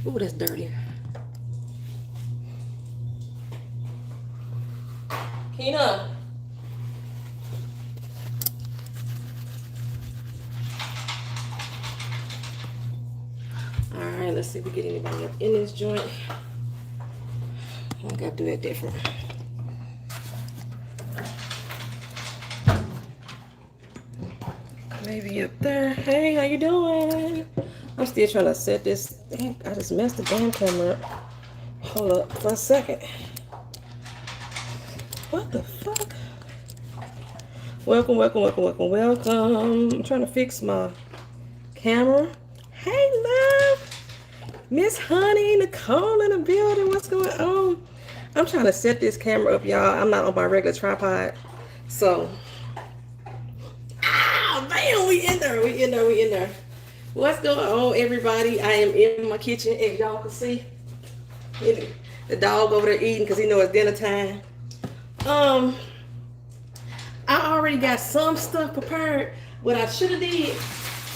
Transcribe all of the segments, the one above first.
Ooh, that's dirty. Kina. Alright, let's see if we get anybody up in this joint. I gotta do that different. Maybe up there. Hey, how you doing? I'm still trying to set this. Dang, I just messed the damn camera up. Hold up for a second. What the fuck? Welcome, welcome, welcome, welcome, welcome. I'm trying to fix my camera. Hey, love. Miss Honey, Nicole in the building. What's going on? I'm trying to set this camera up, y'all. I'm not on my regular tripod. So, bam, we in there, we in there, we in there. What's going on, everybody? I am in my kitchen, if y'all can see. The dog over there eating because he knows it's dinner time. I already got some stuff prepared. What I should have did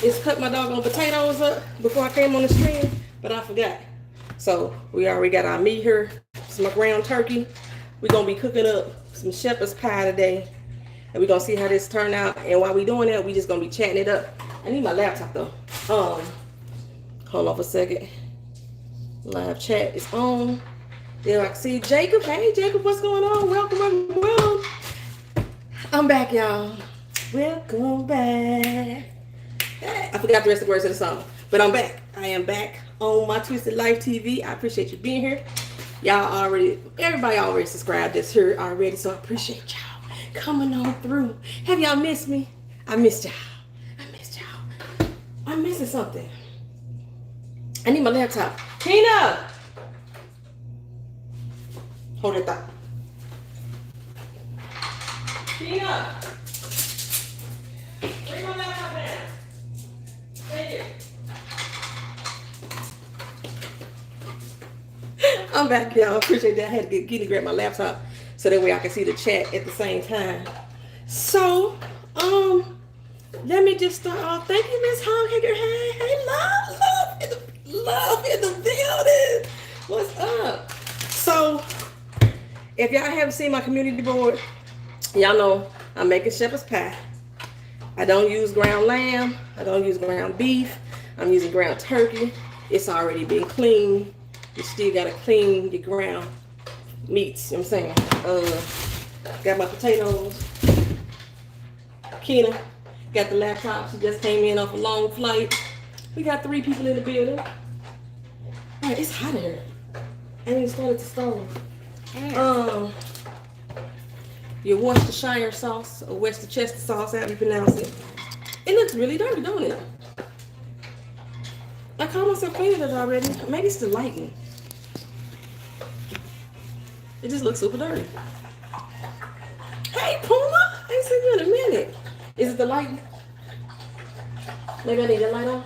is cut my doggone potatoes up before I came on the stream, but I forgot. So we already got our meat here, some ground turkey. We're gonna be cooking up some shepherd's pie today, and we're gonna see how this turn out. And while we doing that, we just gonna be chatting it up. I need my laptop though. Hold on for a second. Live chat is on. There I can see Jacob. Hey Jacob, what's going on? Welcome, welcome, welcome. I'm back, y'all. Welcome back. I forgot the rest of the words of the song, but I'm back. I am back on My Twisted Lyf TV. I appreciate you being here. Y'all already, everybody already subscribed this here already, so I appreciate y'all coming on through. Have y'all missed me? I missed y'all. I missed y'all. I'm missing something. I need my laptop. Tina! Hold it down. Tina! Bring my laptop down. Thank you. I'm back, y'all. Appreciate that. I had to get to grab my laptop so that way I can see the chat at the same time. So, let me just start off. Thank you, Miss Hoghager. Hey, love in the building. What's up? So, if y'all haven't seen my community board, y'all know I'm making shepherd's pie. I don't use ground lamb. I don't use ground beef. I'm using ground turkey. It's already been cleaned. You still gotta clean your ground meats, you know what I'm saying? Got my potatoes. Kina got the laptop. She just came in off a long flight. We got 3 people in the building. All right, it's hot in here. I ain't even started to stove. Your Worcestershire sauce or Worcestershire sauce, however you pronounce it. It looks really dirty, don't it? I called myself cleaning it already. Maybe it's the lighting. It just looks super dirty. Hey, Puma! I ain't seen you in a minute. Is it the lighting? Maybe I need that light on?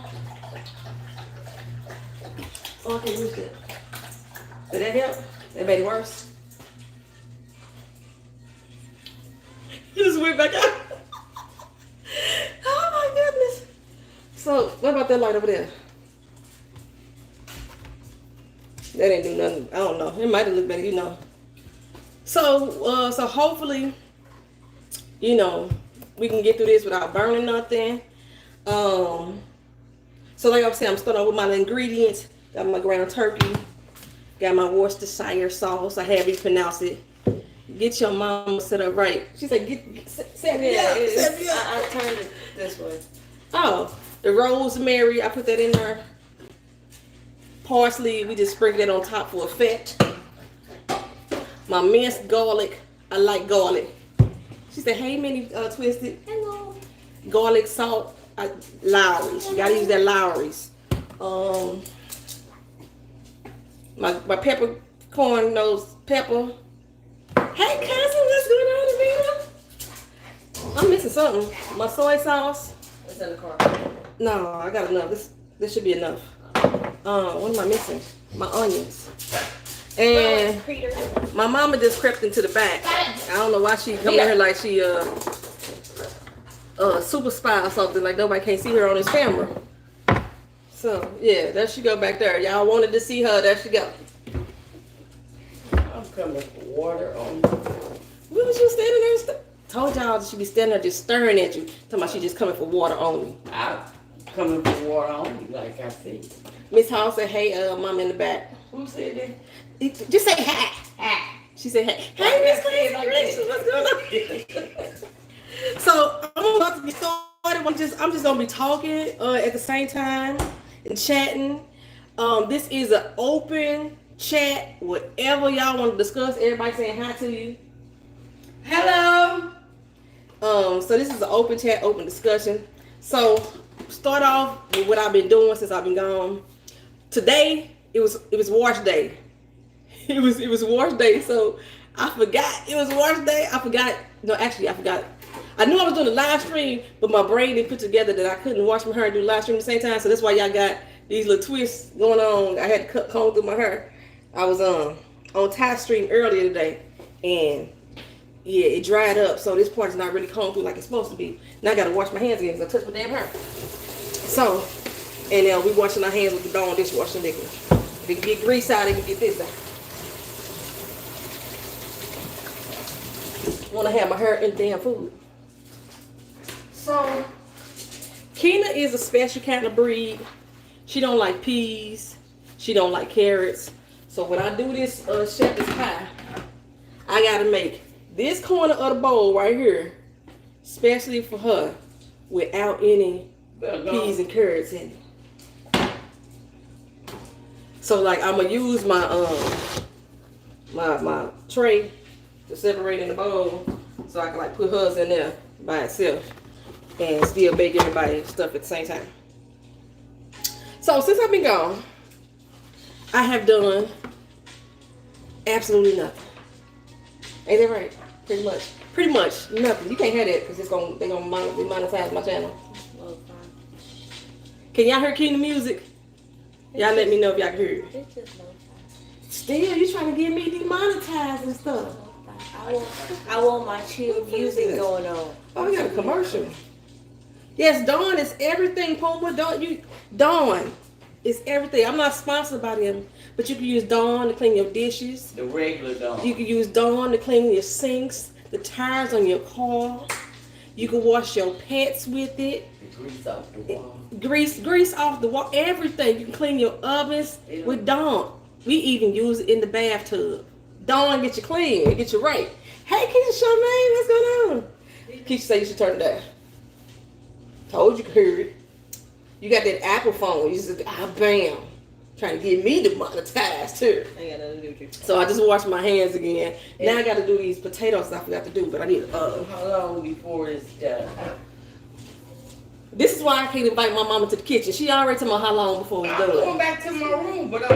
Oh, I can use it. Did that help? That made it worse? You just went back out. Oh my goodness. So, what about that light over there? That didn't do nothing. I don't know. It might have looked better, you know. So, so hopefully, you know, we can get through this without burning nothing. So like I said, I'm starting with my ingredients. Got my ground turkey. Got my Worcestershire sauce. I have you pronounce it. Get your mama set up right. She said, set me up. I turned it this way. Oh, the rosemary, I put that in there. Parsley, we just sprinkle that on top for effect. My minced garlic, I like garlic. She said, hey, Minnie Twisted. Hello. Garlic, salt, Lowry's. You gotta use that Lowry's. My peppercorn nose pepper. Hey, cousin, what's going on, Avita? I'm missing something. My soy sauce. It's in the car. No, I got enough. This should be enough. What am I missing? My onions. And my mama just crept into the back. I don't know why she come in here like she super spy or something, like nobody can't see her on this camera. So yeah, there she go back there. Y'all wanted to see her. There she go. I'm coming for water on you. What was you standing there? Told y'all she be standing there just staring at you. Talking about she just coming for water on me. I'm coming for water on you, like I said. Miss Hall said, "Hey, mom in the back." Who said that? Just say hi. Hi. She said, "Hey, hey, Miss Gracie, what's going on?" So I'm about to get started. I'm just gonna be talking at the same time and chatting. This is an open chat. Whatever y'all want to discuss, everybody saying hi to you. Hello. So this is an open chat, open discussion. So start off with what I've been doing since I've been gone. Today it was wash day. It was wash day. So I forgot it was wash day. I forgot. No, actually I forgot. I knew I was doing a live stream, but my brain didn't put together that I couldn't wash my hair and do live stream at the same time. So that's why y'all got these little twists going on. I had to comb through my hair. I was on tie stream earlier today, and yeah, it dried up. So this part is not really combed through like it's supposed to be. Now I got to wash my hands again because I touched my damn hair. So, and we washing our hands with the Dawn dishwashing liquid. If it can get grease out, it can get this out. Want to have my hair in damn food. So, Keena is a special kind of breed. She don't like peas. She don't like carrots. So when I do this shepherd's pie, I gotta make this corner of the bowl right here, especially for her, without any peas and carrots in it. So like I'm gonna use my my tray to separate in the bowl, so I can like put hers in there by itself and still bake everybody's stuff at the same time. So since I've been gone, I have done absolutely nothing. Ain't that right? Pretty much nothing. You can't have that because they're gonna demonetize my channel. Can y'all hear Keena music? Y'all let me know if y'all can hear it. Still, you trying to get me demonetized and stuff. I want my chill music going on. Oh, we got a commercial. Yes, Dawn is everything, Puma. Dawn is everything. I'm not sponsored by them, but you can use Dawn to clean your dishes. The regular Dawn. You can use Dawn to clean your sinks, the tires on your car. You can wash your pets with it. Grease off the wall. Grease off the wall. Everything. You can clean your ovens with Dawn. We even use it in the bathtub. Dawn get you clean, get you right. Hey, Keisha Charmaine, what's going on? Keisha said you should turn it down. Told you could hear it. You got that Apple phone. You just bam, trying to get me demonetized too. I got nothing to do with you. So I just washed my hands again. Now I got to do these potatoes I forgot to do, but I need. How long before it's done? This is why I can't invite my mama to the kitchen. She already told me how long before it's I'm going done. back to my room, but I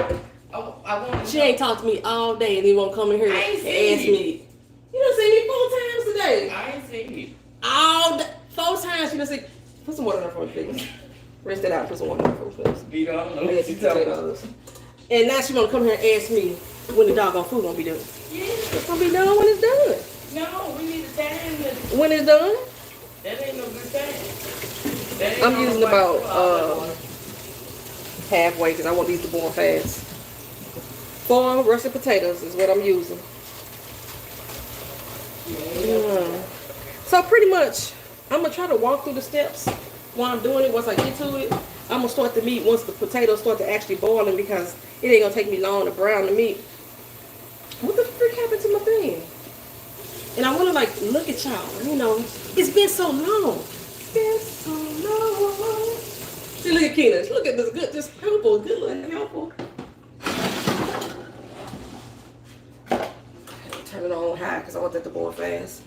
want to. She ain't talked to me all day, and he won't come in here and ask me. You done seen me 4 times today. I ain't seen you. All day, 4 times. You done seen. Put some water in her for me, please. Rinse it out and put some water in her for me, please. Beat on I got some potatoes. And now she wanna come here and ask me when the doggone food gonna be done. Yeah. It's gonna be done when it's done. No, we need a time. When it's done, That ain't no good time. That ain't I'm no using right about clock. halfway because I want these to boil fast. 4 russet potatoes is what I'm using. So pretty much, I'm gonna try to walk through the steps while I'm doing it. Once I get to it, I'm gonna start the meat once the potatoes start to actually boiling because it ain't gonna take me long to brown the meat. What the frick happened to my thing? And I wanna like look at y'all. You know, it's been so long. It's been so long. See, look at Keena. Look at this purple, good looking purple. Turn it on high because I want that to boil fast.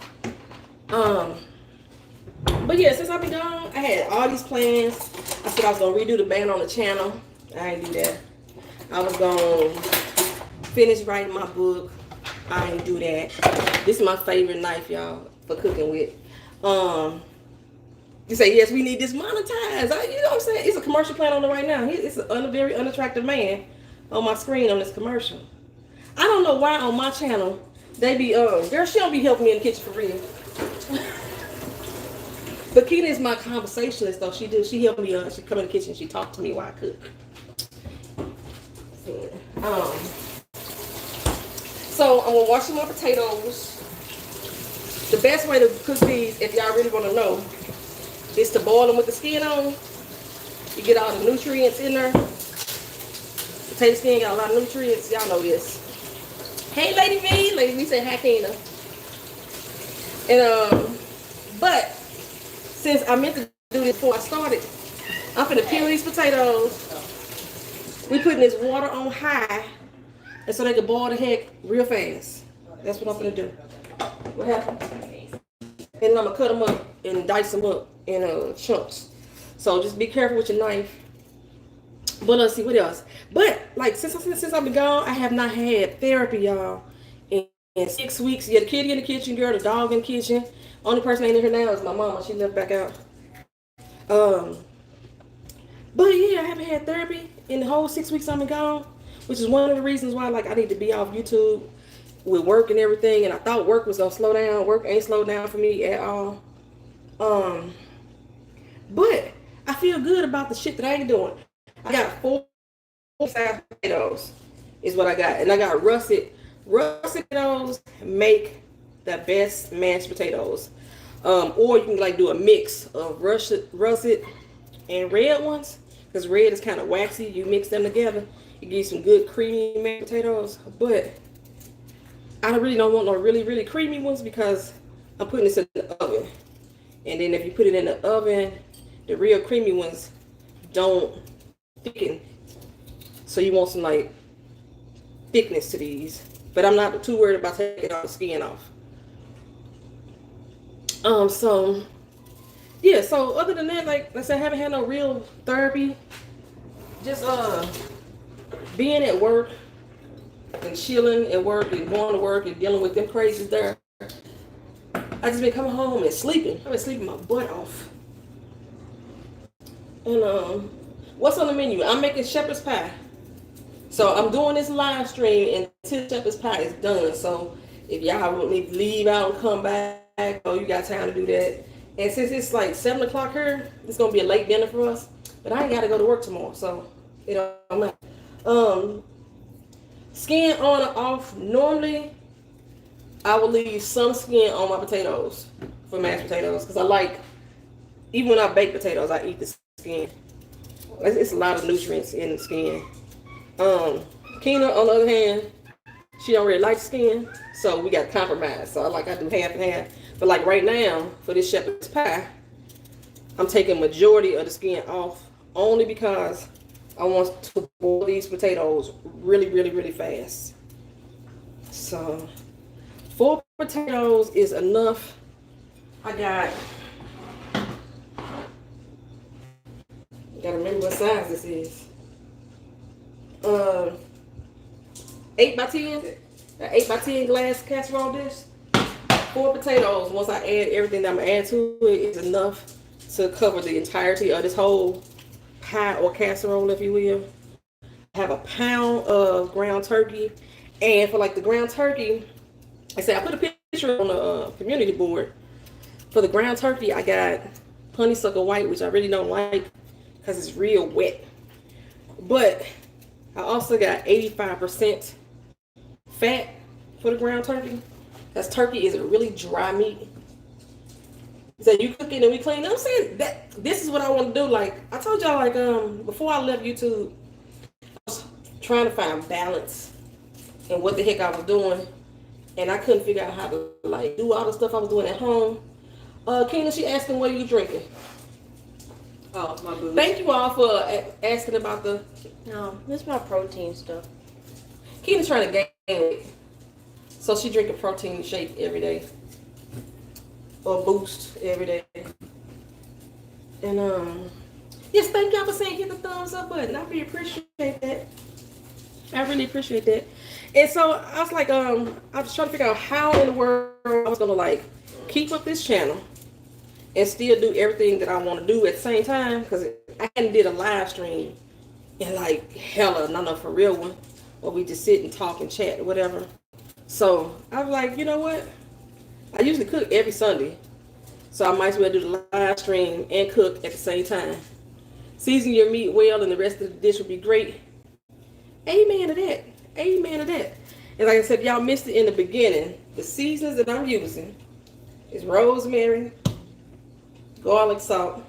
But yeah, since I've been gone, I had all these plans. I said I was gonna redo the band on the channel. I ain't do that. I was gonna finish writing my book. I ain't do that. This is my favorite knife, y'all, for cooking with. You say, yes, we need this monetized. You know what I'm saying? It's a commercial playing on it right now. It's a very unattractive man on my screen on this commercial. I don't know why on my channel they be girl, she don't be helping me in the kitchen for real. But Keena is my conversationalist though. She helped me. She come in the kitchen. She talked to me while I cook. So I'm gonna wash my potatoes. The best way to cook these, if y'all really want to know, is to boil them with the skin on. You get all the nutrients in there. Potato skin got a lot of nutrients. Y'all know this. Hey, Lady V. Lady V said hi, Keena. And but since I meant to do this before I started, I'm finna peel these potatoes. We putting this water on high, and so they can boil the heck real fast. That's what I'm finna do. What happened? And I'm gonna cut them up and dice them up in chunks. So just be careful with your knife. But let's see what else. But like since I've been gone, I have not had therapy, y'all, in 6 weeks. Yeah, the kitty in the kitchen, girl, the dog in the kitchen. Only person ain't in here now is my mama. She left back out. But yeah, I haven't had therapy in the whole 6 weeks I've been gone, which is one of the reasons why like I need to be off YouTube with work and everything. And I thought work was gonna slow down. Work ain't slowed down for me at all. But I feel good about the shit that I ain't doing. I got 4 size potatoes is what I got. And I got russet. Russet potatoes make the best mashed potatoes. Or you can like do a mix of russet and red ones. Because red is kind of waxy. You mix them together. You get some good creamy mashed potatoes. But I really don't want no really, really creamy ones because I'm putting this in the oven. And then if you put it in the oven, the real creamy ones don't thicken. So you want some like thickness to these. But I'm not too worried about taking all the skin off. So yeah, so other than that, like I said, I haven't had no real therapy. Just being at work and chilling at work and going to work and dealing with them crazies there. I just been coming home and sleeping. I've been sleeping my butt off. And what's on the menu? I'm making shepherd's pie. So I'm doing this live stream until shepherd's pie is done. So if y'all want me to leave out and come back, oh, you got time to do that. And since it's like 7 o'clock here, it's gonna be a late dinner for us. But I ain't gotta go to work tomorrow, so it don't matter. Skin on or off. Normally, I will leave some skin on my potatoes for mashed potatoes because I like, even when I bake potatoes, I eat the skin. It's a lot of nutrients in the skin. Keena, on the other hand, she don't really like skin, so we got to compromise. So I do half and half. But like right now, for this shepherd's pie, I'm taking majority of the skin off only because I want to boil these potatoes really, really, really fast. So 4 potatoes is enough. I gotta remember what size this is. 8 by 10, an 8 by 10 glass casserole dish. 4 potatoes, once I add everything that I'm gonna add to it, is enough to cover the entirety of this whole pie or casserole, if you will. I have a pound of ground turkey, and for like the ground turkey, I put a picture on the community board. For the ground turkey, I got honeysuckle white, which I really don't like because it's real wet. But I also got 85% fat for the ground turkey. Because turkey is a really dry meat. So you cook it and we clean it. I'm saying that this is what I want to do. Like I told y'all, like before I left YouTube, I was trying to find balance in what the heck I was doing. And I couldn't figure out how to like do all the stuff I was doing at home. Keena, she asking what are you drinking? Oh, my booze. Thank you all for asking about the. No, this is my protein stuff. Keena's trying to gain weight, so she drink a protein shake every day, or Boost every day. And yes, thank y'all for saying hit the thumbs up button. I really appreciate that. I really appreciate that. And so I was like, I was trying to figure out how in the world I was gonna like keep up this channel and still do everything that I want to do at the same time, because I hadn't did a live stream in like hella, not for real one, where we just sit and talk and chat or whatever. So I was like, you know what? I usually cook every Sunday, So I might as well do the live stream and cook at the same time. Season your meat well and the rest of the dish will be great. Amen to that. Amen to that. And like I said, y'all missed it in the beginning. The seasonings that I'm using is rosemary, garlic salt,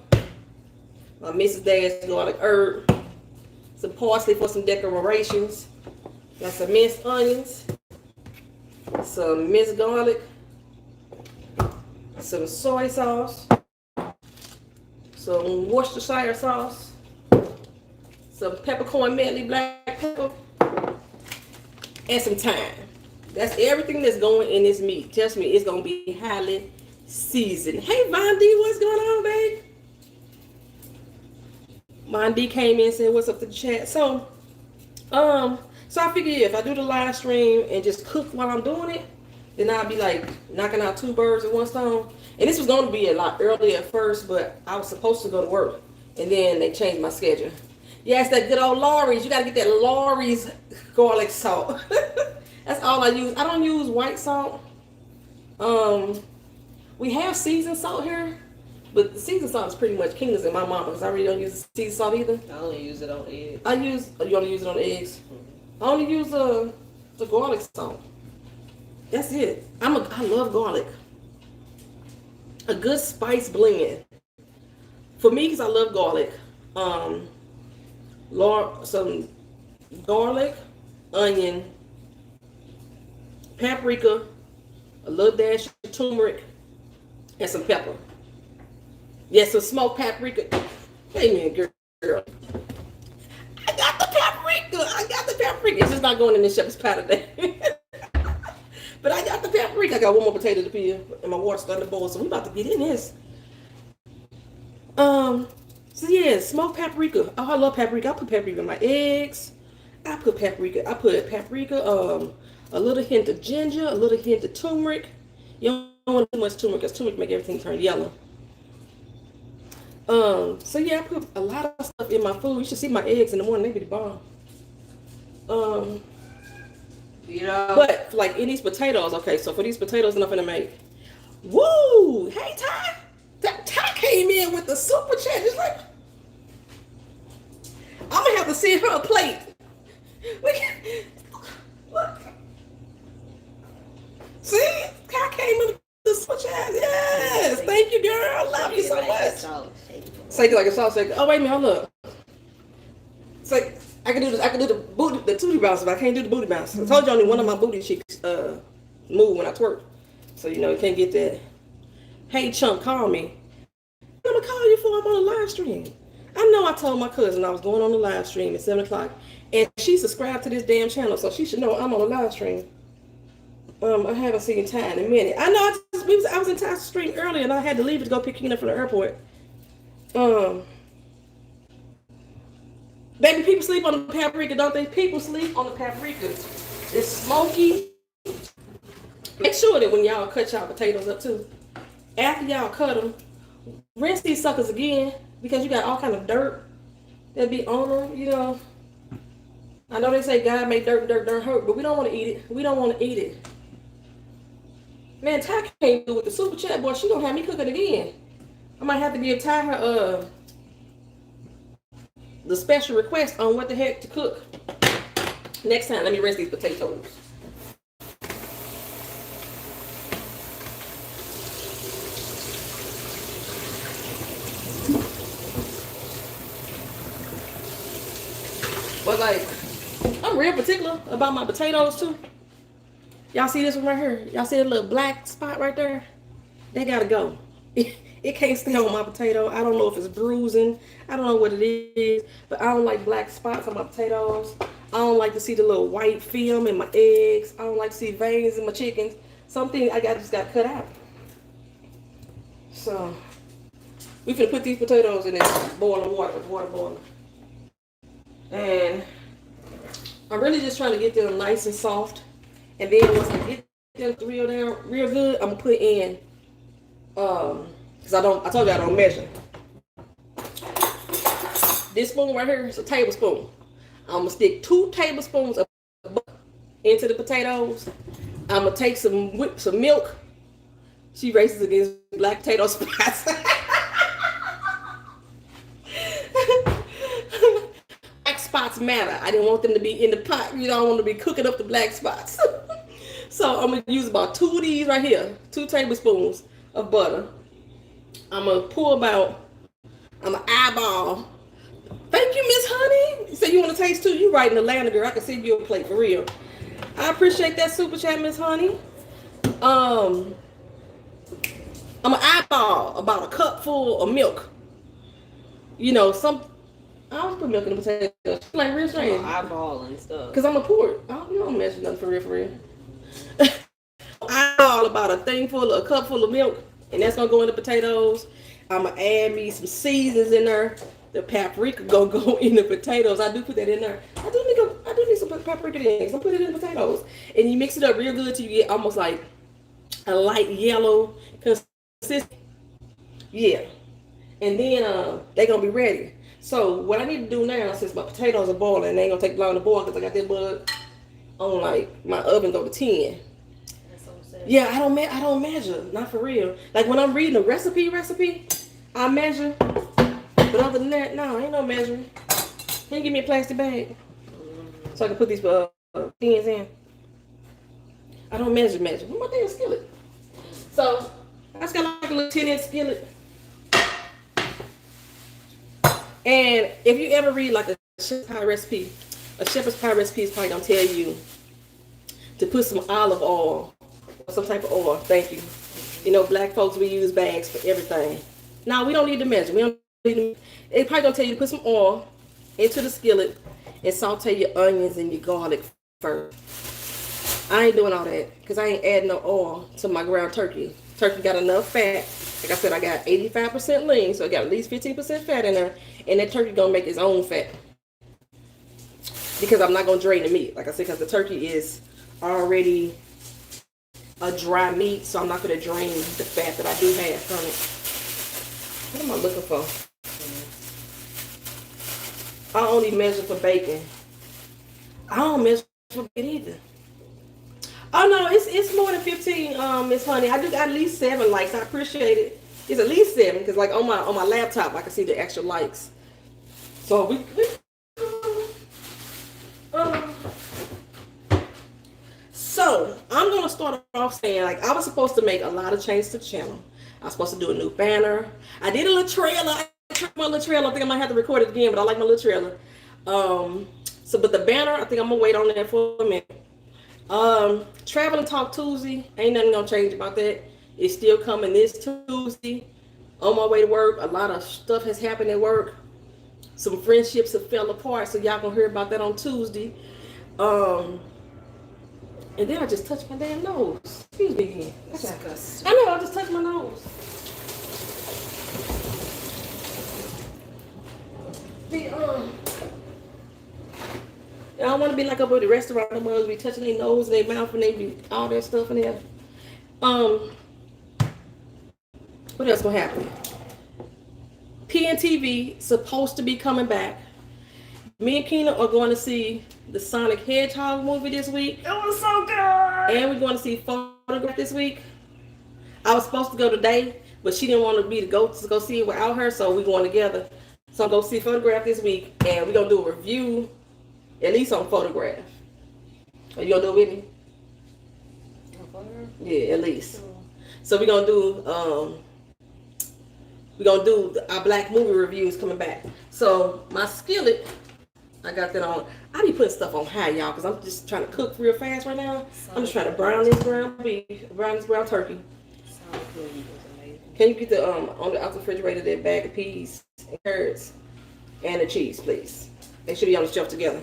my Mrs. Dad's garlic herb, some parsley for some decorations, got some minced onions, some minced garlic, some soy sauce, some Worcestershire sauce, some peppercorn medley black pepper, and some thyme. That's everything that's going in this meat. Trust me, it's gonna be highly seasoned. Hey, Von D, what's going on, babe? Von D came in and said, "What's up to the chat?" So I figure if I do the live stream and just cook while I'm doing it, then I'll be like knocking out 2 birds with 1 stone. And this was going to be a lot earlier at first, but I was supposed to go to work, and then they changed my schedule. Yeah, it's that good old Lawry's. You got to get that Lawry's garlic salt. That's all I use. I don't use white salt. We have seasoned salt here, but the seasoned salt is pretty much King's in my mama's. I really don't use seasoned salt either. I only use it on eggs. You only use it on eggs? I only use the garlic salt. That's it. I love garlic. A good spice blend. For me, because I love garlic. Some garlic, onion, paprika, a little dash of turmeric, and some pepper. Yes, some smoked paprika. Hey, man, girl. I got the paprika. It's just not going in the shepherd's pie today. But I got the paprika. I got 1 more potato to peel, and my water's starting to boil, so we about to get in this. So yeah, smoked paprika. Oh, I love paprika. I put paprika in my eggs. I put paprika, a little hint of ginger, a little hint of turmeric. You don't want too much turmeric because turmeric make everything turn yellow. So yeah, I put a lot of stuff in my food. You should see my eggs in the morning, they be the bomb. But like in these potatoes, okay, so for these potatoes I'm gonna make. Woo! Hey Ty! Ty came in with the super chat. It's like I'm gonna have to send her a plate. Look. See? Ty came in with the super chat. Yes! Thank you, girl. Love you so much. Shake it like a salt shaker. Oh, wait a minute, hold up. It's like I can do this. I can do the tootie bounce, but I can't do the booty bounce. I told you only one of my booty cheeks move when I twerk, so you know you can't get that. Hey, chump, call me. I'm gonna call you for I'm on a live stream. I know I told my cousin I was going on the live stream at 7 o'clock, and she subscribed to this damn channel, so she should know I'm on a live stream. I haven't seen Ty in a minute. I know I was in Ty's stream earlier, and I had to leave to go pick Keenan from the airport. Baby, people sleep on the paprika, don't they? People sleep on the paprika. It's smoky. Make sure that when y'all cut y'all potatoes up too, after y'all cut them, rinse these suckers again because you got all kind of dirt that be on them, you know. I know they say God made dirt and dirt don't hurt, but we don't want to eat it. We don't want to eat it. Man, Ty can't do with the super chat, boy. She gonna have me cook it again. I might have to give Ty her the special request on what the heck to cook. Next time, let me rinse these potatoes. But like, I'm real particular about my potatoes too. Y'all see this one right here? Y'all see that little black spot right there? They gotta go. It can't stay on my potato. I don't know if it's bruising. I don't know what it is, but I don't like black spots on my potatoes. I don't like to see the little white film in my eggs. I don't like to see veins in my chickens. Something I just got cut out. So we finna put these potatoes in this boiling water with water boiling. And I'm really just trying to get them nice and soft. And then once I get them real down real good, I'm gonna put in because I told you I don't measure. This spoon right here is a tablespoon. I'm gonna stick 2 tablespoons of butter into the potatoes. I'm gonna take some milk, She races against black potato spots. Black spots matter. I didn't want them to be in the pot. You don't want to be cooking up the black spots. So I'm gonna use about 2 of these right here, 2 tablespoons of butter. I'm gonna pour about, I'm gonna eyeball. Thank you, Miss Honey. So you want to taste too? You right in Atlanta, girl. I can send you a plate for real. I appreciate that super chat, Miss Honey. I'm gonna eyeball about a cup full of milk. You know, I don't put milk in the potatoes. Like real strange. Eyeball and stuff. Cause I'm a pour it. You don't measure nothing for real. Eyeball about a cup full of milk, and that's gonna go in the potatoes. I'm gonna add me some seasons in there. The paprika gonna go in the potatoes. I do put that in there. I do need some paprika in. So put it in the potatoes, and you mix it up real good till you get almost like a light yellow consistency. Yeah, and then they're gonna be ready. So what I need to do now, since my potatoes are boiling, they ain't gonna take long to boil because I got that bug on like my oven's over 10. Yeah, I don't measure, not for real. Like when I'm reading a recipe, I measure. But other than that, no, ain't no measuring. Can you give me a plastic bag so I can put these things in? I don't measure. Where's my damn skillet? So I just got like a little 10-inch skillet. And if you ever read like a shepherd's pie recipe is probably gonna tell you to put some olive oil or some type of oil. Thank you. You know, black folks, we use bags for everything. Now we don't need to measure. They probably gonna tell you to put some oil into the skillet and saute your onions and your garlic first. I ain't doing all that because I ain't adding no oil to my ground turkey. Turkey got enough fat. Like I said, I got 85% lean, so I got at least 15% fat in there, and that turkey gonna make its own fat because I'm not gonna drain the meat. Like I said, because the turkey is already a dry meat, so I'm not gonna drain the fat that I do have from it. What am I looking for? I only measure for bacon. I don't measure for bacon either. Oh no, it's more than 15, Miss Honey. I do got at least 7 likes. I appreciate it. It's at least 7 because like on my laptop I can see the extra likes. So so I'm gonna start off saying like I was supposed to make a lot of changes to the channel. I was supposed to do a new banner. I did a little trailer. I think I might have to record it again, but I like my little trailer. But the banner, I think I'm gonna wait on that for a minute. Traveling Talk Tuesday, ain't nothing gonna change about that. It's still coming this Tuesday. On my way to work, a lot of stuff has happened at work. Some friendships have fell apart, so y'all gonna hear about that on Tuesday. And then I just touched my damn nose. Excuse me again. I know, I just touched my nose. I don't want to be like up at the restaurant. The ones be touching their nose and their mouth and they be all that stuff in there. What else gonna happen? PNTV supposed to be coming back. Me and Keena are going to see the Sonic Hedgehog movie this week. It was so good. And we're going to see Photograph this week. I was supposed to go today, but she didn't want me to go see it without her, so we're going together. So I'm going to see Photograph this week, and we're going to do a review, at least on Photograph. Are you going to do it with me? Yeah, at least. So we're going to do our black movie reviews coming back. So my skillet, I got that on. I be putting stuff on high, y'all, because I'm just trying to cook real fast right now. I'm just trying to brown this ground beef, brown this ground turkey. Can you get the on the out the refrigerator that bag of peas and carrots and the cheese, please? They should be on the shelf together.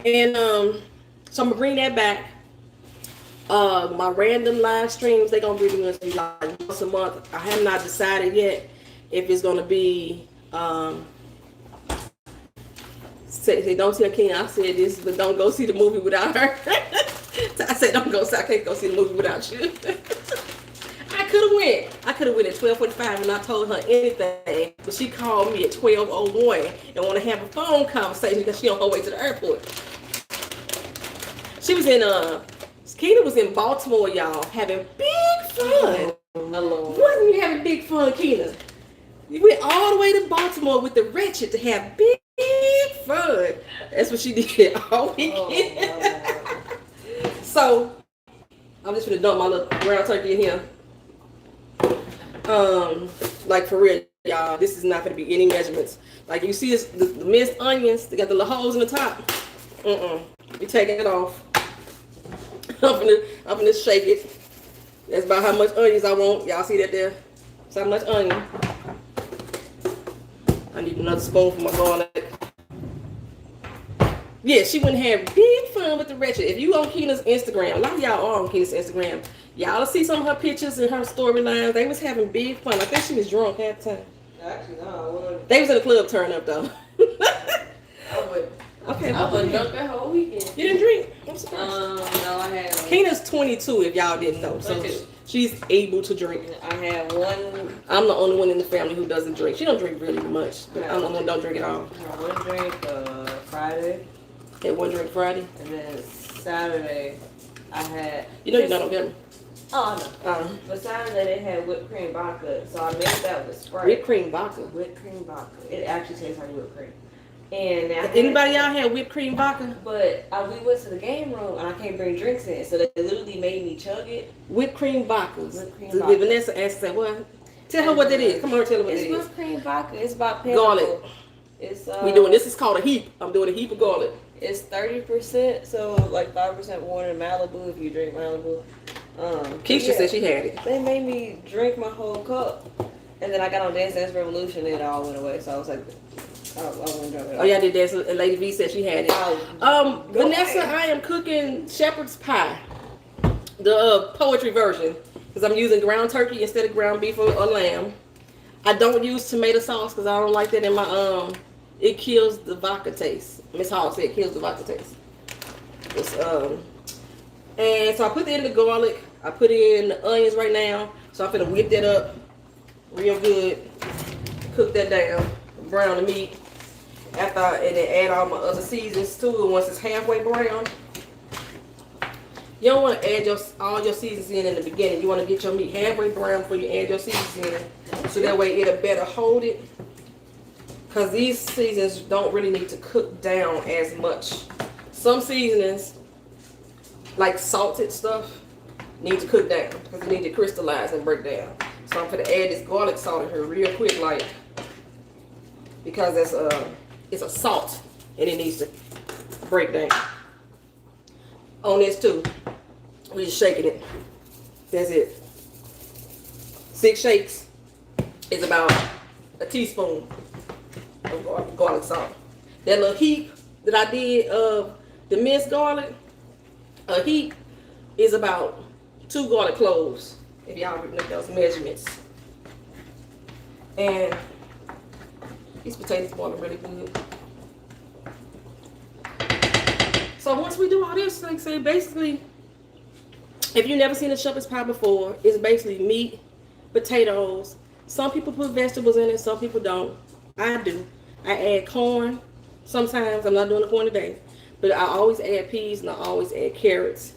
And so I'm gonna bring that back. My random live streams, they're gonna be like once a month. I have not decided yet if it's gonna be say don't tell King I said this, but don't go see the movie without her. I said I can't go see the movie without you. I could have went at 12:45 and not told her anything, but she called me at 12:01 and want to have a phone conversation because she on her way to the airport. She was in Keena was in Baltimore, y'all, having big fun. Alone. Wasn't you having big fun, Keena? You went all the way to Baltimore with the wretched to have big fun. That's what she did all weekend. So, I'm just gonna dump my little ground turkey in here. Like for real, y'all, this is not gonna be any measurements. Like you see, the minced onions, they got the little holes in the top. We taking it off. I'm gonna shake it. That's about how much onions I want. Y'all see that there? That's how much onion. I need another spoon for my garlic. Yeah, she wouldn't have big fun with the wretched. If you on Keena's Instagram, a lot of y'all are on Keena's Instagram. Y'all see some of her pictures and her storylines. They was having big fun. I think she was drunk half the time. Actually, no. They was in the club turn up though. I would. Okay. I wouldn't drunk that whole weekend. You didn't drink? I'm surprised. No, I had. Keena's 22 if y'all didn't know. So she's able to drink. I had one. I'm the only one in the family who doesn't drink. She don't drink really much, but I'm the one who don't drink at all. One drink Friday. Had one drink Friday. And then Saturday, I had. You know you're not on camera. Oh no. But Saturday they had whipped cream vodka, so I mixed that with Sprite. Whipped cream vodka. Whipped cream vodka. It actually tastes like whipped cream. And anybody out had whipped cream vodka? But we went to the game room and I can't bring drinks in, so they literally made me chug it. Whipped cream vodka. Whipped cream vodka. Vanessa asked that what? Tell her what that is. Come on, tell her what it is. It's whipped cream vodka. It's about pineapple. Garlic. It's we doing this is called a heap. I'm doing a heap of garlic. It's 30%, so like 5% water in Malibu if you drink Malibu. Keisha said she had it. They made me drink my whole cup, and then I got on Dance Dance Revolution and it all went away. So I was like, I wouldn't drink it. Oh yeah, I did that. So, and Lady V said she had it. Vanessa, I am cooking shepherd's pie, the poetry version, because I'm using ground turkey instead of ground beef or lamb. I don't use tomato sauce because I don't like that in my it kills the vodka taste. Miss Hall said it kills the vodka taste. It's, and so I put in the garlic. I put in the onions right now. So I'm gonna whip that up real good. Cook that down. Brown the meat. And then add all my other seasons to it once it's halfway brown. You don't want to add all your seasons in the beginning. You want to get your meat halfway brown before you add your seasons in. So that way it'll better hold it. Because these seasonings don't really need to cook down as much. Some seasonings, like salted stuff, need to cook down. Because they need to crystallize and break down. So I'm going to add this garlic salt in here real quick, like, because it's a salt and it needs to break down. On this too, we're just shaking it. That's it. 6 shakes is about a teaspoon of garlic salt. That little heap that I did of the minced garlic, a heap is about 2 garlic cloves, if y'all remember those measurements. And these potatoes boiling really good. So once we do all this, like I say, basically, if you've never seen a shepherd's pie before, it's basically meat, potatoes. Some people put vegetables in it, some people don't. I do. I add corn. Sometimes, I'm not doing the corn today, but I always add peas and I always add carrots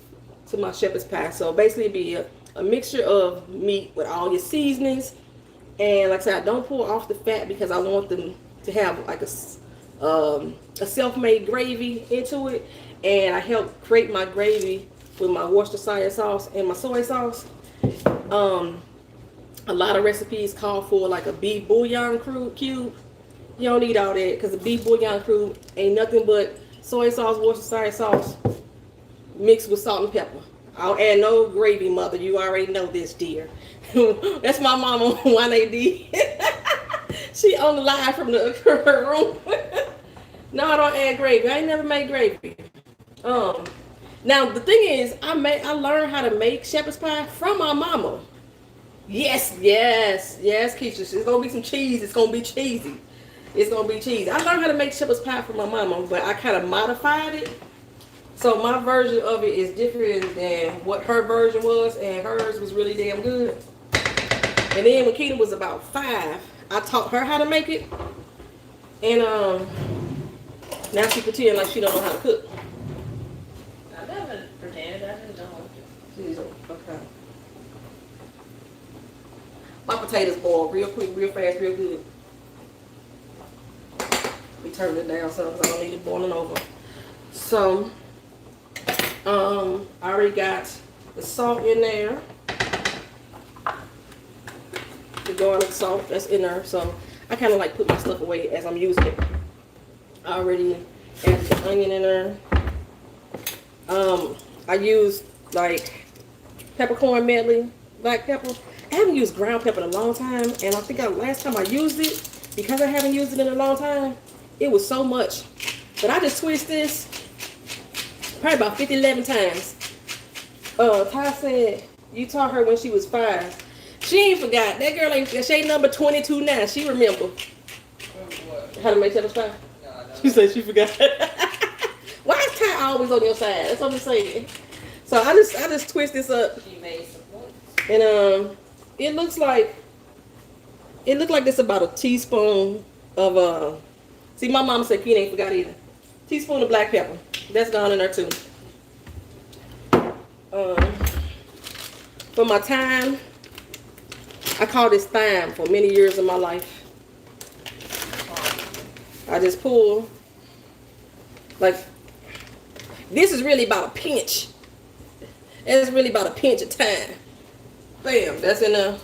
to my shepherd's pie. So basically it'd be a mixture of meat with all your seasonings. And like I said, I don't pour off the fat because I want them to have like a self-made gravy into it. And I help create my gravy with my Worcestershire sauce and my soy sauce. A lot of recipes call for like a beef bouillon cube. You don't need all that because the beef bouillon cube ain't nothing but soy sauce, Worcestershire sauce mixed with salt and pepper. I don't add no gravy, mother. You already know this, dear. That's my mama on 1AD. She on the line from her room. No, I don't add gravy. I ain't never made gravy. Now the thing is, I learned how to make shepherd's pie from my mama. Yes, Keisha. It's gonna be some cheese. It's gonna be cheesy. It's gonna be cheesy. I learned how to make shepherd's pie from my mama, but I kind of modified it. So my version of it is different than what her version was, and hers was really damn good. And then when Keita was about 5, I taught her how to make it, and now she pretend like she don't know how to cook. I never pretended. I didn't know. Okay. potatoes boil real quick, real fast, real good. We turn it down so I don't need it boiling over. So, I already got the salt in there. The garlic salt that's in there. So, I kind of like put my stuff away as I'm using it. I already added the onion in there. I used like peppercorn medley, black pepper. I haven't used ground pepper in a long time, and I think last time I used it, because I haven't used it in a long time, it was so much. But I just twist this probably about 50, 11 times. Ty said you taught her when she was 5. She ain't forgot. That girl ain't, she ain't number 22 now. She remember. How to make peppers pie? She said she forgot. Why is Ty always on your side? That's what I'm saying. So I just twist this up. She made some points. And it looks like this about a teaspoon of see, my mama said Keen ain't forgot either. Teaspoon of black pepper. That's gone in there too. For my thyme, I call this thyme for many years of my life. I just pull, like, this is really about a pinch. It's really about a pinch of thyme. Bam, that's in there.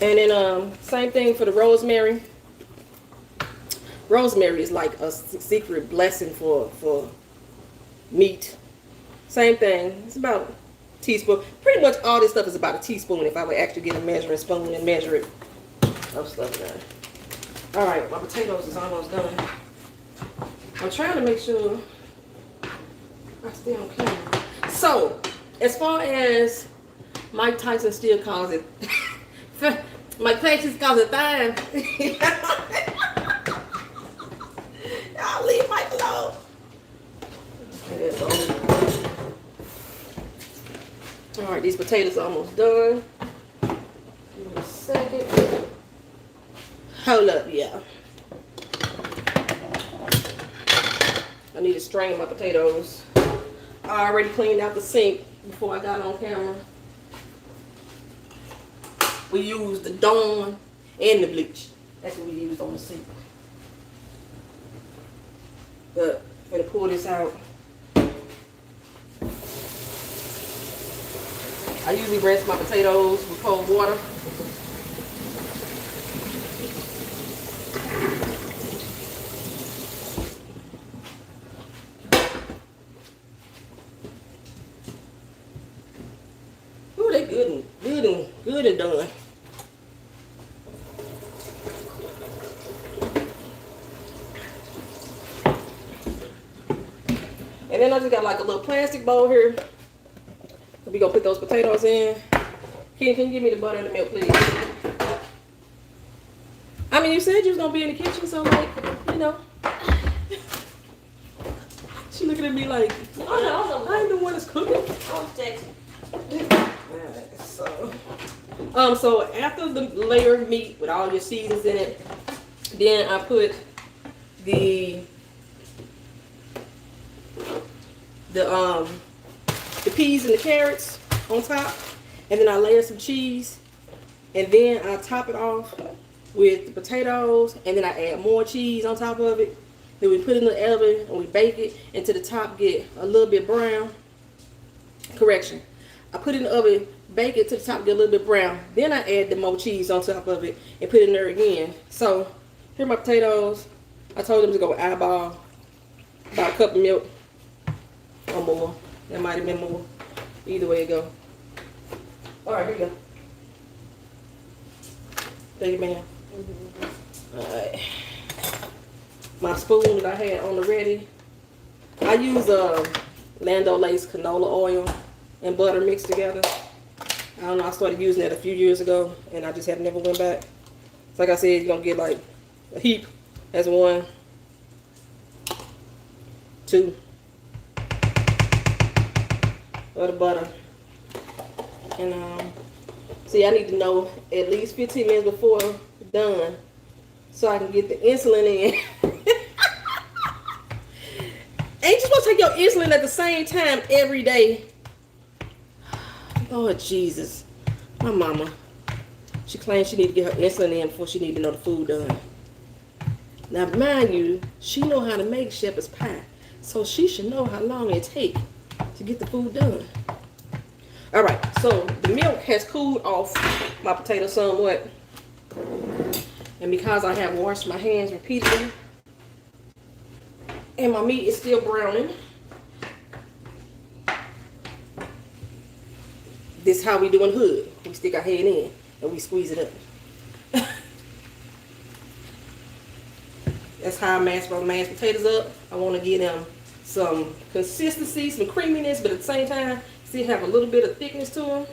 And then same thing for the rosemary. Rosemary is like a secret blessing for meat. Same thing. It's about a teaspoon. Pretty much all this stuff is about a teaspoon if I would actually get a measuring spoon and measure it. I'm stuff done. Alright, my potatoes is almost done. I'm trying to make sure I stay on camera. So, as far as Mike Tyson still calls it, Mike Tyson calls it thyme. Y'all leave Mike alone. Alright, these potatoes are almost done. Give me a second. Hold up, yeah. I need to strain my potatoes. I already cleaned out the sink before I got on camera. We used the Dawn and the bleach. That's what we used on the sink. But I'm gonna pull this out. I usually rinse my potatoes with cold water. Ooh, they good and done. And then I just got like a little plastic bowl here. We gonna put those potatoes in. Can you give me the butter and the milk, please? I mean, you said you was gonna be in the kitchen, so like, you know. She looking at me like, oh, no, I ain't the one that's cooking. I'm texting. Alright, so after the layer of meat with all your seasons in it, then I put the peas and the carrots on top, and then I layer some cheese, and then I top it off with the potatoes, and then I add more cheese on top of it. Then we put it in the oven and we bake it until the top get a little bit brown. Correction, I put it in the oven, bake it till the top get a little bit brown. Then I add the more cheese on top of it and put it in there again. So here are my potatoes. I told them to go eyeball, about a cup of milk or more. That might have been more. Either way it go. Alright, here you go. Thank you, ma'am. Alright. My spoon that I had on the ready. I use Land O'Lakes canola oil and butter mixed together. I don't know, I started using that a few years ago and I just have never went back. So like I said, you're gonna get like a heap. That's 1, 2. Of the butter. And see, I need to know at least 15 minutes before done so I can get the insulin in. Ain't you supposed to take your insulin at the same time every day? Lord Jesus. My mama. She claims she need to get her insulin in before she need to know the food done. Now, mind you, she know how to make shepherd's pie. So she should know how long it take to get the food done. All right, so the milk has cooled off my potato somewhat. And because I have washed my hands repeatedly, and my meat is still browning, this is how we do in hood. We stick our head in and we squeeze it up. That's how I mash my mashed potatoes up. I want to give them some consistency, some creaminess, but at the same time, still have a little bit of thickness to them.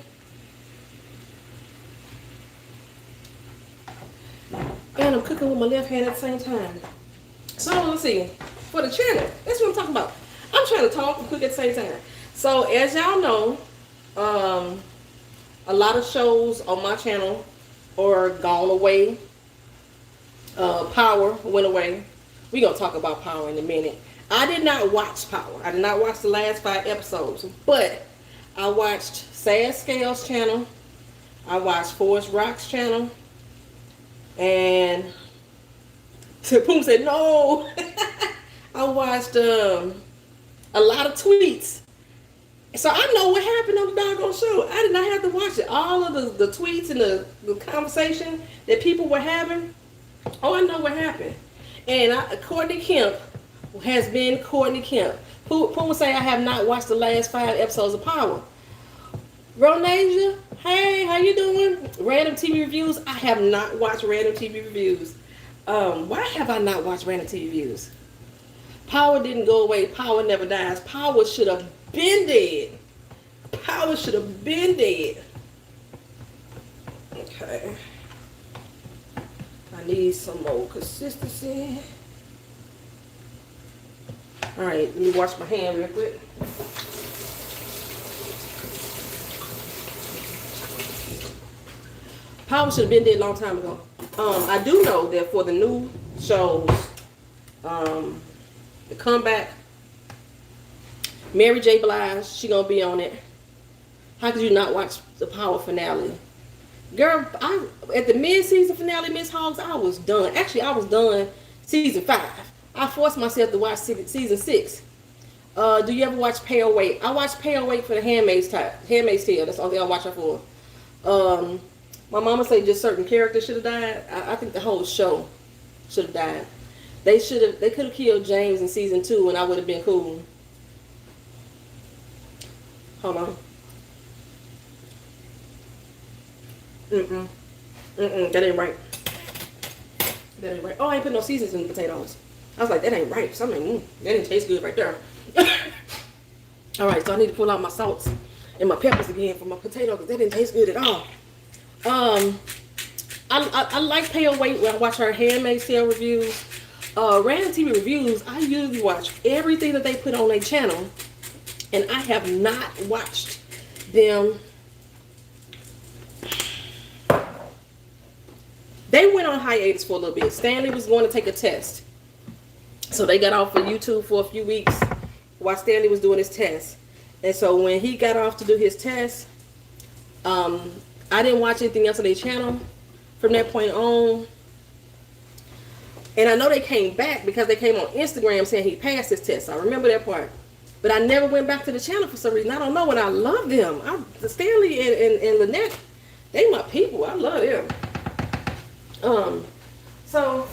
And I'm cooking with my left hand at the same time. So let's see, for the channel, that's what I'm talking about. I'm trying to talk and cook at the same time. So as y'all know, a lot of shows on my channel are gone away. Power went away. We're going to talk about Power in a minute. I did not watch Power. I did not watch the last 5 episodes. But I watched Sad Scales channel. I watched Forrest Rock's channel. And Poom said, no. I watched a lot of tweets. So I know what happened on the doggone show. I did not have to watch it. All of the tweets and the conversation that people were having. Oh, I know what happened. And Courtney Kemp has been Courtney Kemp. Poom would say I have not watched the last 5 episodes of Power. Ronasia, hey, how you doing? Random TV reviews. I have not watched random TV reviews. Why have I not watched random TV reviews? Power didn't go away. Power never dies. Power should have been dead. Power should have been dead. Okay. I need some more consistency. All right, let me wash my hand real quick. Power should have been dead a long time ago. I do know that for the new shows, the comeback, Mary J. Blige, she gonna be on it. How could you not watch the Power finale? Girl, at the mid-season finale, Miss Hogs, I was done. Actually, I was done season 5. I forced myself to watch season 6. Do you ever watch Pale Weight? I watched Pale Weight for the Handmaid's Tale. That's all I watch it for. My mama say just certain characters should have died. I think the whole show should have died. They could have killed James in season 2 and I would have been cool. Hold on. That ain't right. That ain't right. Oh, I ain't put no seasons in the potatoes. I was like, that ain't right. Something that didn't taste good right there. All right, so I need to pull out my salts and my peppers again for my potato because that didn't taste good at all. I like Pale Weight when I watch her Handmaid's Tale reviews. Random TV reviews, I usually watch everything that they put on their channel, and I have not watched them. They went on hiatus for a little bit. Stanley was going to take a test, so they got off of YouTube for a few weeks while Stanley was doing his test. And so when he got off to do his test, I didn't watch anything else on their channel from that point on. And I know they came back because they came on Instagram saying he passed his test. I remember that part. But I never went back to the channel for some reason. I don't know, and I love them. Stanley and Lynette, they my people. I love them. So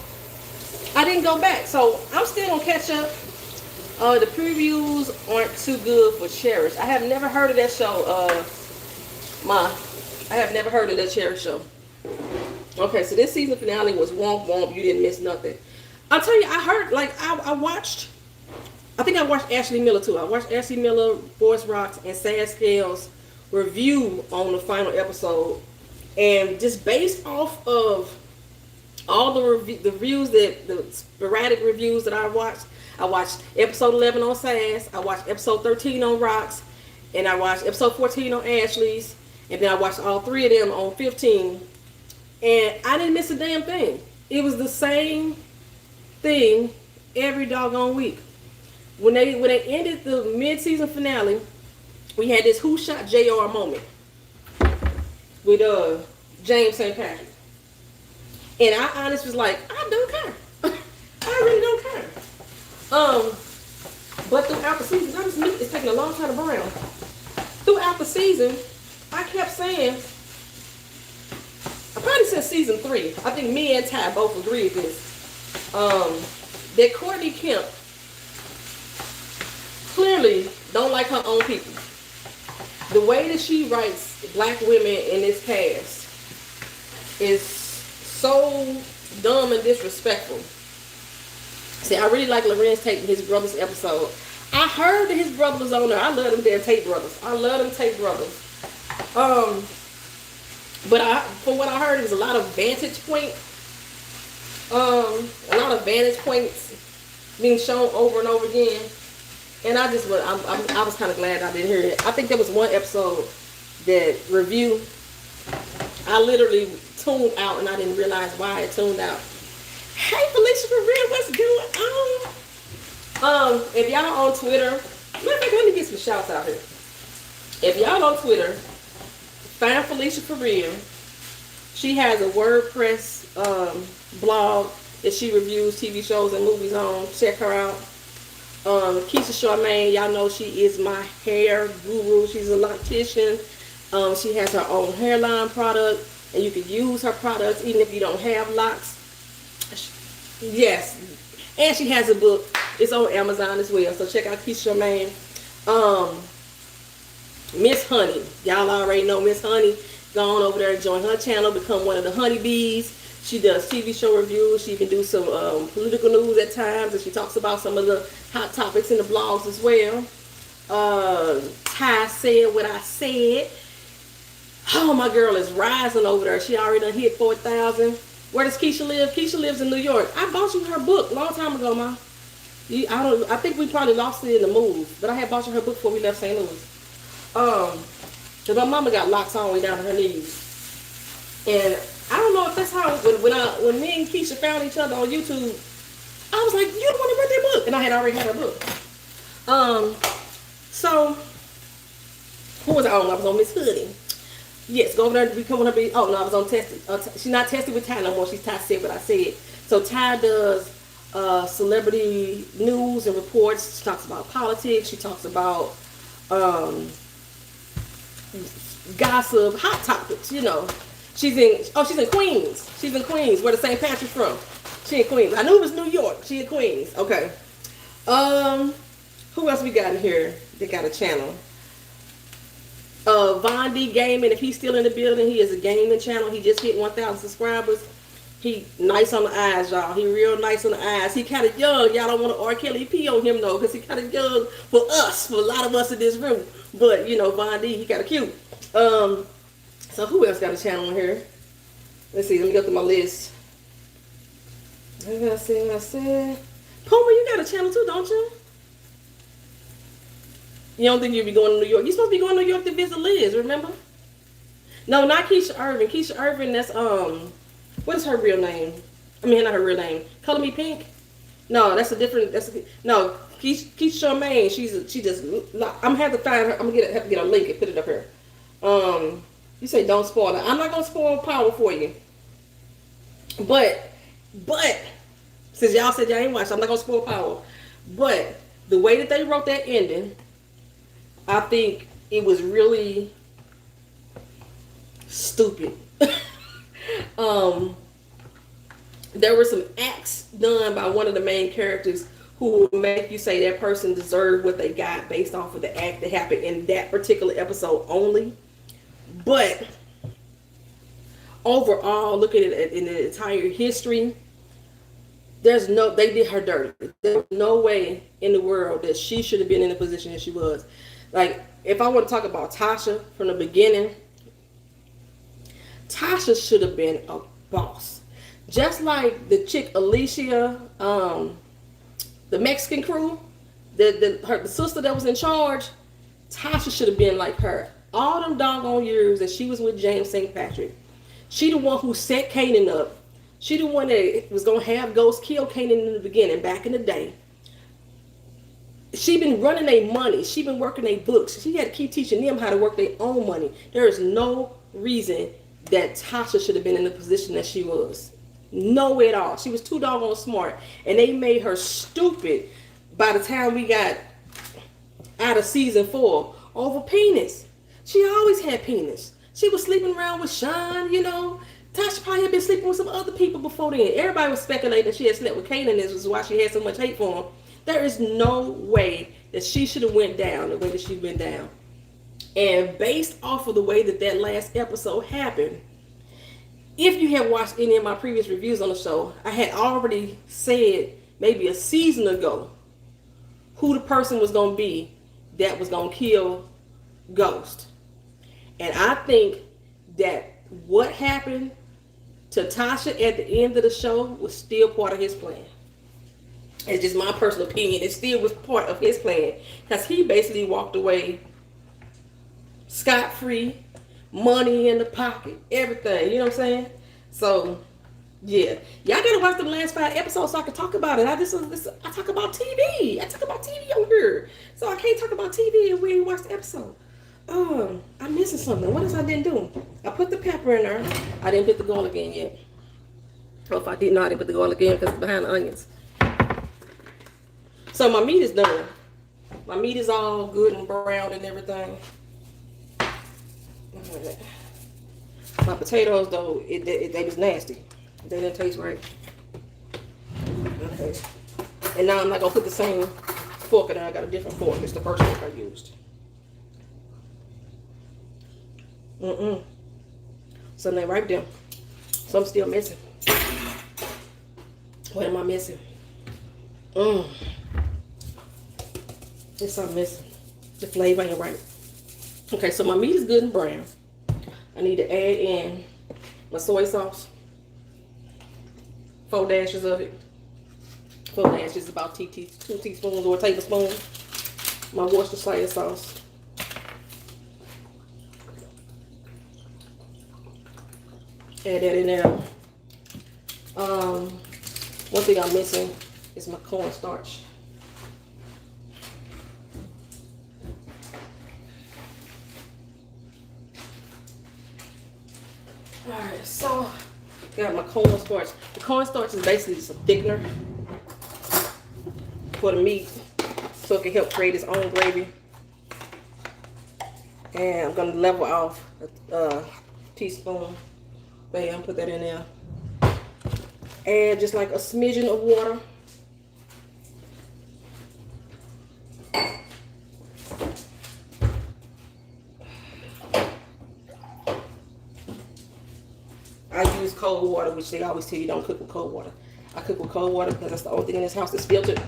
I didn't go back. So I'm still gonna catch up. The previews aren't too good for Cherish. I have never heard of that show. I have never heard of that Cherish show. Okay, so this season finale was womp womp. You didn't miss nothing. I'll tell you, I heard, like, I watched, I think I watched Ashley Miller too. I watched Ashley Miller, Forrest Rock's, and Sad Scales review on the final episode. And just based off of all the reviews, the sporadic reviews that I watched episode 11 on Sass, I watched episode 13 on Rocks, and I watched episode 14 on Ashley's, and then I watched all 3 of them on 15, and I didn't miss a damn thing. It was the same thing every doggone week. When they ended the mid-season finale, we had this Who Shot JR moment. with James St. Patrick. And I honestly was like, I don't care. I really don't care. But throughout the season, that was me. It's taking a long time to brown. Throughout the season, I kept saying, I probably since season 3, I think me and Ty both agree with this, that Courtney Kemp clearly don't like her own people. The way that she writes black women in this cast is so dumb and disrespectful. See, I really like Lorenz Tate and his brothers episode. I heard that his brother was on there. I love them damn Tate brothers. I love them Tate brothers. But from what I heard, it was a lot of vantage points being shown over and over again. And I was kind of glad I didn't hear it. I think there was one episode that review, I literally tuned out and I didn't realize why I tuned out. Hey Felicia, for real, what's going on? If y'all on Twitter, let me get some shouts out here. If y'all on Twitter, find Felicia for real. She has a WordPress blog that she reviews TV shows and movies on. Check her out. Keisha Charmaine, y'all know she is my hair guru. She's a loctician. She has her own hairline product, and you can use her products even if you don't have locks. Yes, and she has a book. It's on Amazon as well. So check out Keisha Charmaine. Miss Honey, y'all already know Miss Honey. Go on over there and join her channel. Become one of the honeybees. She does TV show reviews. She can do some political news at times, and she talks about some of the hot topics in the blogs as well. Ty said what I said. Oh, my girl is rising over there. She already done hit 4,000. Where does Keisha live? Keisha lives in New York. I bought you her book a long time ago, Ma. I think we probably lost it in the move, but I had bought you her book before we left St. Louis. Cause my mama got locks all the way down to her knees, and I don't know if that's how when me and Keisha found each other on YouTube, I was like, you the one that read that book, and I had already had her book. So who was I on? I was on Miss Hoodie. Yes, go over there and become one of her. Oh no, I was on Tested. She's not tested with Ty no more. She's Ty said what I said. So Ty does celebrity news and reports. She talks about politics. She talks about gossip, hot topics. You know, she's in Queens. She's in Queens, where the St. Patrick from. She in Queens. I knew it was New York. She in Queens. Okay. Who else we got in here? They got a channel. Von D Gaming, if he's still in the building, he is a gaming channel. He just hit 1,000 subscribers. He nice on the eyes, y'all. He real nice on the eyes. He kind of young. Y'all don't want to R. Kelly P on him, though, because he kind of young for us, for a lot of us in this room. But, you know, Von D, he kind of cute. So who else got a channel on here? Let's see. Let me go through my list. What did I say? Puma, you got a channel too, don't you? You don't think you'll be going to New York? You're supposed to be going to New York to visit Liz, remember? No, not Keisha Irvin. Keisha Irvin, that's, what is her real name? I mean, not her real name. Color Me Pink? No, that's a different, no, Keisha Charmaine, she just, I'm gonna have to find her, I'm gonna have to get a link and put it up here. You say don't spoil it. I'm not gonna spoil Power for you. But, since y'all said y'all ain't watched, I'm not gonna spoil Power. But, the way that they wrote that ending, I think it was really stupid. There were some acts done by one of the main characters who will make you say that person deserved what they got based off of the act that happened in that particular episode only. But overall, looking at it in the entire history, they did her dirty. There's no way in the world that she should have been in the position that she was. Like, if I want to talk about Tasha from the beginning, Tasha should have been a boss. Just like the chick Alicia, the Mexican crew, the sister that was in charge, Tasha should have been like her. All them doggone years that she was with James St. Patrick, she the one who set Kanan up. She the one that was going to have Ghost kill Kanan in the beginning, back in the day. She been running their money. She been working their books. She had to keep teaching them how to work their own money. There is no reason that Tasha should have been in the position that she was. No way at all. She was too doggone smart. And they made her stupid by the time we got out of season 4 over penis. She always had penis. She was sleeping around with Sean, you know. Tasha probably had been sleeping with some other people before then. Everybody was speculating that she had slept with Kanan. This was why she had so much hate for him. There is no way that she should have went down the way that she went down. And based off of the way that that last episode happened, if you have watched any of my previous reviews on the show, I had already said maybe a season ago who the person was going to be that was going to kill Ghost. And I think that what happened to Tasha at the end of the show was still part of his plan. It's just my personal opinion. It still was part of his plan. Because he basically walked away scot-free, money in the pocket, everything. You know what I'm saying? So, yeah. Y'all gotta watch the last 5 episodes so I can talk about it. I talk about TV. I talk about TV on here. So I can't talk about TV if we ain't watch the episode. I'm missing something. What else I didn't do? I put the pepper in there. I didn't put the garlic in yet. Or if I did not, I didn't put the garlic in because it's behind the onions. So my meat is done. My meat is all good and browned and everything. My potatoes, though, they was nasty. They didn't taste right. Okay. And now I'm not going to put the same fork in there. I got a different fork. It's the first fork I used. Something right there. So I'm still missing. What am I missing? There's something missing. The flavor ain't right. Okay, so my meat is good and brown. I need to add in my soy sauce. 4 dashes of it. 4 dashes, about 2 teaspoons or a tablespoon. My Worcestershire sauce. Add that in there. One thing I'm missing is my cornstarch. Alright, so got my cornstarch. The cornstarch is basically just a thickener for the meat so it can help create its own gravy. And I'm going to level off a teaspoon. Bam, put that in there. Add just like a smidgen of water. I use cold water, which they always tell you don't cook with cold water. I cook with cold water because that's the only thing in this house that's filtered.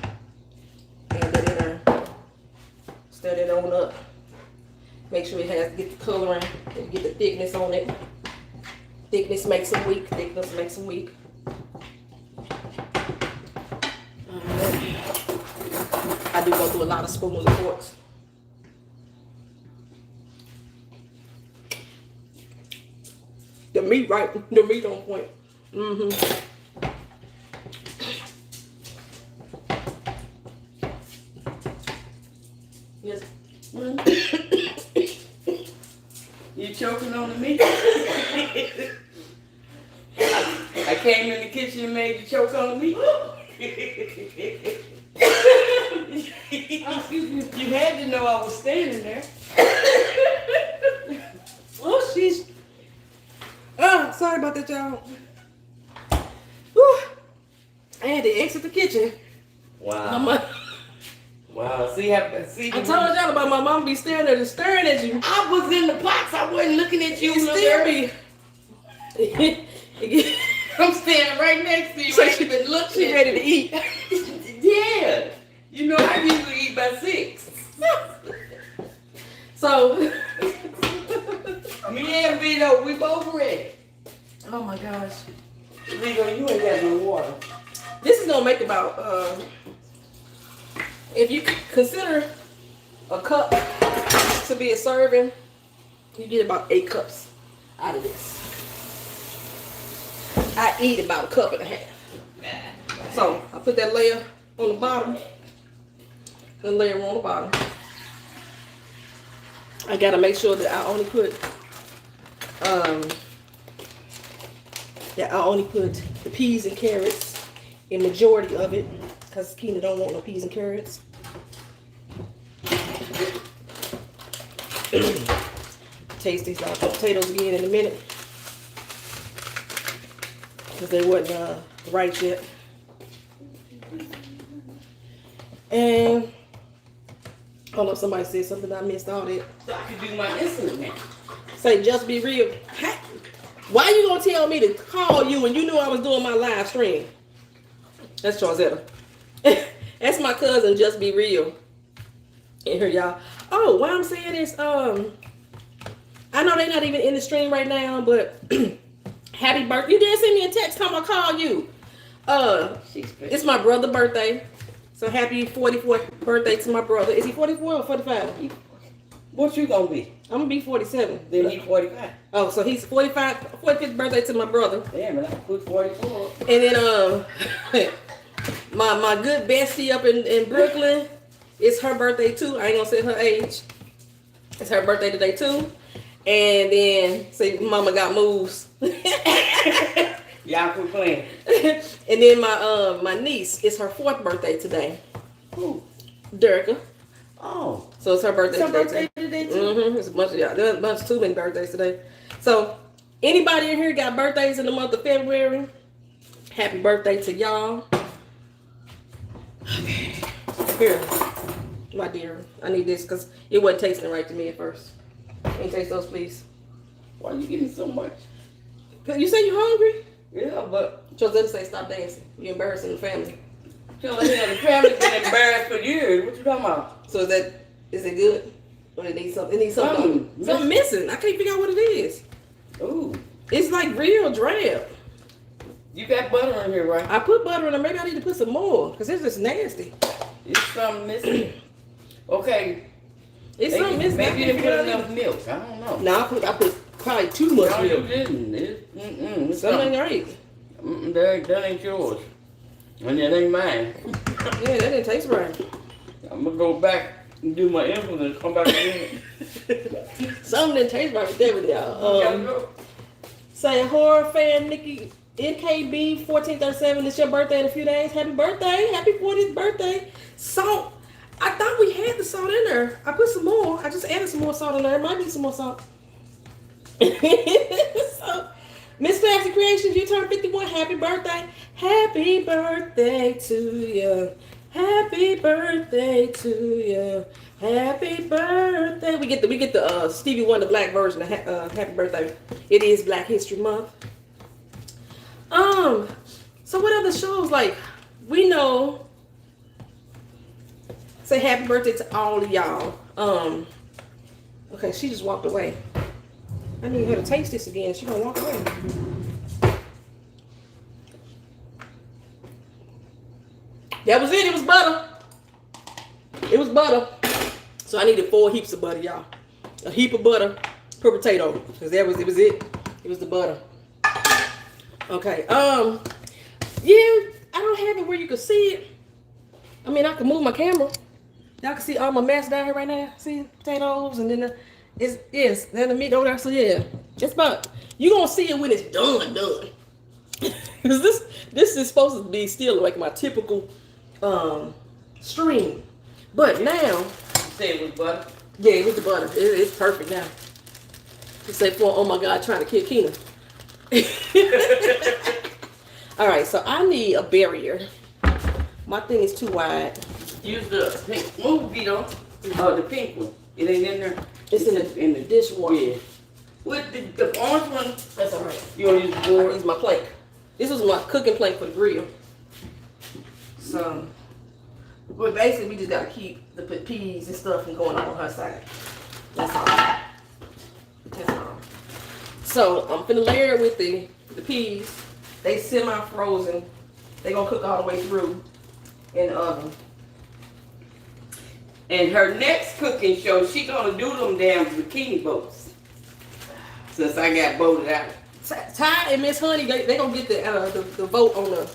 And that in there. Stir that on up. Make sure it has, get the coloring and get the thickness on it. Thickness makes them weak. Thickness makes them weak. I do go through a lot of spoons and forks. The meat right, the meat on point. Yes. You choking on the meat? I came in the kitchen and made you choke on the meat. You had to know I was standing there. Oh, she's. Sorry about that, y'all. Whew. I had to exit the kitchen. Wow. Wow. See, I told y'all about my mom be staring at you. I was in the box. I wasn't looking at you. You still be. I'm standing right next to you. So I ain't even looking. She ready to eat. Yeah. You know, I usually eat by 6. So. Me and Vito, we both ready. Oh my gosh. Vito, you ain't got no water. This is gonna make about if you consider a cup to be a serving, you get about 8 cups out of this. I eat about a cup and a half. So I put that layer on the bottom. The layer on the bottom. I gotta make sure that I only put Yeah, I only put the peas and carrots in majority of it because Keena don't want no peas and carrots. Taste these potatoes again in a minute because they wasn't right yet. And hold up, somebody said something I missed all that. So I can do my insulin now. Say, just be real. Why you gonna tell me to call you when you knew I was doing my live stream? That's Charzetta. That's my cousin, Just Be Real. And here, y'all. Oh, why I'm saying this, I know they're not even in the stream right now, but happy birthday. You did send me a text time I call you. It's my brother's birthday. So happy 44th birthday to my brother. Is he 44 or 45? What you gonna be? I'm gonna be 47. Then he's 45. Oh, so he's 45th birthday to my brother. Damn, I put 44. And then my good bestie up in Brooklyn, it's her birthday too. I ain't gonna say her age. It's her birthday today too. And then say mama got moves. Y'all quit playing. And then my niece, it's her 4th birthday today. Who? Durka. Oh. So it's her birthday It's her today. birthday today too? Mm-hmm. It's a bunch of y'all. There's a bunch of too many birthdays today. So anybody in here got birthdays in the month of February? Happy birthday to y'all. Okay. Here, my dear. I need this because it wasn't tasting right to me at first. Can you taste those, please? Why you getting so much? You say you're hungry? Yeah, but Joseph say stop dancing. You're embarrassing the family. the family been embarrassed for years. What you talking about? So is it good? Or it needs something? It needs something. Something missing. I can't figure out what it is. Ooh. It's like real drab. You got butter in here, right? I put butter in it. Maybe I need to put some more because it's just nasty. It's something missing. Okay. It's something missing. Maybe you didn't put enough milk. I don't know. No, I put probably too much No, you milk. didn't. It's Something ain't right. That ain't yours. And that ain't mine. Yeah, that didn't taste right. I'm going to go back and do my insulin and come back again. Something didn't taste right with that with y'all. Say horror fan Nikki NKB 1437. It's your birthday in a few days. Happy birthday. Happy 40th birthday. Salt. I thought we had the salt in there. I put some more. I just added some more salt in there. It might be some more salt. So, Miss Fancy Creations, you turned 51. Happy birthday. Happy birthday to you. Happy birthday to you. Happy birthday. We get the Stevie Wonder black version of happy birthday. It is Black History Month. So what other shows, like, we know, say happy birthday to all of y'all. Okay, she just walked away. I need her to taste this again. She gonna walk away. That was it. It was butter. It was butter. So I needed 4 heaps of butter, y'all. A heap of butter per potato, because it was it. It was the butter. Okay. Yeah, I don't have it where you can see it. I mean, I can move my camera. Y'all can see all my mess down here right now. See potatoes, and then then the meat over there. So yeah, it's about, you gonna see it when it's done. Because this is supposed to be still like my typical stream, but now. You said it was butter? Yeah, it was the butter. It's perfect now. You say for, oh my God, trying to kill Keena. All right, so I need a barrier. My thing is too wide. Use the pink. Move, Vito. Oh, the pink one. It ain't in there. It's in the dishwasher. Yeah. With the orange one. That's all right. You want to use the I board? use my plate. This is my cooking plate for the grill. So, but basically we just gotta keep the peas and stuff from going on her side. That's all. That's all. So I'm finna layer it with the peas. They semi-frozen. They gonna cook all the way through in the oven. And her next cooking show, she gonna do them damn bikini boats. Since I got boated out. Ty and Miss Honey, they gonna get the vote on the.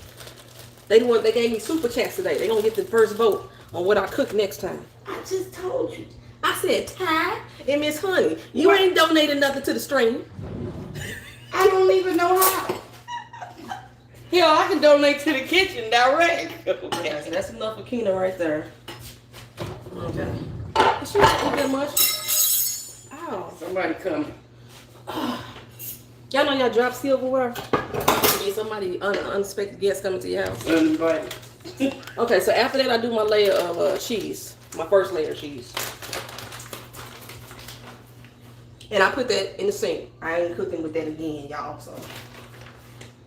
They gave me super chats today. They gonna get the first vote on what I cook next time. I just told you. I said Ty and Miss Honey, you ain't donating nothing to the stream. I don't even know how. Hell, I can donate to the kitchen direct. Okay, so that's enough for Keena right there. Okay. She didn't eat that much. Ow. Somebody come. Y'all know y'all drop silverware? Need somebody unexpected guest coming to your house. Uninvited. Okay, so after that I do my layer of cheese. My first layer of cheese. And I put that in the sink. I ain't cooking with that again, y'all, so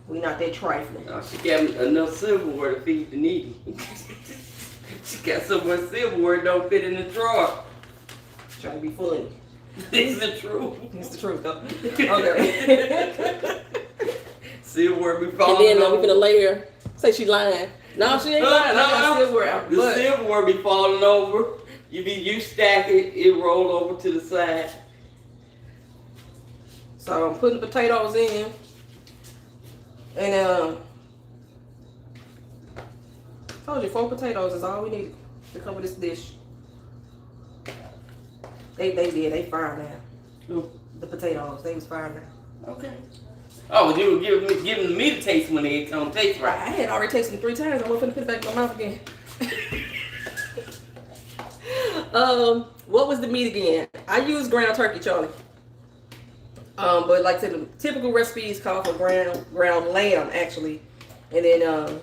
we not that trifling. Oh, she got enough silverware to feed the needy. She got so much silverware it don't fit in the drawer. Trying to be funny. It's the truth. It's the truth, though. Okay. Silverware be And falling then over. we finna layer. Say she lying. No, she ain't lying. I got silverware out. The But silverware be falling over. You stack it, it roll over to the side. so I'm putting potatoes in. And told you 4 potatoes is all we need to cover this dish. They fire now. Who? The potatoes, they was fire now. Okay. Oh, you were giving me the taste when they don't taste I right. had already tasted them 3 times. I'm gonna put it back in my mouth again. What was the meat again? I used ground turkey, Charlie. But like I said, the typical recipes call for ground lamb actually, and then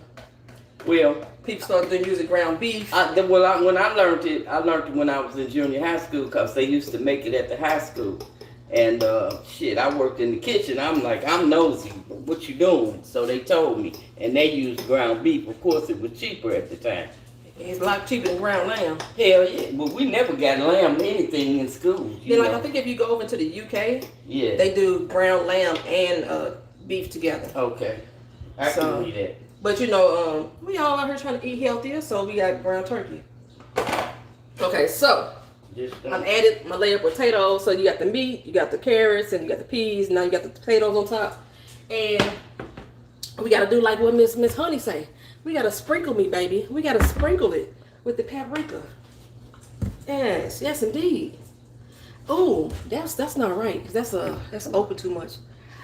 Well, people started using ground beef. when I learned it when I was in junior high school because they used to make it at the high school. And shit, I worked in the kitchen. I'm like, I'm nosy. What you doing? So they told me, and they used ground beef. Of course, it was cheaper at the time. It's a lot cheaper than ground lamb. Hell yeah, but we never got lamb anything in school. Then like I think if you go over to the UK, Yeah. they do ground lamb and beef together. Okay. I So- can eat that. But you know, we all out here trying to eat healthier, so we got ground turkey. Okay, so Just I've added my layer of potatoes. So you got the meat, you got the carrots, and you got the peas. Now you got the potatoes on top, and we gotta do like what Miss Honey say. We gotta sprinkle me, baby. We gotta sprinkle it with the paprika. Yes, yes, indeed. Oh, that's not right. 'Cause that's open too much.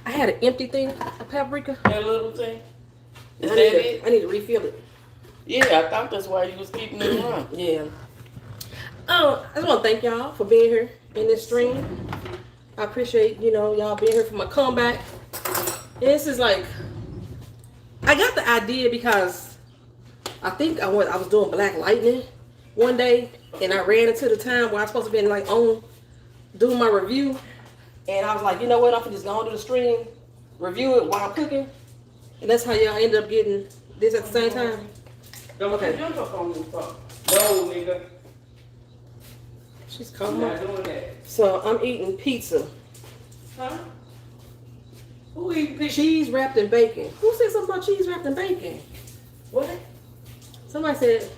I had an empty thing of paprika. that little thing. Is I that need to- it? I need to refill it. Yeah, I thought that's why you was keeping it around. Yeah. I just want to thank y'all for being here in this stream. I appreciate, y'all being here for my comeback. And this is like, I got the idea because I think I was doing Black Lightning one day, and I ran into the time where I was supposed to be like on doing my review, and I was like, you know what, I'm gonna just go on to the stream, review it while I'm cooking, and that's how y'all end up getting this at the same time. Don't Okay. jump up on me, fuck. No, nigga. She's I'm coming not up. doing that. So I'm eating pizza. Huh? Who eat pizza? Cheese wrapped in bacon. Who said something about cheese wrapped in bacon? What? Somebody said,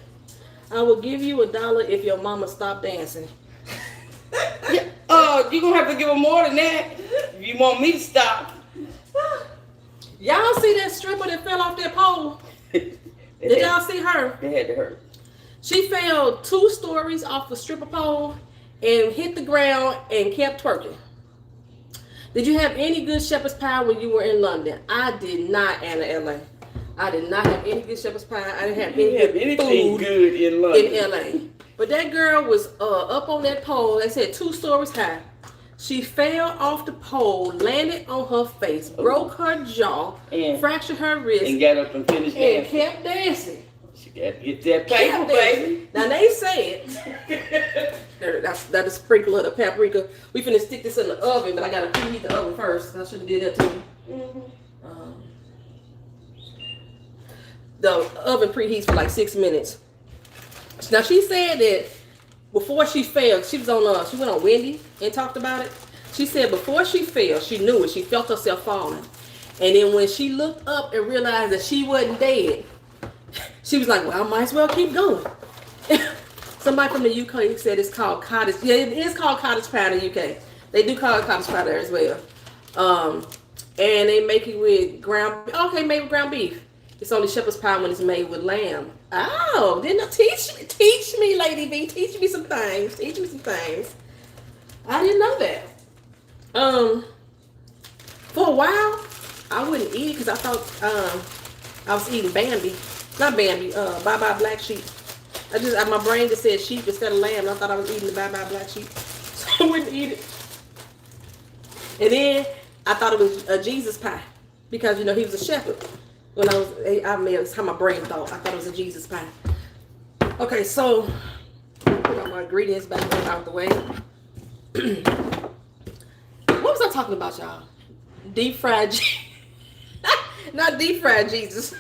I will give you $1 if your mama stopped dancing. You gonna have to give her more than that if you want me to stop. Y'all see that stripper that fell off that pole? Did y'all see her? They had to hurt. She fell 2 stories off the stripper pole and hit the ground and kept twerking. Did you have any good shepherd's pie when you were in London? I did not, Anna LA. I did not have any good shepherd's pie. I didn't have any good anything food good in London. in LA. But that girl was up on that pole. They said 2 stories high. She fell off the pole, landed on her face, broke her jaw, And- fractured her wrist, And got up and finished and dancing. kept dancing. She got to get that paper, Kept dancing. baby. Now they said that is sprinkle of the paprika. We finna stick this in the oven, but I gotta preheat the oven first. I should have did that too. The oven preheats for like 6 minutes. Now she said that before she fell, she went on Wendy and talked about it. She said before she fell, she knew it. She felt herself falling. And then when she looked up and realized that she wasn't dead, she was like, well, I might as well keep going. Somebody from the UK said it's called cottage. Yeah, it is called cottage pie in the UK. They do call it cottage pie there as well. And they make it with made with ground beef. It's only shepherd's pie when it's made with lamb. Oh, didn't I teach me, Lady B. Teach me some things. I didn't know that. For a while, I wouldn't eat it because I thought I was eating Bambi. Not Bambi, Bye Bye Black Sheep. My brain just said sheep instead of lamb. And I thought I was eating the Bye Bye Black Sheep. So I wouldn't eat it. And then I thought it was a Jesus pie. Because, you know, he was a shepherd. When that's how my brain thought. I thought it was a Jesus pie. Okay, so put my ingredients back out the way. What was I talking about, y'all? Deep fried not deep fried Jesus.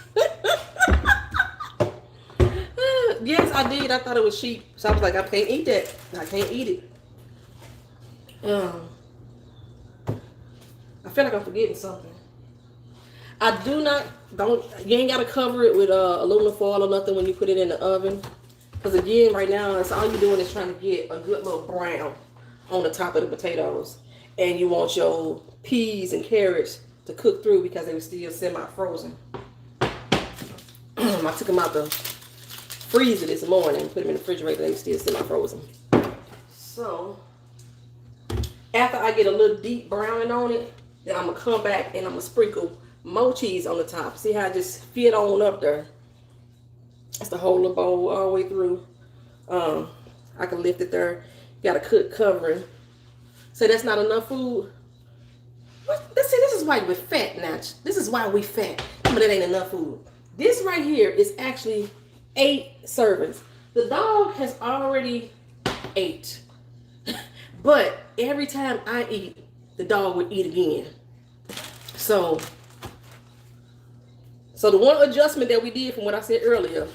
Yes, I did. I thought it was sheep. So I was like, I can't eat that. I can't eat it. I feel like I'm forgetting something. You ain't gotta cover it with aluminum foil or nothing when you put it in the oven. Because again, right now, it's all you're doing is trying to get a good little brown on the top of the potatoes. And you want your peas and carrots to cook through because they were still semi-frozen. I took them out the freezer this morning and put them in the refrigerator. They were still semi-frozen. So, after I get a little deep browning on it, then I'm going to come back and I'm going to sprinkle more cheese on the top. See how I just fit on up there? That's the whole little bowl all the way through. I can lift it there. You got to cook covering. So that's not enough food. This is why we're fat now. This is why we fat. But it ain't enough food. This right here is actually 8 servings. The dog has already ate. But every time I eat, the dog would eat again. So the one adjustment that we did from what I said earlier,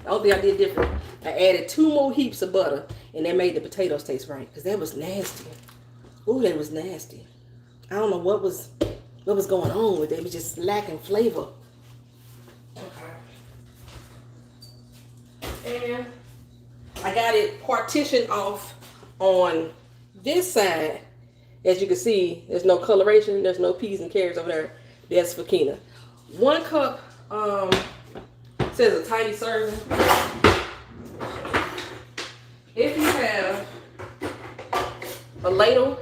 the only thing I did different, I added 2 more heaps of butter, and that made the potatoes taste right. Because that was nasty. Ooh, that was nasty. I don't know what was going on with it. It was just lacking flavor. Okay. And I got it partitioned off on this side. As you can see, there's no coloration. There's no peas and carrots over there. That's for Kina. 1 cup says a tiny serving. If you have a ladle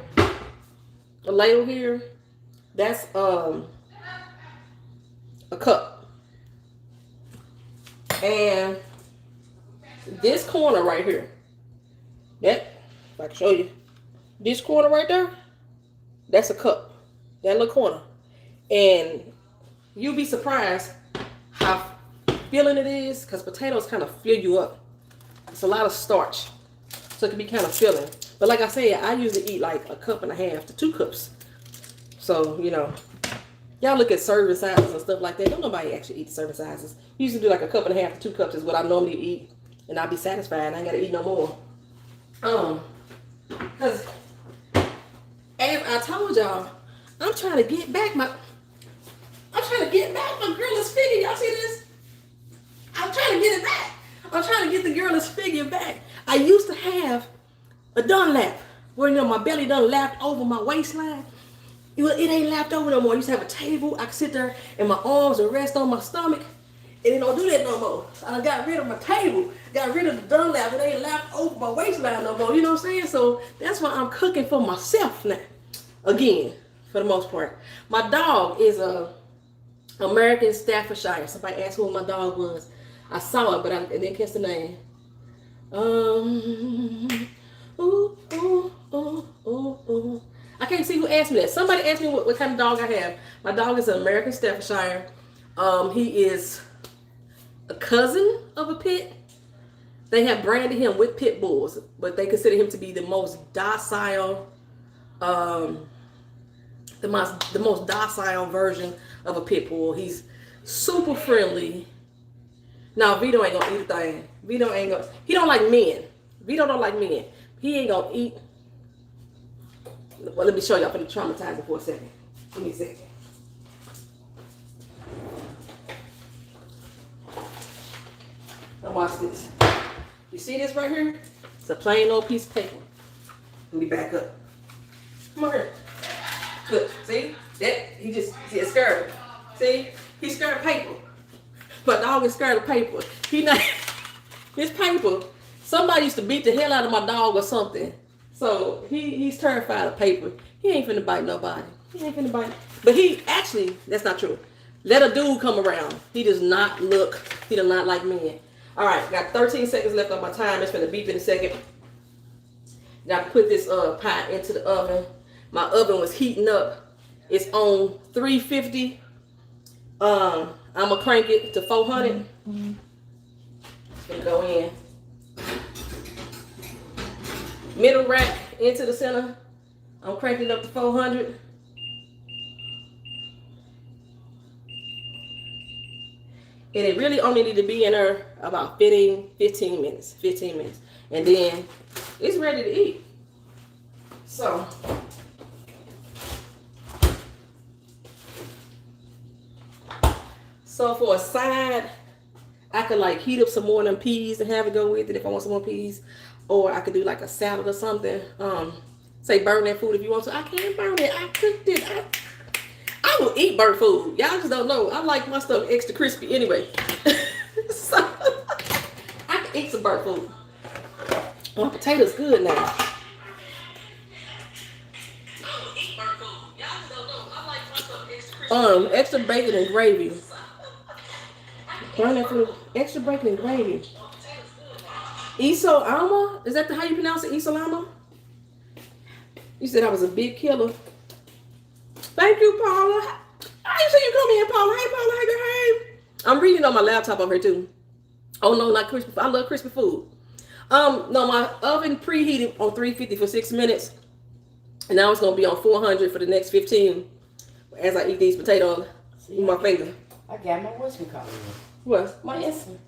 here, that's a cup. And this corner right here, if I can show you, this corner right there, that's a cup. That little corner. And you'll be surprised how filling it is, because potatoes kind of fill you up. It's a lot of starch, so it can be kind of filling. But like I said, I usually eat like 1.5 cups to 2 cups. So, you know, y'all look at serving sizes and stuff like that. Don't nobody actually eat serving sizes. Usually do like 1.5 cups to 2 cups is what I normally eat, and I'll be satisfied. I ain't gotta eat no more. Because as I told y'all, I'm trying to get back my girlish figure. Y'all see this? I'm trying to get it back. I'm trying to get the girlish figure back. I used to have a Dunlap where, you know, my belly done lapped over my waistline. It ain't lapped over no more. I used to have a table. I could sit there and my arms would rest on my stomach. And it don't do that no more. So I got rid of my table. Got rid of the Dunlap. It ain't lapped over my waistline no more. You know what I'm saying? So that's why I'm cooking for myself now. Again, for the most part. My dog is a American Staffordshire. Somebody asked who my dog was. I saw it, but I didn't catch the name. I can't see who asked me that. Somebody asked me what kind of dog I have. My dog is an American Staffordshire. He is a cousin of a pit. They have branded him with pit bulls, but they consider him to be the most docile, the most docile version of a pit bull. He's super friendly. Now Vito ain't gonna eat a thing. He don't like men. Vito don't like men. He ain't gonna eat. Well, let me show you. I'm gonna traumatize it for a second. Give me a second. Now watch this. You see this right here? It's a plain old piece of paper. Let me back up. Come on here. Look, see? He's scared. See? He's scared of paper. My dog is scared of paper. This paper, somebody used to beat the hell out of my dog or something. So he's terrified of paper. He ain't finna bite nobody. He ain't finna bite. But he actually, that's not true. Let a dude come around. He does not like men. All right, got 13 seconds left on my time. It's gonna beep in a second. Got to put this pie into the oven. My oven was heating up. It's on 350. I'm gonna crank it to 400. It's gonna go in. Middle rack into the center. I'm cranking it up to 400. And it really only need to be in there about 15 minutes. 15 minutes. And then it's ready to eat. So for a side, I could like heat up some more of them peas and have it go with it if I want some more peas. Or I could do like a salad or something. Say burn that food if you want to. I can't burn it. I cooked it. I will eat burnt food. Y'all just don't know. I like my stuff extra crispy anyway. So I can eat some burnt food. My potatoes good now. Extra bacon and gravy. Burn that food. Extra bacon and gravy. Iso Alma? Is that how you pronounce it? Iso Alma? You said I was a big killer. Thank you, Paula. I didn't see you come in, Paula. Hey, Paula. Hey. I'm reading on my laptop over here too. Oh no, not crispy. I love crispy food. No, my oven preheated on 350 for 6 minutes. And now it's gonna be on 400 for the next 15 as I eat these potatoes with my finger. I got my what's it called? What? My insulin.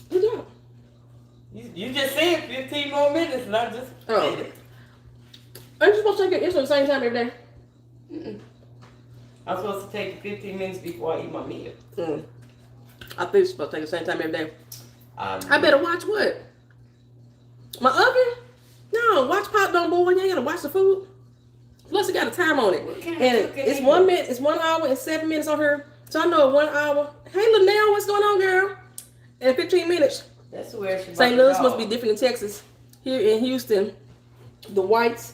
Good job. You just said 15 more minutes and I just did it. Aren't you supposed to take your insulin at the same time every day? I'm supposed to take 15 minutes before I eat my meal. I think you're supposed to take the same time every day. I better watch what? My oven? No, watch Pop Don't Boil. You ain't gotta watch the food. Plus, it got a time on it. And it's 1 minute, it's 1 hour and 7 minutes on her. So I know 1 hour. Hey, Linnell, what's going on, girl? And 15 minutes. That's where she's St. Louis must be different in Texas. Here in Houston, the whites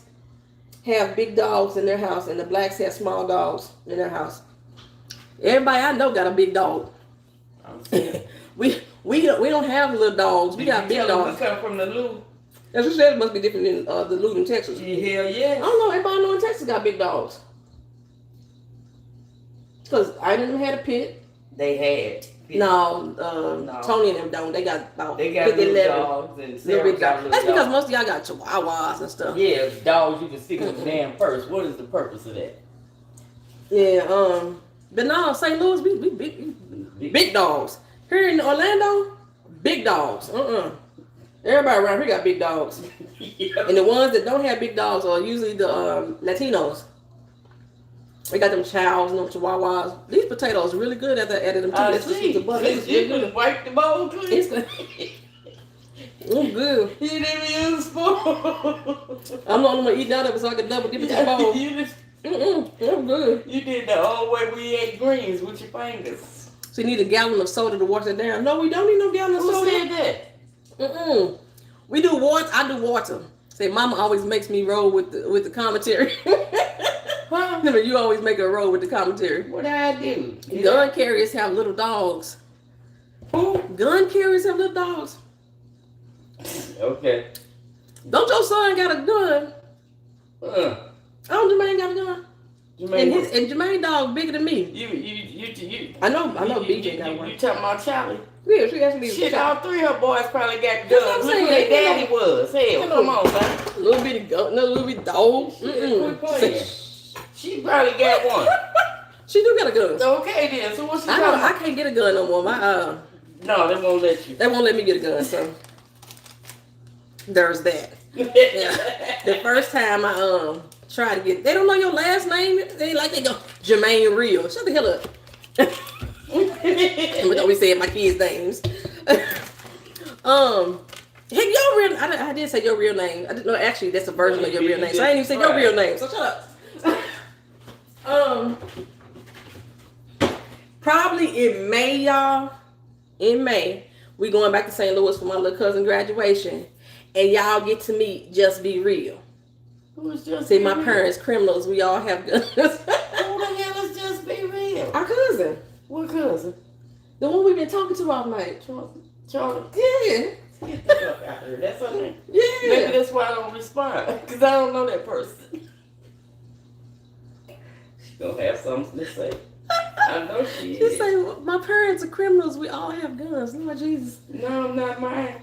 have big dogs in their house and the blacks have small dogs in their house. Everybody I know got a big dog. we don't have little dogs. We got big dogs. We come from the Lou. As you said, it must be different in the Lou in Texas. Hell yeah. I don't know. Everybody I know in Texas got big dogs. Because I didn't have a pit. They had. No, Tony and them don't. They got about 50, dogs and Sarah got That's because most of y'all got chihuahuas and stuff. Yeah, dogs you can stick in the damn purse. What is the purpose of that? Yeah, but no, St. Louis, we big dogs. Here in Orlando, big dogs. Everybody around here got big dogs. Yeah. And the ones that don't have big dogs are usually the Latinos. We got them chows and them chihuahuas. These potatoes are really good at them too. Let's just use the butter. You can wipe the bowl clean. It's good. Good. You didn't use a spoon. I'm the only one eating out of it so I can double dip it to the bowl. I'm good. You did the old way we ate greens with your fingers. So you need a gallon of soda to wash it down. No, we don't need no gallon of soda. Who said that? We do water. I do water. Say, Mama always makes me roll with the commentary. Huh? You always make her roll with the commentary. What did I do? Gun carriers have little dogs. Who? Gun carriers have little dogs. Okay. Don't your son got a gun? Oh, Jermaine got a gun. Jermaine, and Jermaine dog bigger than me. You. I know. BJ got one. You talking about Charlie? Yeah, she actually. Shit, all three of her boys probably got guns. Look who their daddy was. Hell, come on, man. Little bitty gun, no little bitty dog. Quit playing. She probably got one. She do got a gun. Okay then. So what's she talking about? I can't get a gun no more. No, they won't let you. They won't let me get a gun. So there's that. Yeah. The first time I tried to get, they don't know your last name. They go Jermaine Real. Shut the hell up. We always say my kids' names. Hey, your real. I did say your real name. I didn't know. Actually, that's a version of your real name. So I didn't even say your real name. So shut up. Probably in May, y'all. In May, we going back to St. Louis for my little cousin graduation, and y'all get to meet Just Be Real. Who's just See, be my real? parents criminals. We all have guns. Who the hell is just be real? Our cousin, What cousin? the one we've been talking to all night. Charlie. Yeah, Get the fuck out of here. That's her name. yeah. Maybe that's why I don't respond. Because I don't know that person. She gonna have something to say. I know she She is. say, my parents are criminals. We all have guns. Lord Jesus. No, not mine.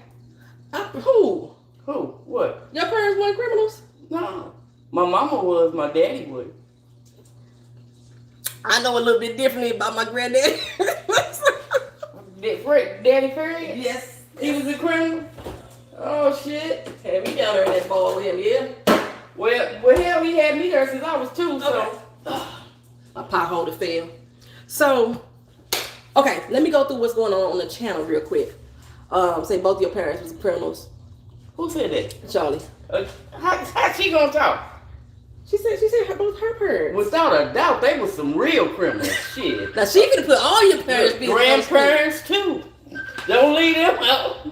Who? Who? What? Your parents weren't criminals? No. My mama was, my daddy was. I know a little bit differently about my granddaddy. Daddy Perry? Yes. He was a criminal? Oh shit. Had me down there in that ball with him, yeah? Well, hell, he had me there since I was 2, so. My potholder failed. So, okay, let me go through what's going on the channel real quick. Say both your parents was criminals. Who said that? Charlie. How she gonna talk? She said both her parents. Without a doubt, they was some real criminals. Shit. Now she could put all your parents' business on the screen. Grandparents too. Don't leave them out.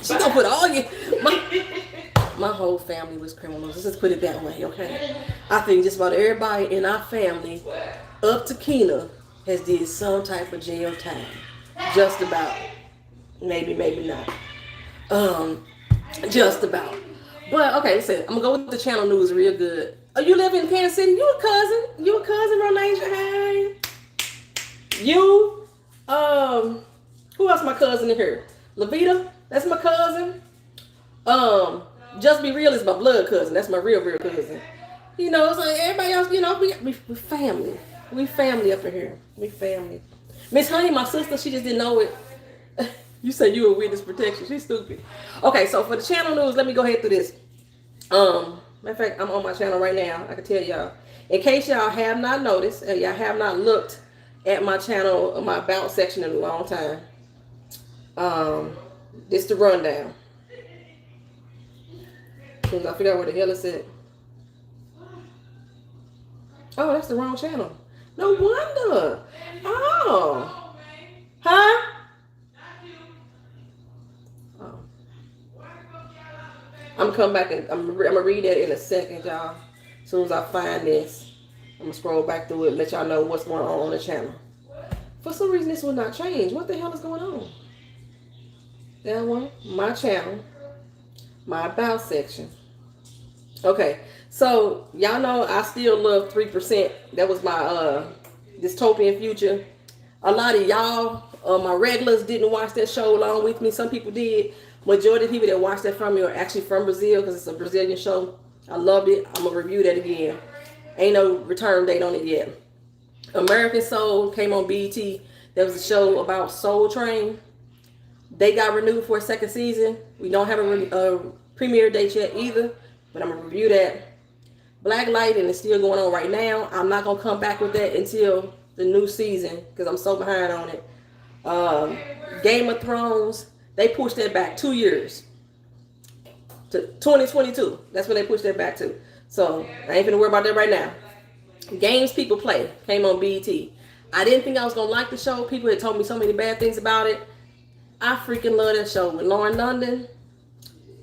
She gonna put all your my whole family was criminals. Let's just put it that way, okay? I think just about everybody in our family, up to Keena, has did some type of jail time. Just about. Maybe not. Just about. But okay, listen, I'm gonna go with the channel news real good. Oh, you live in Kansas City? You a cousin, Ronasia? Hey. You, who else my cousin in here? Levita, that's my cousin. Just Be Real is my blood cousin. That's my real cousin. You know, so everybody else, you know, we family. We family up in here. We family. Miss Honey, my sister, she just didn't know it. You say you were witness protection. She's stupid. Okay, so for the channel news, let me go ahead through this. Matter of fact, I'm on my channel right now. I can tell y'all. In case y'all have not noticed, y'all have not looked at my channel, my about section in a long time. This the rundown. Cause I figure out where the hell it's at. Oh, that's the wrong channel. No wonder. Oh. Huh? Oh. I'm gonna come back and I'm gonna read that in a second, y'all. As soon as I find this, I'm gonna scroll back through it and let y'all know what's going on the channel. For some reason, this will not change. What the hell is going on? That one, my channel, my about section. Okay, so y'all know I still love 3%. That was my dystopian future. A lot of y'all, my regulars, didn't watch that show along with me. Some people did. Majority of people that watch that from me are actually from Brazil because it's a Brazilian show. I loved it. I'm gonna review that again. Ain't no return date on it yet. American Soul came on BET. There was a show about Soul Train. They got renewed for a second season. We don't have a premiere date yet either, but I'm gonna review that. Black Lightning is still going on right now. I'm not gonna come back with that until the new season because I'm so behind on it. Game of Thrones, they pushed that back 2 years to 2022. That's when they pushed that back to. So I ain't gonna worry about that right now. Games People Play came on BET. I didn't think I was gonna like the show. People had told me so many bad things about it. I freaking love that show with Lauren London.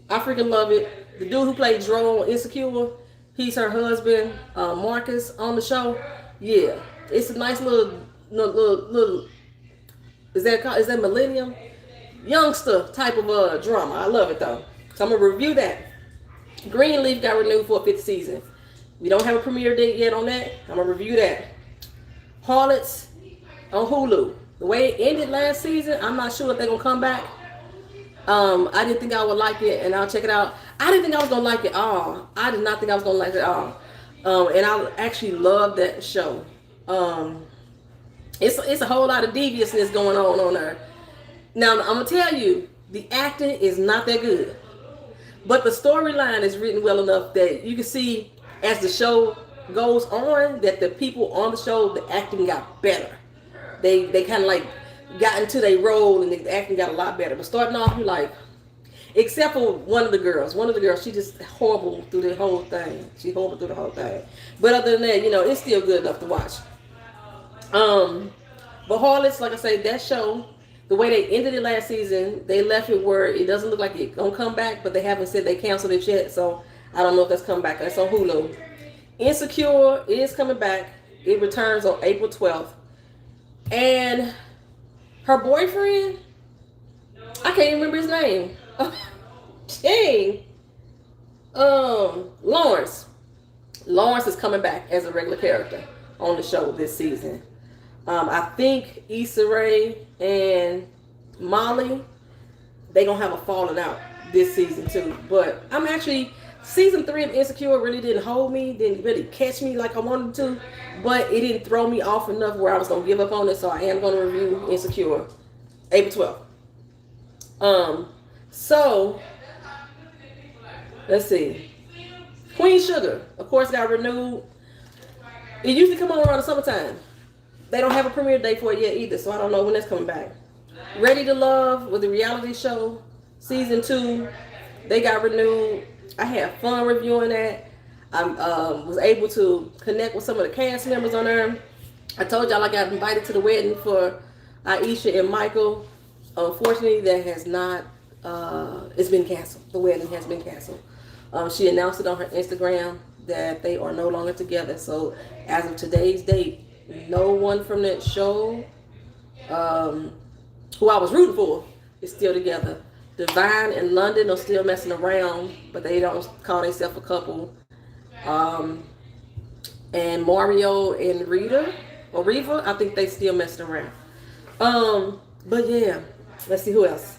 I freaking love it. The dude who played Dro on Insecure, he's her husband, Marcus, on the show. Yeah, it's a nice little. Is that Millennium? Youngster type of drama. I love it though. So I'm gonna review that. Greenleaf got renewed for a 5th season. We don't have a premiere date yet on that. I'm gonna review that. Harlots on Hulu. The way it ended last season, I'm not sure if they're gonna come back. I didn't think I would like it, and I'll check it out. I didn't think I was gonna like it all. I did not think I was gonna like it all. And I actually love that show. It's a whole lot of deviousness going on there. Now I'm gonna tell you, the acting is not that good, but the storyline is written well enough that you can see as the show goes on that the people on the show, the acting got better. They kind of like got into their role and the acting got a lot better. But starting off, you like, except for one of the girls, she just horrible through the whole thing. She horrible through the whole thing. But other than that, you know, it's still good enough to watch. But Harlots, like I say, that show, the way they ended it last season, they left it where it doesn't look like it's gonna come back, but they haven't said they canceled it yet. So I don't know if that's coming back. That's on Hulu. Insecure is coming back. It returns on April 12th. And her boyfriend, I can't even remember his name. Dang. Lawrence. Lawrence is coming back as a regular character on the show this season. I think Issa Rae and Molly, they gonna have a falling out this season too. But I'm actually, season 3 of Insecure really didn't hold me, didn't really catch me like I wanted to, but it didn't throw me off enough where I was gonna give up on it. So I am gonna review Insecure April 12th. So let's see. Queen Sugar, of course, got renewed. It usually come on around the summertime. They don't have a premiere date for it yet either, so I don't know when that's coming back. Ready to Love with the reality show, season 2, they got renewed. I had fun reviewing that. I was able to connect with some of the cast members on there. I told y'all I got invited to the wedding for Aisha and Michael. Unfortunately, that has not, it's been canceled. The wedding has been canceled. She announced it on her Instagram that they are no longer together. So as of today's date, no one from that show, who I was rooting for, is still together. Divine and London are still messing around, but they don't call themselves a couple. And Mario and Rita, I think they still messing around. But yeah, let's see who else.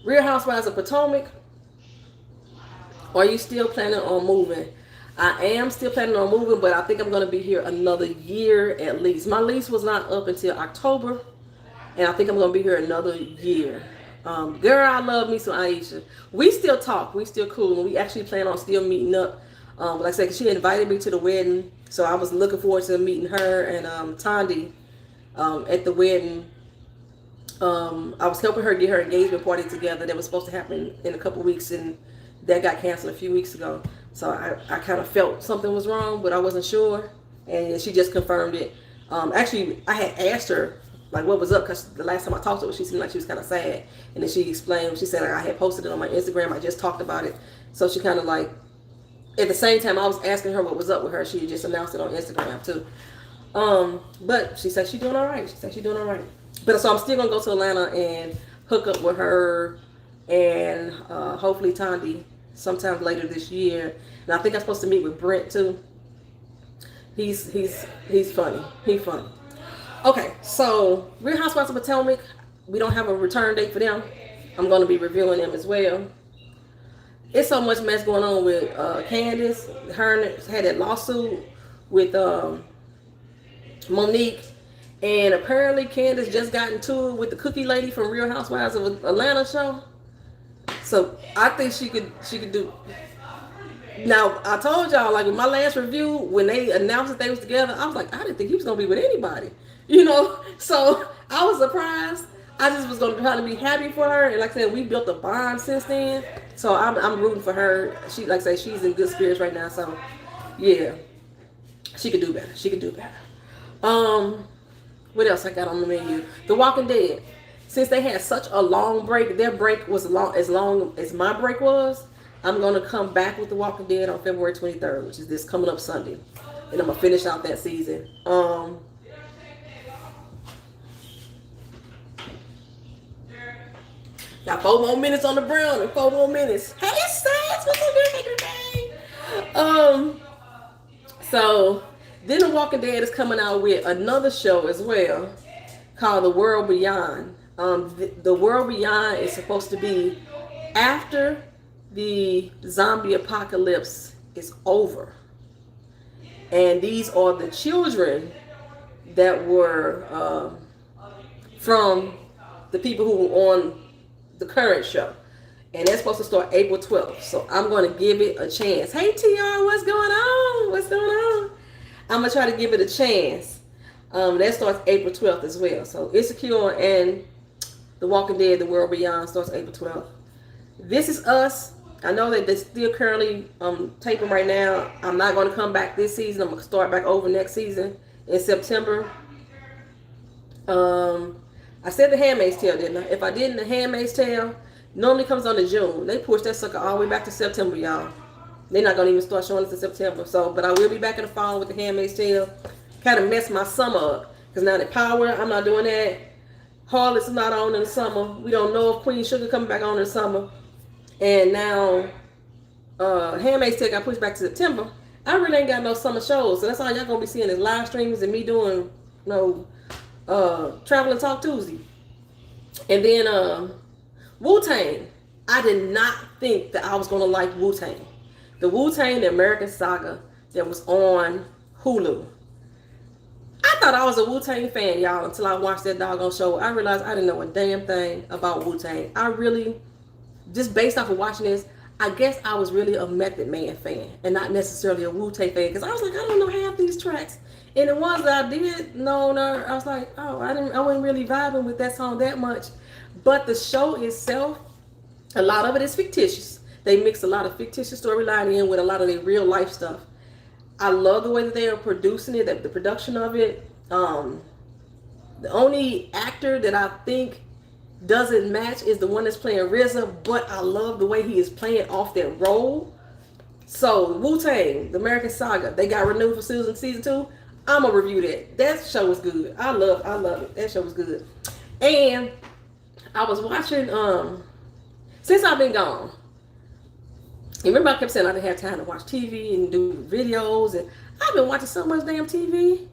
Real Housewives of Potomac. Are you still planning on moving? I am still planning on moving, but I think I'm going to be here another year at least. My lease was not up until October, and I think I'm going to be here another year. Girl, I love me some Aisha. We still talk. We still cool, and we actually plan on still meeting up. Like I said, she invited me to the wedding, so I was looking forward to meeting her and Tondi at the wedding. I was helping her get her engagement party together that was supposed to happen in a couple weeks, and that got canceled a few weeks ago. So I kind of felt something was wrong, but I wasn't sure, and she just confirmed it. Actually, I had asked her like what was up, because the last time I talked to her, she seemed like she was kind of sad, and then she explained. She said I had posted it on my Instagram. I just talked about it, so she kind of like, at the same time I was asking her what was up with her, she just announced it on Instagram too. But she said she's doing all right. But so I'm still gonna go to Atlanta and hook up with her and hopefully Tondi sometime later this year. And I think I'm supposed to meet with Brent too. He's funny. He's funny. Okay, so Real Housewives of Potomac, we don't have a return date for them. I'm going to be reviewing them as well. It's so much mess going on with Candace. Her had that lawsuit with Monique. And apparently Candace just got into it with the cookie lady from Real Housewives of Atlanta show. So I think she could do. Now, I told y'all, like in my last review, when they announced that they was together, I was like, I didn't think he was going to be with anybody. You know? So I was surprised. I just was going to try to be happy for her. And like I said, we built a bond since then. So I'm rooting for her. She, like I say, she's in good spirits right now. So, yeah. She could do better. What else I got on the menu? The Walking Dead. Since they had such a long break, their break was as long as my break was. I'm going to come back with The Walking Dead on February 23rd, which is this coming up Sunday. And I'm going to finish out that season. Got 4 more minutes on the brown and 4 more minutes. Hey, Stats, what's up, today? So then The Walking Dead is coming out with another show as well called The World Beyond. The World Beyond is supposed to be after the zombie apocalypse is over. And these are the children that were from the people who were on the current show. And that's supposed to start April 12th. So I'm going to give it a chance. Hey, TR, what's going on? I'm going to try to give it a chance. That starts April 12th as well. So Insecure and The Walking Dead, The World Beyond starts April 12th. This Is Us. I know that they're still currently taping right now. I'm not going to come back this season. I'm going to start back over next season in September. I said The Handmaid's Tale, didn't I? If I didn't, The Handmaid's Tale normally comes on in June. They pushed that sucker all the way back to September, y'all. They're not gonna even start showing us in September. So, but I will be back in the fall with The Handmaid's Tale. Kind of messed my summer up because now the Power, I'm not doing that. Harlot's not on in the summer. We don't know if Queen Sugar coming back on in the summer. And now Handmaid's Tale got pushed back to September. I really ain't got no summer shows, so that's all y'all gonna be seeing is live streams and me doing Traveling Talk Tuesday. And then Wu-Tang. I did not think that I was gonna like Wu-Tang. The Wu-Tang, the American Saga that was on Hulu. I thought I was a Wu-Tang fan, y'all, until I watched that doggone show. I realized I didn't know a damn thing about Wu-Tang. I really, just based off of watching this, I guess I was really a Method Man fan and not necessarily a Wu-Tang fan, because I was like, I don't know half these tracks. And the ones that I did know, I was like, oh, I wasn't really vibing with that song that much. But the show itself, a lot of it is fictitious. They mix a lot of fictitious storyline in with a lot of their real life stuff. I love the way that they are producing it, the production of it. The only actor that I think doesn't match is the one that's playing RZA, but I love the way he is playing off that role. So Wu-Tang, the American Saga, they got renewed for season 2. I'm gonna review that. That show was good. I love it. That show was good. And I was watching since I've been gone. You remember I kept saying I didn't have time to watch TV and do videos, and I've been watching so much damn TV.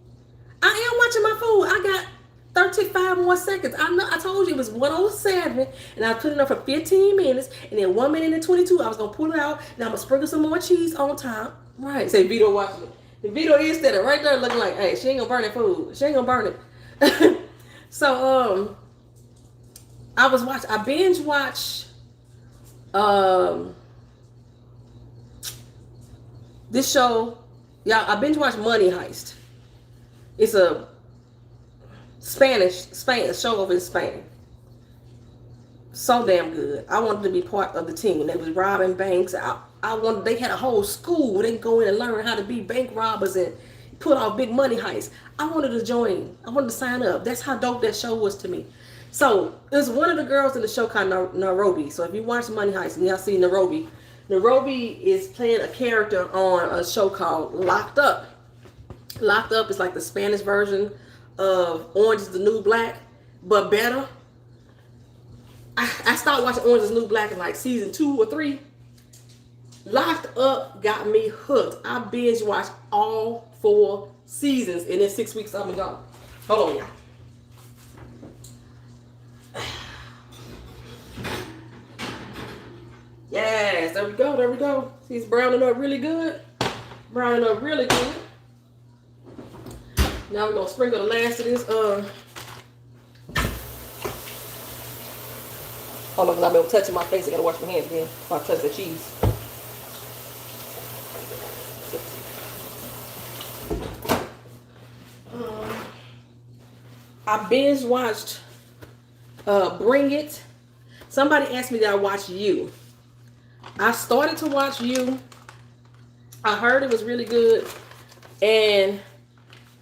I am watching my food. I got 35 more seconds. I told you it was 107, and I put it up for 15 minutes, and then 1 minute and 22, I was gonna pull it out, and I'm gonna sprinkle some more cheese on top. Right. Say Vito watching it. The Vito is standing right there looking like, hey, she ain't gonna burn that food. She ain't gonna burn it. So I binge watched this show, y'all. I binge watched Money Heist. It's a Spanish show over in Spain. So damn good. I wanted to be part of the team. They was robbing banks. They had a whole school where they can go in and learn how to be bank robbers and put off big money heists. I wanted to join. I wanted to sign up. That's how dope that show was to me. So there's one of the girls in the show called Nairobi. So if you watch Money Heist and y'all see Nairobi is playing a character on a show called Locked Up. Locked Up is like the Spanish version of Orange is the New Black, but better. I started watching Orange is the New Black in like season 2 or 3. Locked Up got me hooked. I binge watched all 4 seasons in this 6 weeks I've been gone. Hold on, y'all. Yes, there we go. See, it's browning up really good. Now we're gonna sprinkle the last of this. Hold on, because I've been touching my face. I gotta wash my hands again before I touch the cheese. I binge watched Bring It. Somebody asked me that I watch You. I started to watch You. I heard it was really good, and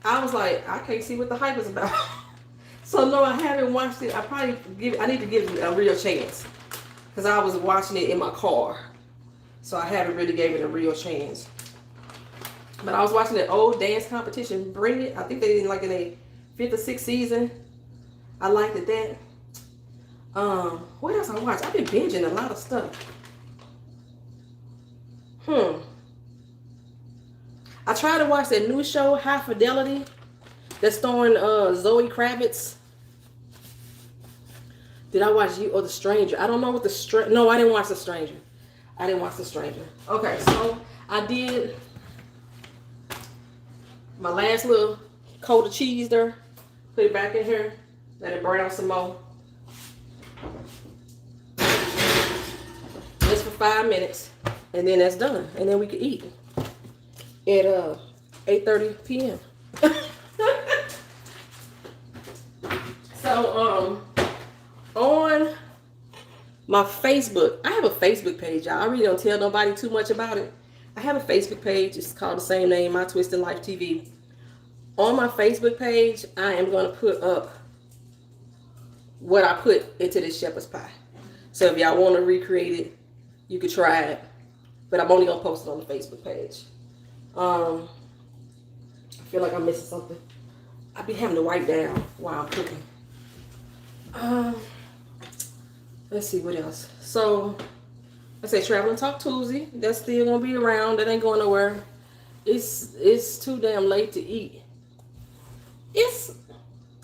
I was like, I can't see what the hype is about. So no, I haven't watched it. I need to give it a real chance, because I was watching it in my car, so I haven't really gave it a real chance. But I was watching an old dance competition, Bring It. I think they did like in a 5th or 6th season. I liked it that. What else I watched? I've been binging a lot of stuff. I tried to watch that new show, High Fidelity, that's starring Zoe Kravitz. Did I watch You or The Stranger? I don't know what no, I didn't watch The Stranger. Okay, so I did my last little coat of cheese there. Put it back in here. Let it brown some more. Just for 5 minutes. And then that's done. And then we can eat at 8:30 p.m. So on my Facebook, I have a Facebook page, y'all. I really don't tell nobody too much about it. I have a Facebook page. It's called the same name, My Twisted Lyf TV. On my Facebook page, I am going to put up what I put into this shepherd's pie. So if y'all want to recreate it, you could try it. but I'm only gonna post it on the Facebook page. I feel like I'm missing something. I be having to write down while I'm cooking. Let's see what else. So I say Traveling Talk Tuesday. That's still gonna be around. That ain't going nowhere. It's too damn late to eat. It's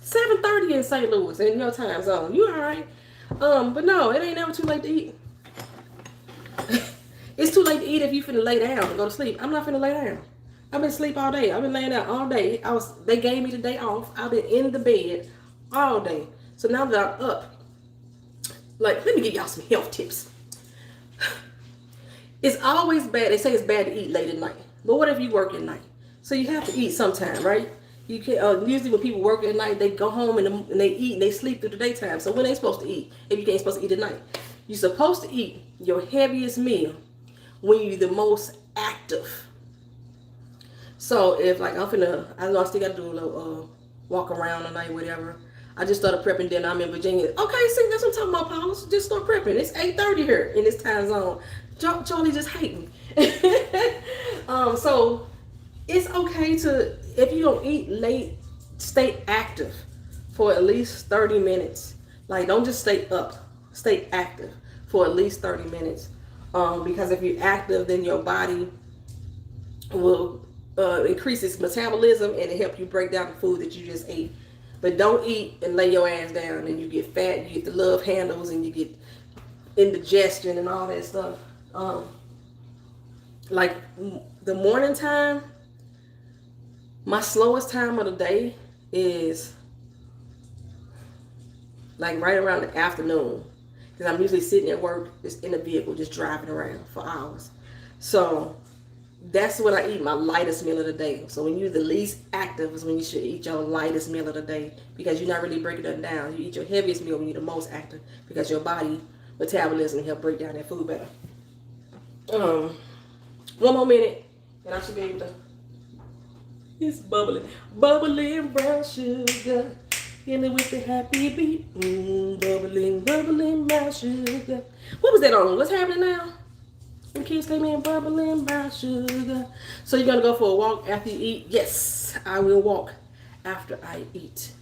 7:30 in St. Louis in your time zone. You alright? But no, it ain't never too late to eat. It's too late to eat if you finna lay down and go to sleep. I'm not finna lay down. I've been asleep all day. I've been laying down all day. They gave me the day off. I've been in the bed all day. So now that I'm up, like, let me give y'all some health tips. It's always bad. They say it's bad to eat late at night. But what if you work at night? So you have to eat sometime, right? You can usually when people work at night, they go home and they eat and they sleep through the daytime. So when they supposed to eat? If you ain't supposed to eat at night, you're supposed to eat your heaviest meal when you're the most active. So if like I know I still got to do a little walk around tonight, whatever. I just started prepping dinner. I'm in Virginia. Okay, see, that's what I'm talking about, Paula. Just start prepping. It's 8:30 here in this time zone. Charlie just hating. So it's okay to, if you don't eat late, stay active for at least 30 minutes. Like, don't just stay up. Stay active for at least 30 minutes. Because if you're active, then your body will increase its metabolism and it help you break down the food that you just ate. But don't eat and lay your ass down and you get fat, you get the love handles and you get indigestion and all that stuff. Like the morning time, my slowest time of the day is like right around the afternoon. Because I'm usually sitting at work, just in the vehicle, just driving around for hours. So that's when I eat my lightest meal of the day. So when you're the least active is when you should eat your lightest meal of the day, because you're not really breaking it down. You eat your heaviest meal when you're the most active, because your body metabolism help break down that food better. One more minute and I should be able to. It's bubbling. Bubbling brown sugar. Feeling with the happy beat. Bubbling, bubbling brown sugar. What was that on? What's happening now? The kids came in, bubbling brown sugar. So you're gonna go for a walk after you eat? Yes, I will walk after I eat.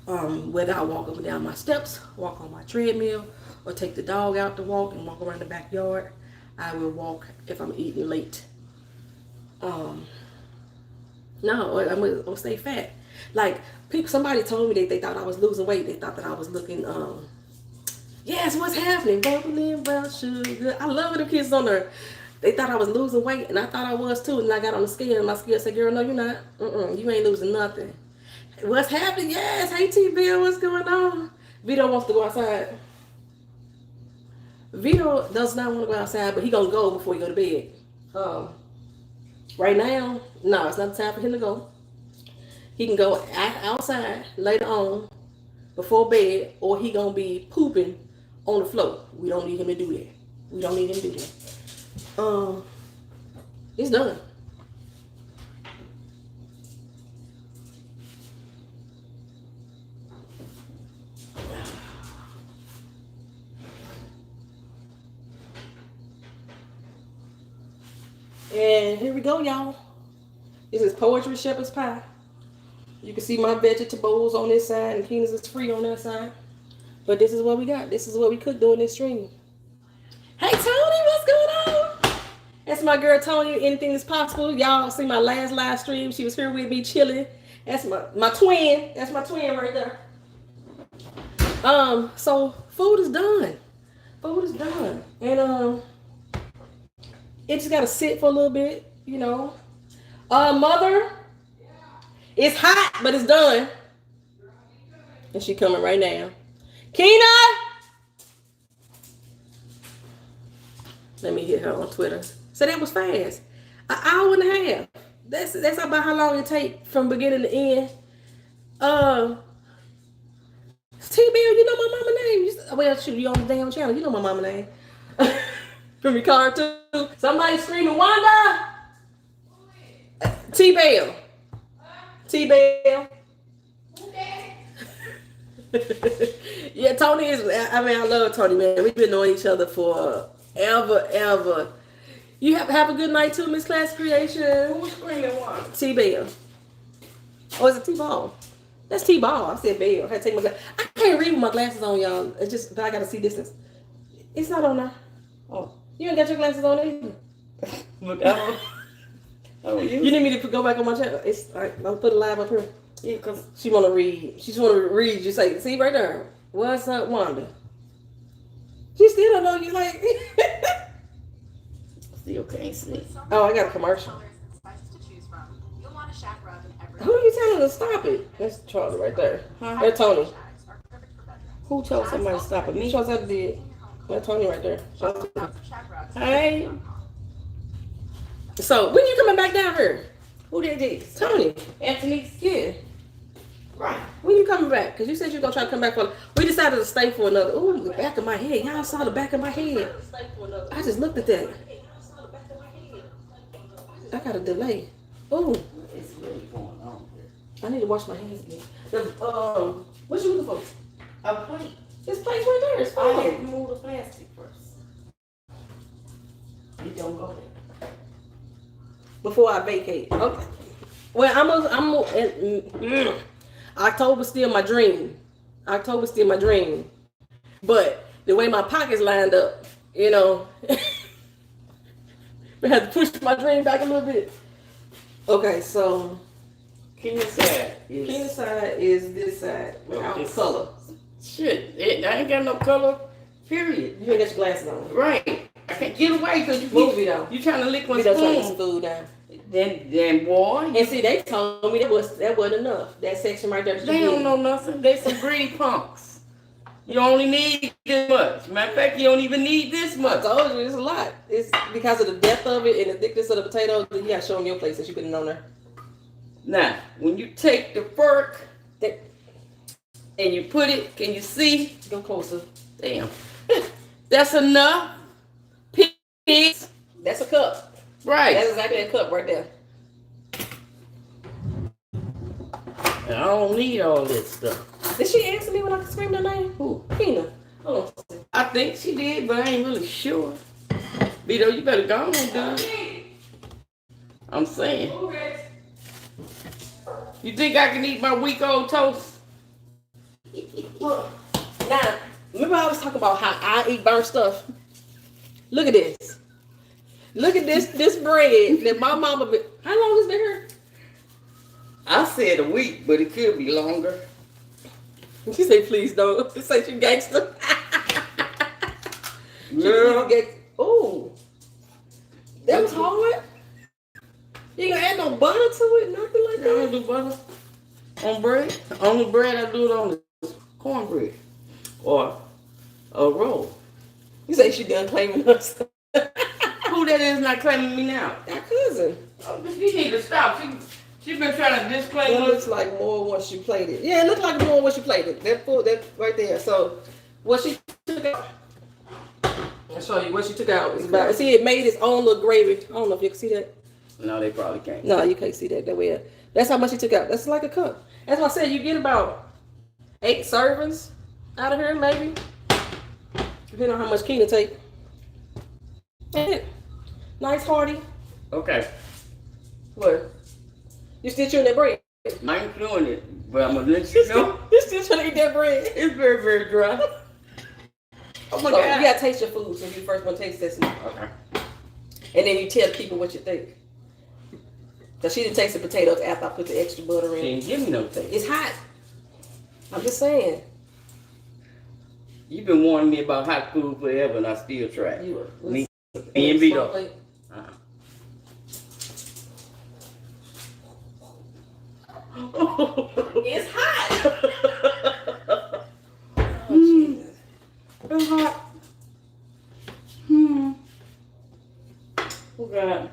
Whether I walk up and down my steps, walk on my treadmill, or take the dog out to walk and walk around the backyard, I will walk if I'm eating late. No, I'm gonna stay fat. Like somebody told me that they thought I was losing weight. They thought that I was looking. Yes, what's happening? Bubbling brown sugar. I love it. The kids on there. They thought I was losing weight, and I thought I was too. And I got on the scale, and my scale said, "Girl, no, you're not. You ain't losing nothing." What's happening? Yes. Hey, T-Bill, what's going on? Vito wants to go outside. Vito does not want to go outside, but he gonna go before he go to bed. Right now, no, it's not the time for him to go. He can go outside later on before bed, or he gonna be pooping on the floor. We don't need him to do that. We don't need him to do that. It's done. And here we go, y'all. This is Poetry Shepherd's Pie. You can see my vegetables on this side and Keena's is free on that side. But this is what we got. This is what we cooked during this stream. Hey, Tony, what's going on? That's my girl, Tony. Anything is possible. Y'all see my last live stream. She was here with me chilling. That's my twin. That's my twin right there. So food is done. Food is done. And it just gotta sit for a little bit, you know. Mother, it's hot, but it's done. And she coming right now. Keena! Let me hit her on Twitter. So that was fast. An hour and a half. That's about how long it take from beginning to end. T-Bill, you know my mama name. Well, shoot, you on the damn channel. You know my mama name. From your car too. Somebody screaming, Wanda! T-Bill. T-Bill. Yeah, Tony is, I love Tony, man. We've been knowing each other for ever. You have a good night too, Miss Class Creation. Who's screaming what? T-Bell. Oh, is it T-Ball? That's T-Ball. I said Bell. I had to take my glasses. I can't read with my glasses on, y'all. It's just, but I gotta see distance. It's not on now. Oh, you ain't got your glasses on either. Look, I don't use You need me to go back on my channel? It's I'll put it live up here. Yeah, because She wanna read. She just wanna read. You say, see right there. What's up, Wanda? She still don't know you like. still can't see. Oh, I got a commercial. Who are you telling to stop it? That's Charlie right there. Huh? That's Tony. Who told somebody to stop at Me, me? Charles did. That's Tony right there. Hey, So when you coming back down here? who did this? Tony. Anthony? Yeah. Right. When you coming back? Because you said you were gonna try to come back for. We decided to stay for another. Ooh, the back of my head. Y'all saw the back of my head. I just looked at that. I got a delay. Ooh, It's really going on here. I need to wash my hands again. What you looking for? A plate. This place right there. It's I had to fine. move the plastic first. It don't go there. Before I vacate. Okay. Well, October's still my dream. October's still my dream. But the way my pockets lined up, you know, I had to push my dream back a little bit. Okay, so King side king is side is this side without Okay. color. shit. I ain't got no color. Period. You ain't got your glasses on. Right. I can't get away because Move it out. you trying to lick my We done trying to get some spoon. food down. Then boy, And see, they told me that wasn't enough. That section right there. they don't know nothing. They some greedy punks. You only need this much. Matter of fact, you don't even need this I much. told you it's a lot. It's because of the depth of it and the thickness of the potatoes. You gotta show them your place that you couldn't know there. Now, when you take the fork That, and you put it, can you see? go closer. Damn. That's enough. Pigs. That's a cup. Right. That's exactly a cup right there. I don't need all this stuff. Did she answer me when I screamed her name? Who? Kina. Hold on. I think she did, but I ain't really sure. Vito, you better go on, dude. I'm saying. You think I can eat my week-old toast? Now, remember I was talking about how I eat burnt stuff? Look at this. Look at this bread that my mama been. How long has been here? I said a week, but it could be longer. She said, please don't. She say she gangster. Girl. Oh, that was hard. You ain't gonna add no butter to it, nothing like I don't that. do butter on bread. Only bread I do it on is cornbread or a roll. You say she done claiming us. Who that is not claiming me now? Our cousin. Oh, you need to stop. She been trying to disclaim It us. looks like more once you played it. Yeah, it looked like more once you played it. That right there. So what she took out. I'll show you what she took out. Is about. See, it made its own little gravy. I don't know if you can see that. No, they probably can't. No, you can't see that way. That's how much she took out. That's like a cup. That's why I said you get about 8 servings out of here, maybe. Depending on how much Keena take. And nice hearty. Okay. What? You still chewing that bread? I ain't doing it, but I'm gonna let you know. You still trying to eat that bread? It's very, very dry. Oh my So God. you gotta taste your food. So you first want to taste this, and Okay. then you tell people what you think. Cause she didn't taste the potatoes after I put the extra butter She in. ain't give me no taste. It's hot. I'm just saying. You've been warning me about hot food forever, and I still try it. You were. Me and Vito. It's hot. Oh, Mm. Jesus. It's hot. Oh God.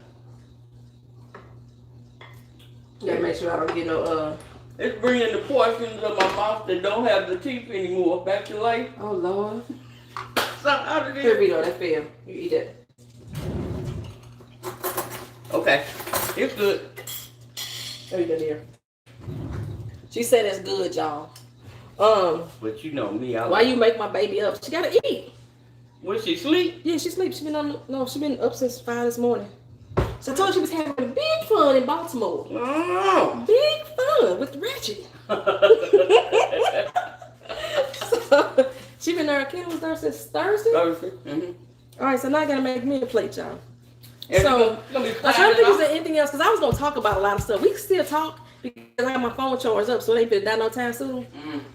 You gotta make sure I don't get no It's bringing the portions of my mouth that don't have the teeth anymore back to life. Oh Lord. So out of Here, there. Vito, that fail. You eat that. Okay. It's good. There you go, dear. She said it's good, y'all. But you know me, I Why you make my baby up? She gotta eat. Will she sleep? Yeah, she sleeps. She been up since 5 this morning. So I told her she was having big fun in Baltimore. Oh. Big fun with Ratchet. So, she been there. Kim was there since Thursday. Mm-hmm. All right, so now I gotta make me a plate, y'all. And So gonna be I'm trying to think if there's anything else, because I was gonna talk about a lot of stuff. We can still talk because I have my phone charged up, so it ain't been that no time soon.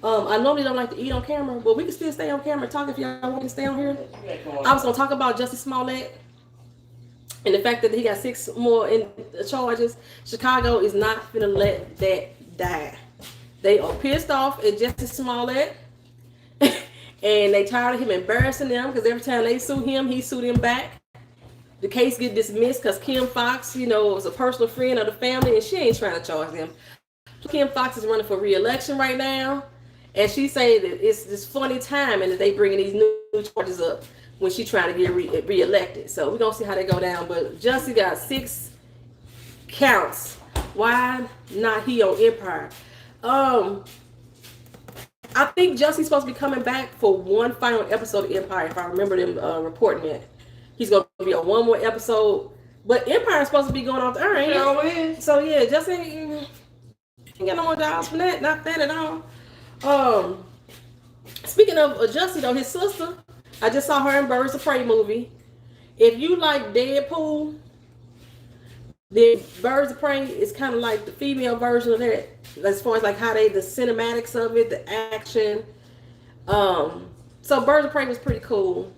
I normally don't like to eat on camera, but we can still stay on camera and talk if y'all want to stay on here. I was gonna talk about Justice Smollett and the fact that he got 6 more in charges. Chicago is not gonna let that die. They are pissed off at Justice Smollett. And they tired of him embarrassing them because every time they sue him, he sued him back. The case get dismissed because Kim Fox, was a personal friend of the family, and she ain't trying to charge them. Kim Fox is running for re-election right now, and she's saying that it's this funny time and that they bringing these new charges up when she trying to get re-elected. So we're gonna see how they go down. But Jussie got 6 counts. Why not he on Empire? I think Jussie's supposed to be coming back for one final episode of Empire, if I remember them reporting it. He's going to be on one more episode. But Empire is supposed to be going off the air, ain't it? So, yeah, Jussie ain't got no more jobs from that. Not that at all. Speaking of Jussie, though, his sister, I just saw her in Birds of Prey movie. If you like Deadpool, then Birds of Prey is kind of like the female version of that, as far as like how the cinematics of it, the action. So Birds of Prey was pretty cool.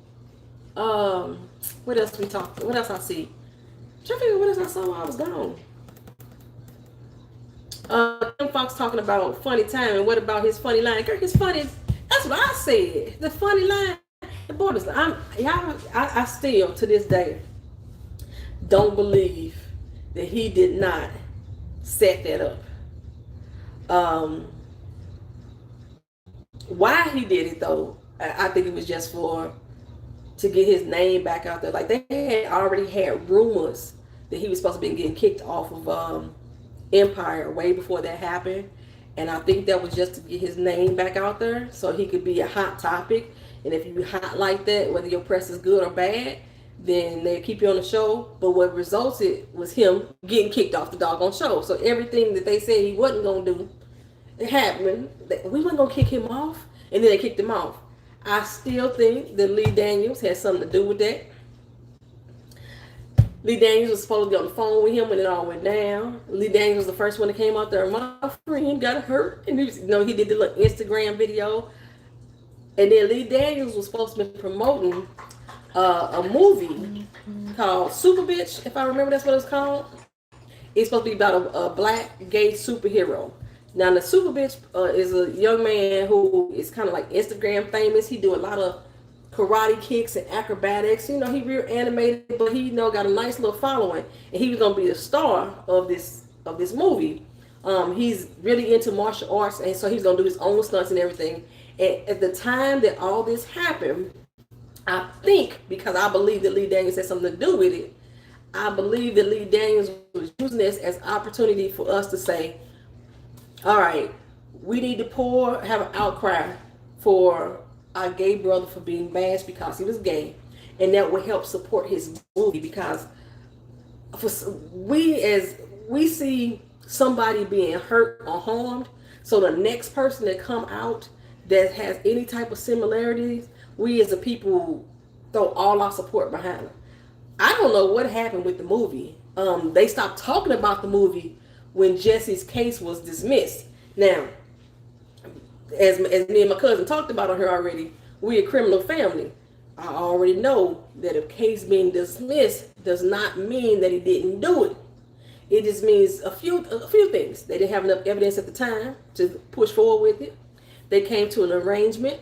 What else we talked? What else I see? I'm trying to figure what else I saw while I was gone. Kim Fox talking about funny time, and what about his funny line? Girl, his funny. That's what I said. The funny line. The boy was. I still to this day don't believe that he did not set that up. Why he did it though, I think it was just to get his name back out there. Like they had already had rumors that he was supposed to be getting kicked off of Empire way before that happened. And I think that was just to get his name back out there so he could be a hot topic. And if you hot like that, whether your press is good or bad, then they keep you on the show. But what resulted was him getting kicked off the doggone show. So everything that they said he wasn't going to do, it happened. We wasn't going to kick him off, and then they kicked him off. I still think that Lee Daniels had something to do with that. Lee Daniels was supposed to be on the phone with him when it all went down. Lee Daniels was the first one that came out there. My friend got hurt. And he did the little Instagram video. And then Lee Daniels was supposed to be promoting a movie called Super Bitch, if I remember that's what it's called. It's supposed to be about a black gay superhero. Now the Super Bitch is a young man who is kind of like Instagram famous. He do a lot of karate kicks and acrobatics. He real animated, but he got a nice little following, and he was gonna be the star of this movie. He's really into martial arts, and so he's gonna do his own stunts and everything. And at the time that all this happened, I think, because I believe that Lee Daniels had something to do with it, I believe that Lee Daniels was using this as an opportunity for us to say, all right, we need to have an outcry for our gay brother for being bashed because he was gay, and that will help support his movie, because we see somebody being hurt or harmed, so the next person that come out that has any type of similarities, we as a people throw all our support behind them. I don't know what happened with the movie. They stopped talking about the movie when Jesse's case was dismissed. Now, as me and my cousin talked about on here already, we a criminal family. I already know that a case being dismissed does not mean that he didn't do it. It just means a few things. They didn't have enough evidence at the time to push forward with it. They came to an arrangement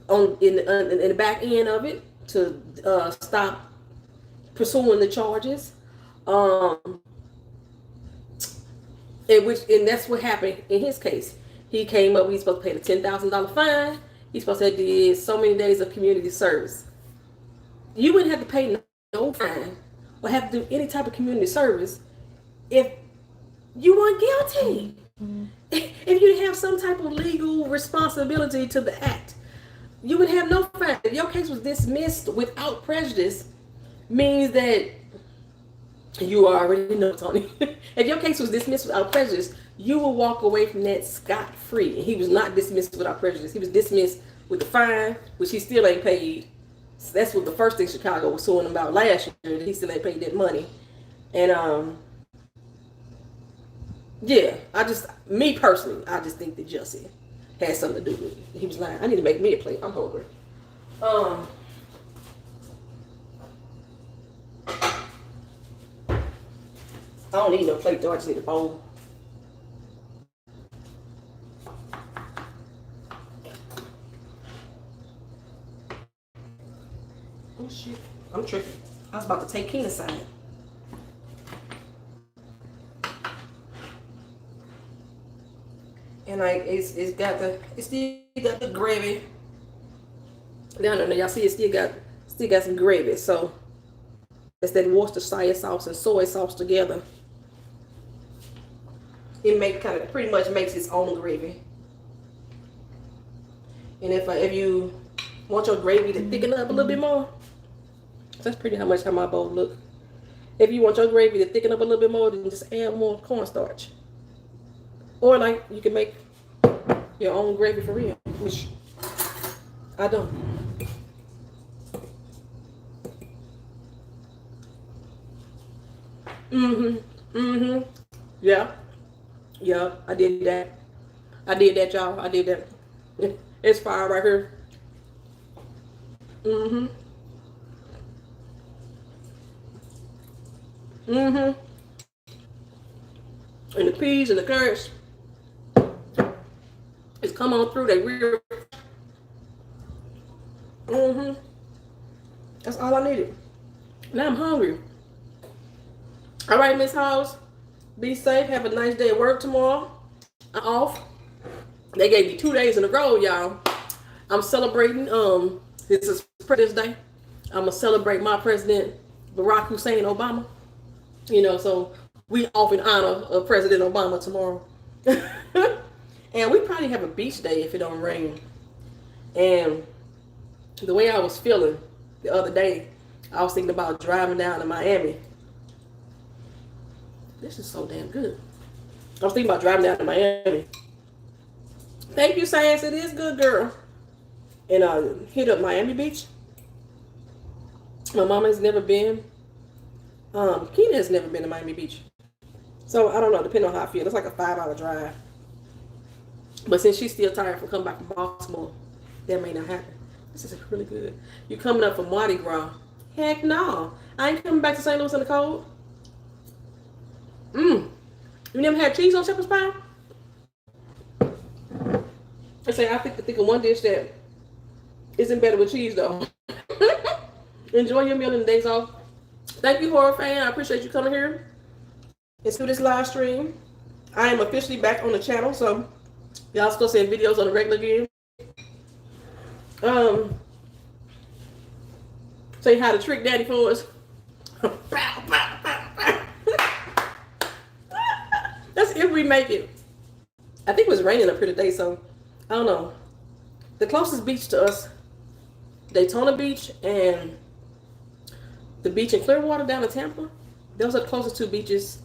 in the back end of it to stop pursuing the charges. And that's what happened in his case. He came up, he's supposed to pay the $10,000 fine. He's supposed to have did so many days of community service. You wouldn't have to pay no fine or have to do any type of community service if you weren't guilty. If you have some type of legal responsibility to the act. you would have no fine. If your case was dismissed without prejudice, means that you already know, Tony. If your case was dismissed without prejudice, you will walk away from that scot-free. And he was not dismissed without prejudice. He was dismissed with the fine, which he still ain't paid. So that's what the first thing Chicago was suing him about last year, that he still ain't paid that money. And yeah, me personally, I just think that Jussie had something to do with it. He was like, I need to make me a plate. I'm hungry. I don't need no plate though, I just need a bowl. Oh shit, I'm tripping. I was about to take Keena's side. And like it's still got the gravy. Down there, y'all see it still got some gravy. So it's that Worcestershire sauce and soy sauce together. It pretty much makes its own gravy. And if you want your gravy to thicken up a little bit more, that's pretty much how my bowl look. If you want your gravy to thicken up a little bit more, then just add more cornstarch. Or like you can make your own gravy for real, which I don't. Yeah, I did that. Y'all. I did that. It's fire right here. And the peas and the carrots, it's come on through. They real. That's all I needed. Now I'm hungry. All right, Miss House. Be safe. Have a nice day at work tomorrow. I'm off. They gave me 2 days in a row, y'all. I'm celebrating. This is President's Day. I'm gonna celebrate my president, Barack Hussein Obama. You know, so we off in honor of President Obama tomorrow. And we probably have a beach day if it don't rain. And the way I was feeling the other day, I was thinking about driving down to Miami. This is so damn good. I was thinking about driving down to Miami. Thank you, Science. It is good, girl. And hit up Miami Beach. My mama has never been. Keena has never been to Miami Beach. So I don't know, depending on how I feel. It's like a 5-hour drive. But since she's still tired from coming back from Baltimore, that may not happen. This is really good. You coming up from Mardi Gras? Heck no. I ain't coming back to St. Louis in the cold. You never had cheese on shepherd's pie? I say I think of one dish that isn't better with cheese though. Enjoy your meal in the days off. Thank you, horror fan. I appreciate you coming here and do this live stream. I am officially back on the channel, so y'all still seeing videos on the regular again. Say hi to Trick Daddy for us. That's if we make it. I think it was raining up here today, so I don't know. The closest beach to us, Daytona Beach and the beach in Clearwater down in Tampa. Those are the closest 2 beaches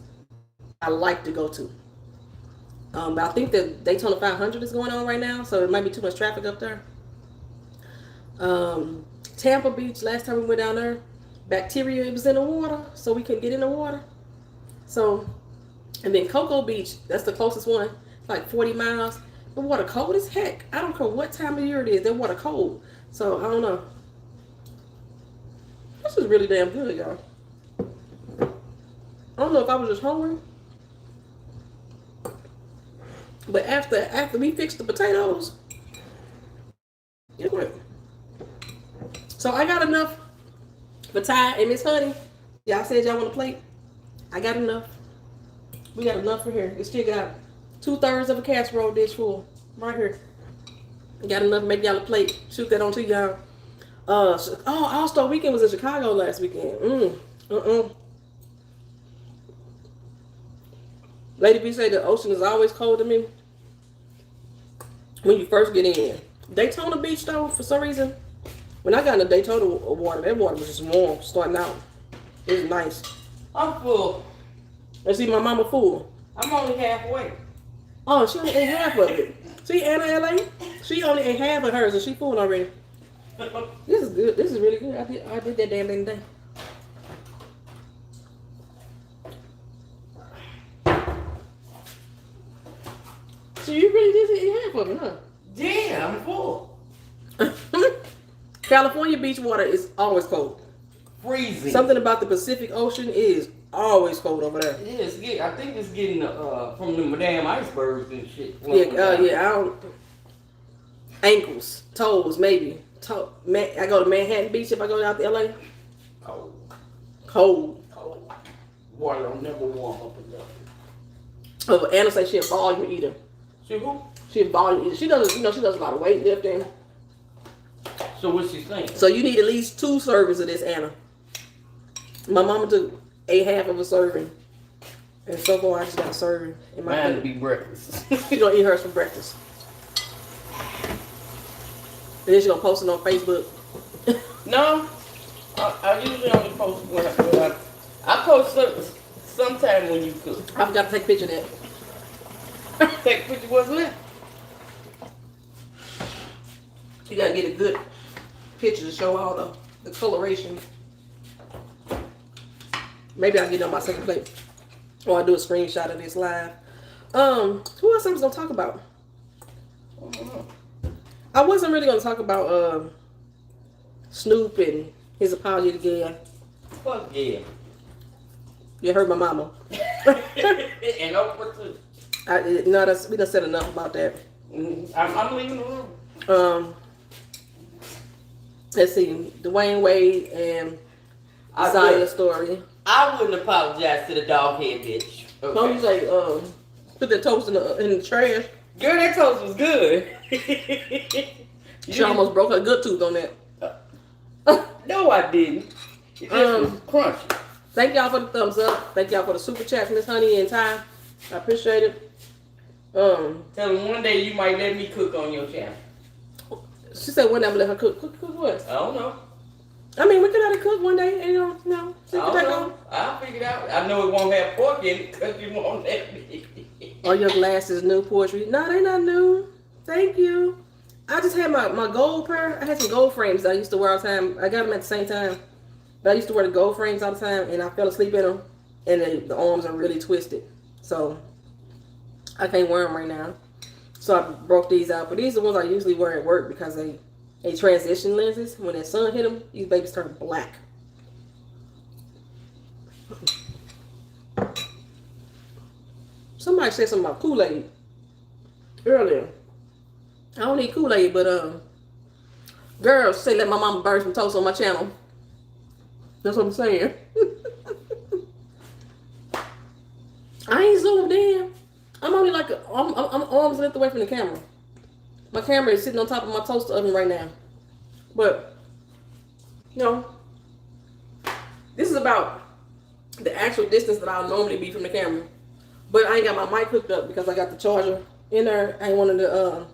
I like to go to. But I think the Daytona 500 is going on right now, so it might be too much traffic up there. Tampa Beach, last time we went down there, bacteria was in the water, so we couldn't get in the water. So, and then Cocoa Beach, that's the closest one. It's like 40 miles. The water cold as heck. I don't care what time of year it is, the water cold. So, I don't know. This is really damn good, y'all. I don't know if I was just hungry. But after we fixed the potatoes, it went. So I got enough for Ty and Miss Honey. Y'all said y'all want a plate. I got enough. We got enough for here. We still got 2/3 of a casserole dish full right here. We got enough to make y'all a plate. Shoot that on to y'all. All-Star Weekend was in Chicago last weekend. Lady B said the ocean is always cold to me when you first get in. Daytona Beach though, for some reason, when I got in the Daytona water, that water was just warm starting out. It was nice. I'm full. Let's see, my mama full. I'm only halfway. Oh, she only ate half of it. See, Anna LA, she only ate half of hers and she full already. This is good. This is really good. I did that damn thing today. So you really did eat half of it, huh? Yeah, I'm full. California beach water is always cold. Freezing. Something about the Pacific Ocean is always cold over there. Yeah, I think it's getting from the damn icebergs and shit. Yeah, I don't. Ankles, toes, maybe. I go to Manhattan Beach if I go out to LA. Cold. Cold. Cold. Water don't never warm up enough. Oh, Anna say she a volume eater. She who? She a volume eater. She does, she does a lot of weightlifting. So what's she saying? So you need at least 2 servings of this, Anna. My mama ate half of a serving. And so far I just got a serving in my Mine to plate. be breakfast. She gonna eat hers for breakfast. And then she gonna post it on Facebook. No, I usually only post when I post sometime when you cook. I forgot to take a picture of that. Take a picture of what's left. You gotta get a good picture to show all the coloration. Maybe I'll get it on my second plate. Or I'll do a screenshot of this live. Who else I was gonna talk about? I don't know. I wasn't really gonna talk about Snoop and his apology to Gail. Fuck yeah. You heard my mama. And Oprah too. We done said enough about that. I'm leaving the room. Let's see, Dwayne Wade and Zaya story. I wouldn't apologize to the dog head bitch. Don't you say put the toast in the trash? Girl, that toast was good. She almost broke her good tooth on that. No, I didn't. It just was crunchy. Thank y'all for the thumbs up. Thank y'all for the super chat, Miss Honey and Ty. I appreciate it. Tell them one day you might let me cook on your channel. She said one day I'm gonna let her cook. Cook what? I don't know. I mean, we could let her cook one day. And, no. I don't know. I'll figure it out. I know it won't have pork in it because you won't let me. Oh, your glasses, new poetry. No, they not new. Thank you. I just had my gold pair. I had some gold frames that I used to wear all the time. I got them at the same time. But I used to wear the gold frames all the time, and I fell asleep in them. And the arms are really twisted. So, I can't wear them right now. So, I broke these out. But these are the ones I usually wear at work because they transition lenses. When the sun hit them, these babies turn black. Somebody said something about Kool-Aid earlier. I don't need Kool-Aid, but girls say let my mama burn some toast on my channel. That's what I'm saying. I ain't zoomed in. I'm only like I'm arm's length away from the camera. My camera is sitting on top of my toaster oven right now. But this is about the actual distance that I'll normally be from the camera. But I ain't got my mic hooked up because I got the charger in there. I ain't one of the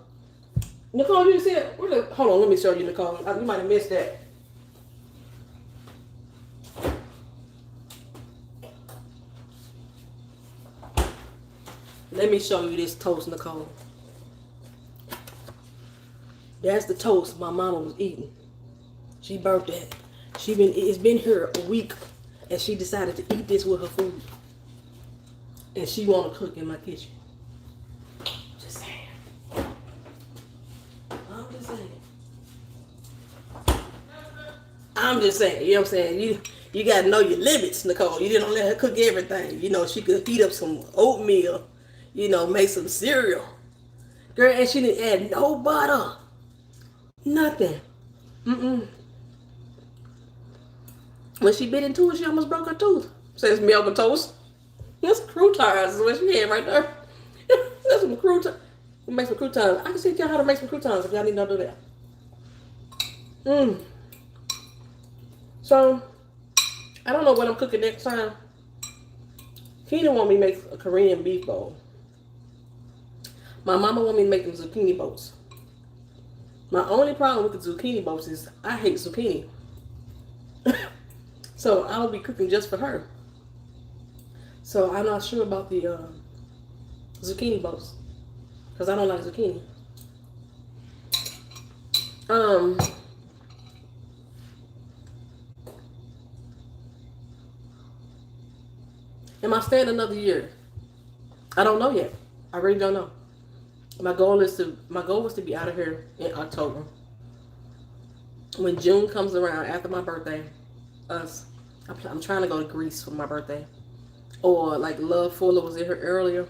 Nicole, you see it? Hold on, let me show you, Nicole. You might have missed that. Let me show you this toast, Nicole. That's the toast my mama was eating. She burnt that. It's been here a week, and she decided to eat this with her food. And she want to cook in my kitchen. Just saying. I'm just saying. You know what I'm saying? You got to know your limits, Nicole. You didn't let her cook everything. You know, she could heat up some oatmeal. You know, make some cereal. Girl, and she didn't add no butter. Nothing. When she bit into it, she almost broke her tooth. Says milk and toast. That's croutons is what she had right there. That's some croutons. Make some croutons. I can teach y'all how to make some croutons if y'all need to do that. So, I don't know what I'm cooking next time. Keena want me to make a Korean beef bowl. My mama want me to make them zucchini boats. My only problem with the zucchini boats is I hate zucchini. So I'll be cooking just for her. So I'm not sure about the zucchini boats because I don't like zucchini. Am I staying another year? I don't know yet. I really don't know. My goal was to be out of here in October. When June comes around after my birthday, I'm trying to go to Greece for my birthday. Or like Love Fuller was in here earlier.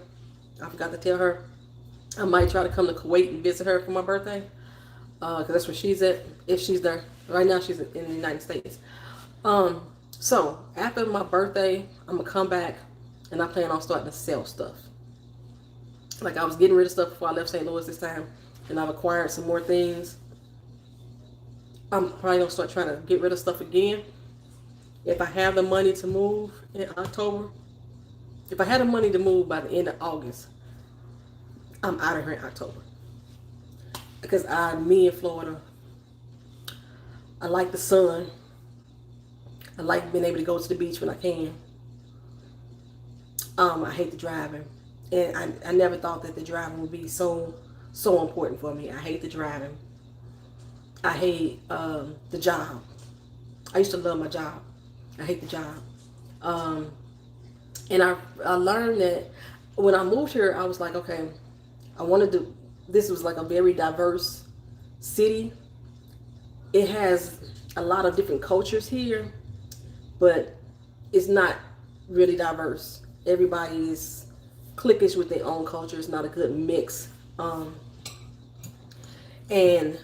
I forgot to tell her. I might try to come to Kuwait and visit her for my birthday. Because that's where she's at, if she's there. Right now she's in the United States. So after my birthday, I'm gonna come back and I plan on starting to sell stuff. Like I was getting rid of stuff before I left St. Louis this time, and I've acquired some more things. I'm probably gonna start trying to get rid of stuff again. If I have the money to move in October, if I had the money to move by the end of August, I'm out of here in October. Because me in Florida, I like the sun. I like being able to go to the beach when I can. I hate the driving. And I never thought that the driving would be so important for me. I hate the driving. I hate the job. I used to love my job. I hate the job. And I learned that when I moved here, I was like, okay, I wanted to, this was like a very diverse city. It has a lot of different cultures here, but it's not really diverse. Everybody is cliquish with their own culture. It's not a good mix. And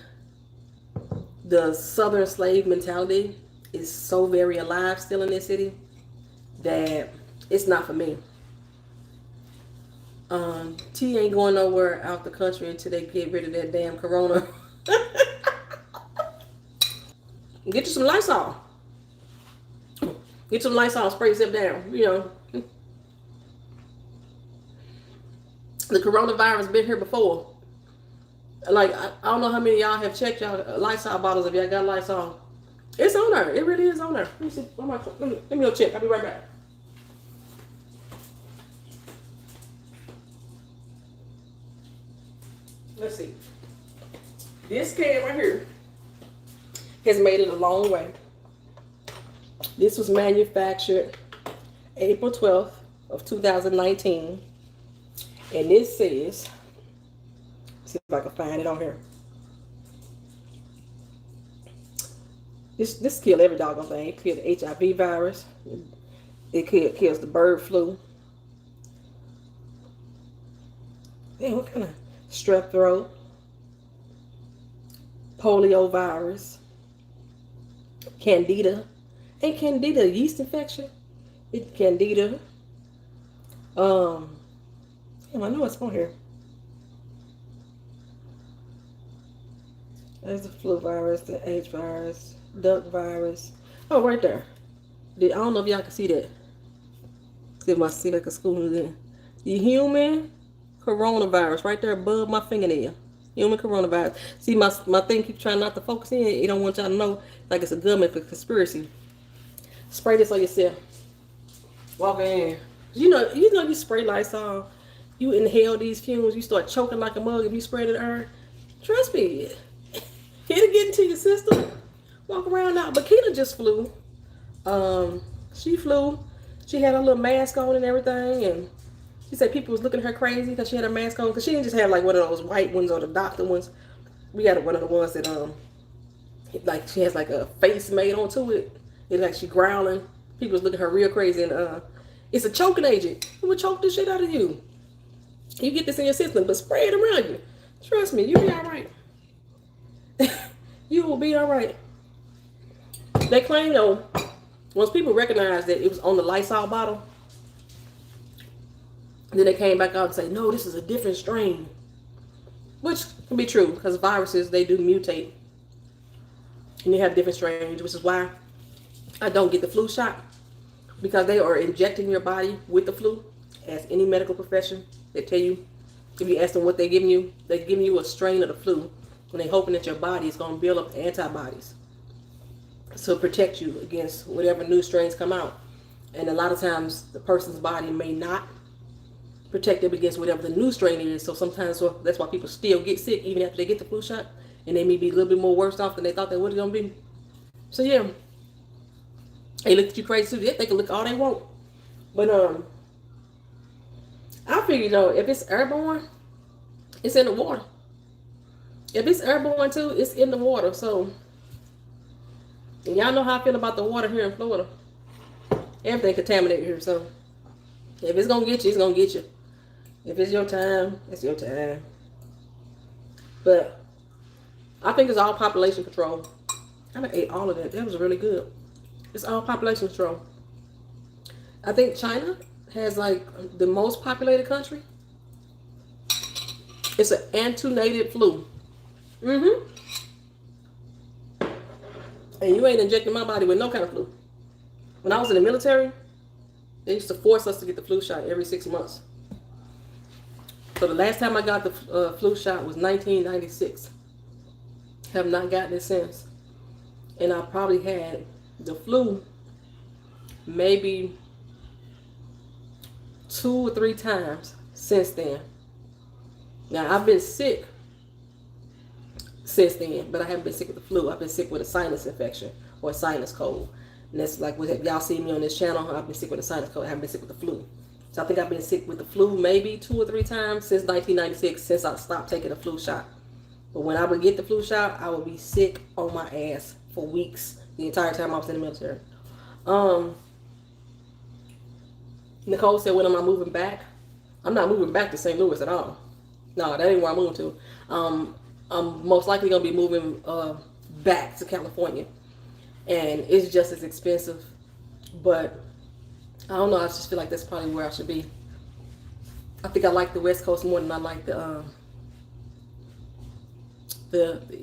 the Southern slave mentality is so very alive still in this city that it's not for me. T ain't going nowhere out the country until they get rid of that damn corona. Get you some Lysol. Get some Lysol, spray zip down, you know. The coronavirus been here before. Like, I don't know how many of y'all have checked y'all Lysol bottles if y'all got Lysol. It's on there. It really is on there. Let me see. Let me go check. I'll be right back. Let's see. This can right here has made it a long way. This was manufactured April 12th of 2019. And this says, see if I can find it on here. This kills every doggone thing. It kills the HIV virus. It kills the bird flu. Man, what kind of strep throat? Polio virus. Candida. Ain't Candida a yeast infection? It's Candida. I know it's on here. There's the flu virus, the H virus, duck virus. Oh, right there. I don't know if y'all can see that. See if I see like a school in. The human coronavirus right there above my fingernail. Human coronavirus. See, my thing keeps trying not to focus in. It don't want y'all to know like it's a government conspiracy. Spray this on yourself. Walk in. You spray Lysol. You inhale these fumes, you start choking like a mug if you spray it in air. Trust me, it'll get into your system. Walk around now. Bakita just flew. She flew. She had a little mask on and everything, and she said people was looking at her crazy because she had her mask on, because she didn't just have like one of those white ones or the doctor ones. We got one of the ones that like she has like a face made onto it. It's like she growling. People was looking at her real crazy, and it's a choking agent. It will choke the shit out of you. You get this in your system, but spray it around you. Trust me, you'll be all right. You will be all right. They claim, though, once people recognized that it was on the Lysol bottle, then they came back out and say, no, this is a different strain. Which can be true, because viruses, they do mutate. And you have different strains, which is why I don't get the flu shot. Because they are injecting your body with the flu, as any medical profession. They tell you, if you ask them what they're giving you a strain of the flu. And they hoping that your body is going to build up antibodies to protect you against whatever new strains come out. And a lot of times the person's body may not protect them against whatever the new strain is. So sometimes that's why people still get sick even after they get the flu shot. And they may be a little bit more worse off than they thought they were going to be. So yeah, they look at you crazy too. They can look all they want. But I figure, if it's airborne, it's in the water. If it's airborne too, it's in the water. So, and y'all know how I feel about the water here in Florida. Everything contaminated here. So, if it's going to get you, it's going to get you. If it's your time, it's your time. But I think it's all population control. I ate all of that. That was really good. It's all population control. I think China has like the most populated country. It's an antenated flu. And you ain't injecting my body with no kind of flu. When I was in the military, they used to force us to get the flu shot every 6 months. So the last time I got the flu shot was 1996. Have not gotten it since. And I probably had the flu maybe 2 or 3 times since then. Now, I've been sick since then, but I haven't been sick with the flu. I've been sick with a sinus infection or a sinus cold. And that's like what y'all see me on this channel. I've been sick with a sinus cold. I haven't been sick with the flu. So I think I've been sick with the flu maybe 2 or 3 times since 1996, since I stopped taking the flu shot. But when I would get the flu shot, I would be sick on my ass for weeks the entire time I was in the military. Nicole said, when am I moving back? I'm not moving back to St. Louis at all. No, that ain't where I'm moving to. I'm most likely going to be moving back to California. And it's just as expensive. But I don't know. I just feel like that's probably where I should be. I think I like the West Coast more than I like the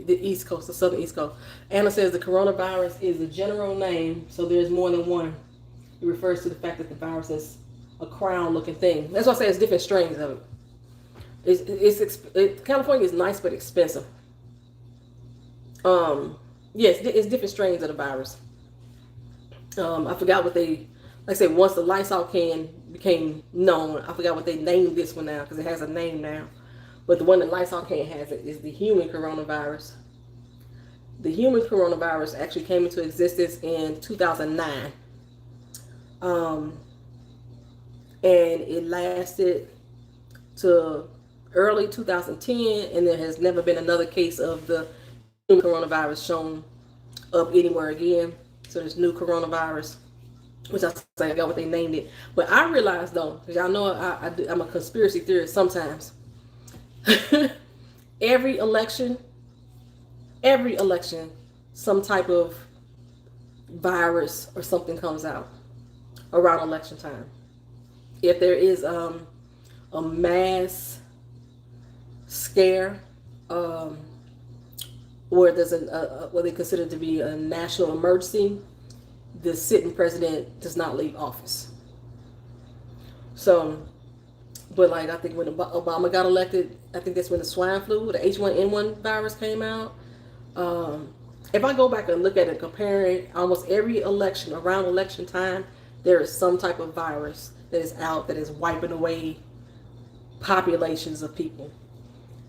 East Coast, the Southern East Coast. Anna says the coronavirus is a general name, so there's more than one. It refers to the fact that the virus is a crown-looking thing. That's why I say it's different strains of it. California is nice but expensive. Yes, it's different strains of the virus. I forgot what they, like I said, once the Lysol can became known, I forgot what they named this one now because it has a name now. But the one that Lysol can has it is the human coronavirus. The human coronavirus actually came into existence in 2009. And it lasted to early 2010, and there has never been another case of the human coronavirus shown up anywhere again. So there's new coronavirus, which I say I got what they named it. But I realized though, because y'all know I'm a conspiracy theorist sometimes. every election, some type of virus or something comes out around election time. If there is a mass scare, or there's what they consider to be a national emergency, the sitting president does not leave office. So, but like I think when Obama got elected, I think that's when the swine flu, the H1N1 virus came out. If I go back and look at it, comparing almost every election, around election time, there is some type of virus that is out that is wiping away populations of people.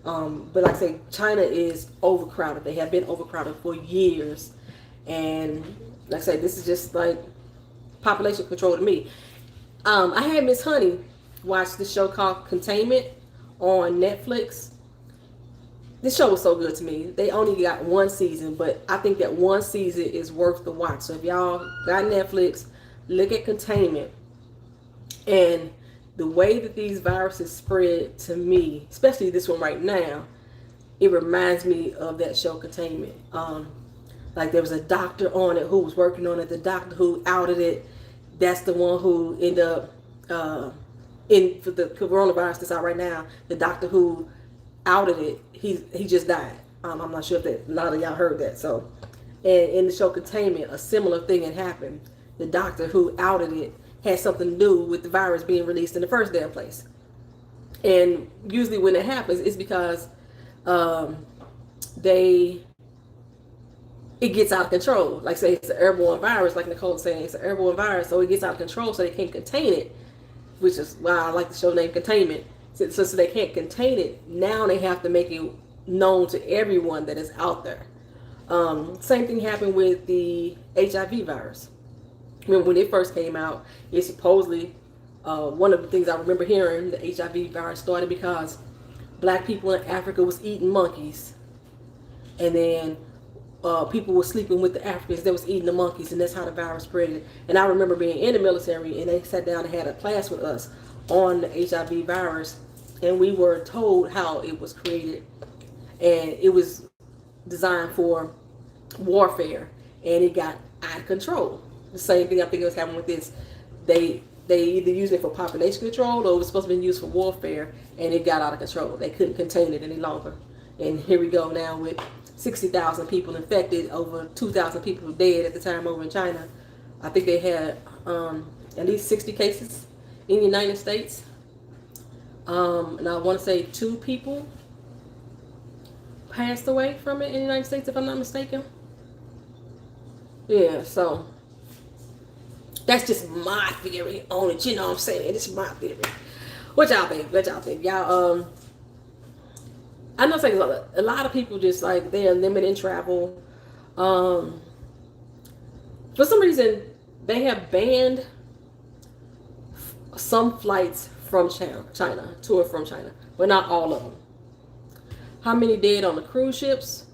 But like I say, China is overcrowded. They have been overcrowded for years. And like I say, this is just like population control to me. I had Miss Honey watch this show called Containment on Netflix. This show was so good to me. They only got 1 season, but I think that 1 season is worth the watch. So if y'all got Netflix, look at Containment. And the way that these viruses spread to me, especially this one right now, it reminds me of that show Containment. Like there was a doctor on it who was working on it. The doctor who outed it, that's the one who ended up for the coronavirus that's out right now. The doctor who outed it, he just died. I'm not sure if a lot of y'all heard that. So, and in the show Containment, a similar thing had happened. The doctor who outed it had something to do with the virus being released in the first damn place. And usually when it happens, it's because it gets out of control. Like say it's an airborne virus, like Nicole's saying, it's an airborne virus, so it gets out of control, so they can't contain it, which is why I like the show name Containment. So they can't contain it, now they have to make it known to everyone that is out there. Same thing happened with the HIV virus. When it first came out, it supposedly, one of the things I remember hearing, the HIV virus started because black people in Africa was eating monkeys, and then people were sleeping with the Africans that was eating the monkeys, and that's how the virus spread. And I remember being in the military, and they sat down and had a class with us on the HIV virus, and we were told how it was created, and it was designed for warfare, and it got out of control. The same thing I think was happening with this. They either used it for population control, or it was supposed to be used for warfare, and it got out of control. They couldn't contain it any longer. And here we go now with 60,000 people infected, over 2,000 people dead at the time over in China. I think they had at least 60 cases in the United States. And I want to say 2 people passed away from it in the United States, if I'm not mistaken. Yeah, so that's just my theory on it. You know what I'm saying? It's my theory. What y'all think? What y'all think? Y'all, I know saying a lot of people just like they're limiting travel. For some reason, they have banned some flights from China, to or from China, but not all of them. How many dead on the cruise ships?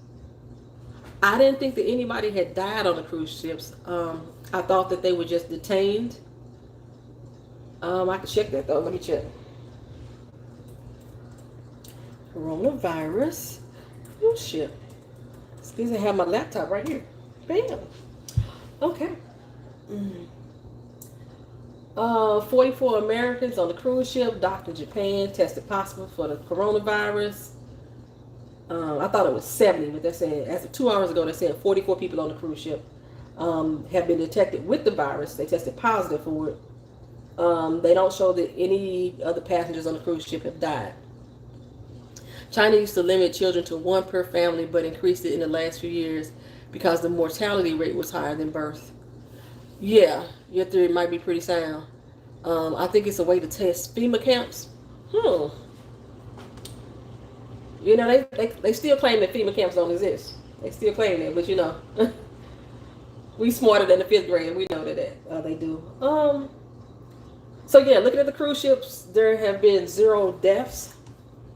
I didn't think that anybody had died on the cruise ships. I thought that they were just detained. I can check that though. Let me check. Coronavirus. Oh shit. Excuse me, I have my laptop right here. Bam. Okay. 44 Americans on the cruise ship docked in Japan tested positive for the coronavirus. I thought it was 70, but they're saying, as of 2 hours ago, they're saying 44 people on the cruise ship have been detected with the virus. They tested positive for it. They don't show that any other passengers on the cruise ship have died. China used to limit children to 1 per family, but increased it in the last few years because the mortality rate was higher than birth. Yeah, your theory might be pretty sound. I think it's a way to test FEMA camps. You know, they still claim that FEMA camps don't exist. They still claim that, but you know, we smarter than the 5th grade. We know that they do. So yeah, looking at the cruise ships, there have been 0 deaths.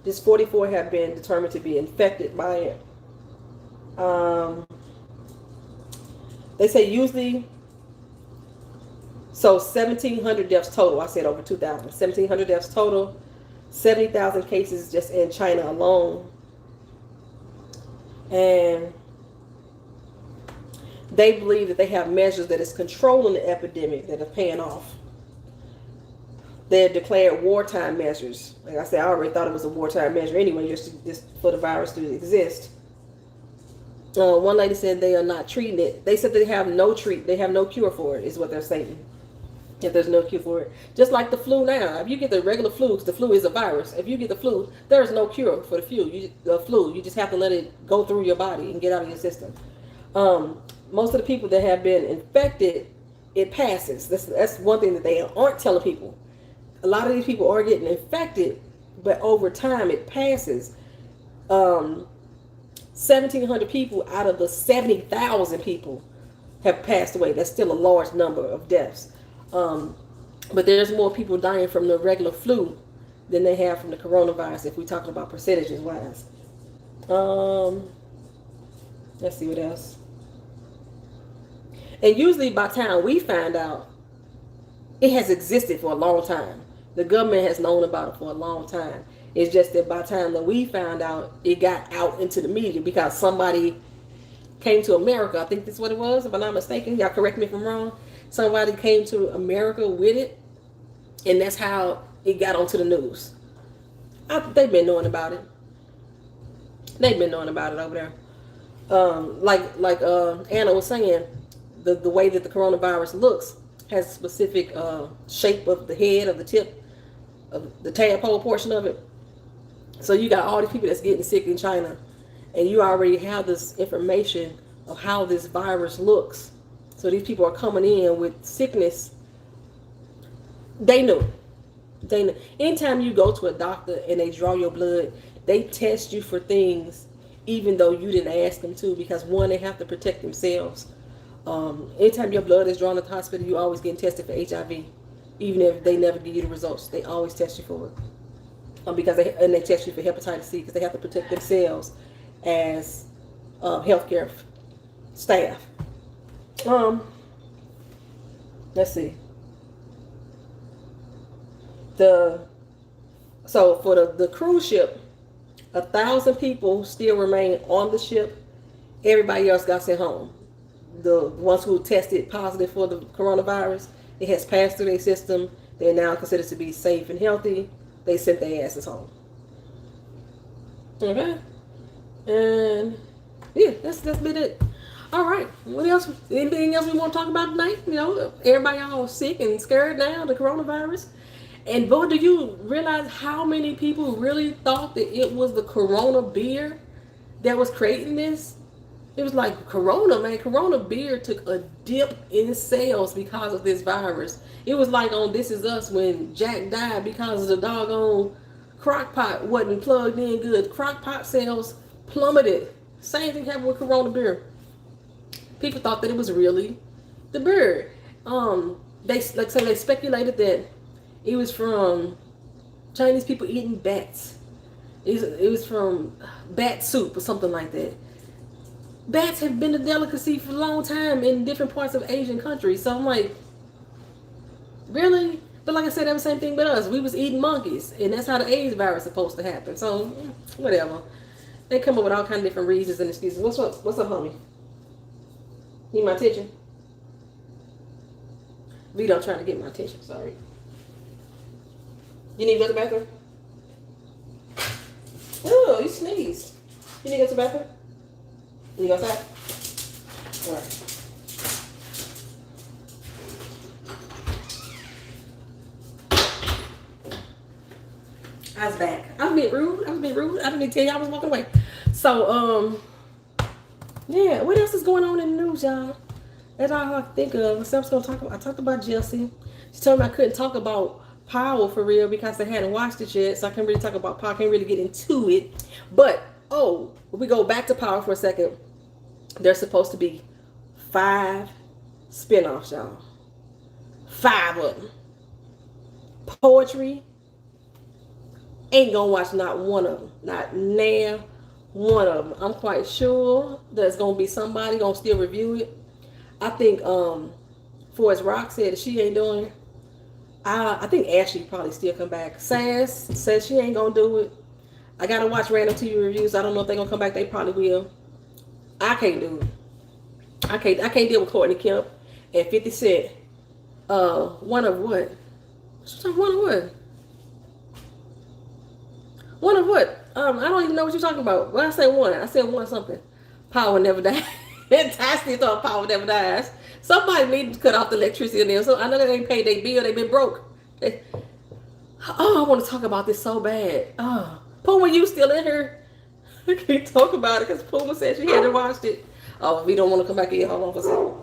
Just 44 have been determined to be infected by it. They say usually, so 1,700 deaths total. I said over 2,000. 1,700 deaths total. 70,000 cases just in China alone. And they believe that they have measures that is controlling the epidemic that are paying off. They had declared wartime measures. Like I said, I already thought it was a wartime measure anyway, just for the virus to exist. One lady said they are not treating it. They said they have no cure for it, is what they're saying. If there's no cure for it. Just like the flu now. If you get the regular flu, because the flu is a virus. If you get the flu, there is no cure for the flu. You just have to let it go through your body and get out of your system. Most of the people that have been infected, it passes. That's one thing that they aren't telling people. A lot of these people are getting infected, but over time it passes. 1,700 people out of the 70,000 people have passed away. That's still a large number of deaths. But there's more people dying from the regular flu than they have from the coronavirus, if we're talking about percentages wise. Let's see what else. And usually by the time we find out, it has existed for a long time. The government has known about it for a long time. It's just that by the time that we found out, it got out into the media because somebody came to America. I think that's what it was, if I'm not mistaken. Y'all correct me if I'm wrong. Somebody came to America with it, and that's how it got onto the news. They've been knowing about it. They've been knowing about it over there. Like Anna was saying, the way that the coronavirus looks has a specific shape of the head, of the tip, of the tadpole portion of it. So you got all these people that's getting sick in China, and you already have this information of how this virus looks. So these people are coming in with sickness. They knew. They knew. Anytime you go to a doctor and they draw your blood, they test you for things even though you didn't ask them to, because one, they have to protect themselves. Anytime your blood is drawn at the hospital, you always getting tested for HIV, even if they never give you the results. They always test you for it, because they test you for hepatitis C, because they have to protect themselves as healthcare staff. Let's see. So for the cruise ship, 1,000 people still remain on the ship. Everybody else got sent home. The ones who tested positive for the coronavirus, it has passed through their system. They're now considered to be safe and healthy. They sent their asses home. Okay. And yeah, that's been it. All right. What else? Anything else we want to talk about tonight? You know, everybody all sick and scared now, the coronavirus. And boy, do you realize how many people really thought that it was the Corona beer that was creating this? It was like Corona, man. Corona beer took a dip in sales because of this virus. It was like on This Is Us when Jack died because the doggone crock pot wasn't plugged in good. Crock pot sales plummeted. Same thing happened with Corona beer. People thought that it was really the beer. They speculated that it was from Chinese people eating bats. It was from bat soup or something like that. Bats have been a delicacy for a long time in different parts of Asian countries. So I'm like, really? But like I said, that was the same thing with us. We was eating monkeys, and that's how the AIDS virus is supposed to happen. So whatever. They come up with all kinds of different reasons and excuses. What's up, homie? Need my attention? Vito trying to get my attention. Sorry. You need to go to the bathroom? Oh, you sneezed. You need to go to the bathroom? You go outside? All right. I was back. I was being rude. I didn't even tell you I was walking away. So, yeah. What else is going on in the news, y'all? That's all I think of. So I talked about Jesse. She told me I couldn't talk about Power for real because I hadn't watched it yet, so I can't really talk about Power. I can't really get into it. But we go back to Power for a second. There's supposed to be 5 spinoffs, y'all. 5 of them. Poetry ain't gonna watch not one of them. Not near one of them. I'm quite sure there's gonna be somebody gonna still review it. I think for as Rock said she ain't doing it. I think Ashley probably still come back. Sass says she ain't gonna do it. I gotta watch random TV reviews. I don't know if they're gonna come back. They probably will. I can't do it. I can't deal with Courtney Kemp and 50 Cent. One of what? One of what? One of what? I don't even know what you're talking about. Well, I said one. I said one something. Power never dies. I still thought power never dies. Somebody needs to cut off the electricity in there. So I know they ain't paid their bill. They've been broke. I want to talk about this so bad. Puma, you still in here? I can't talk about it because Puma said she hadn't watched it. Oh, we don't want to come back in. Hold on for a second.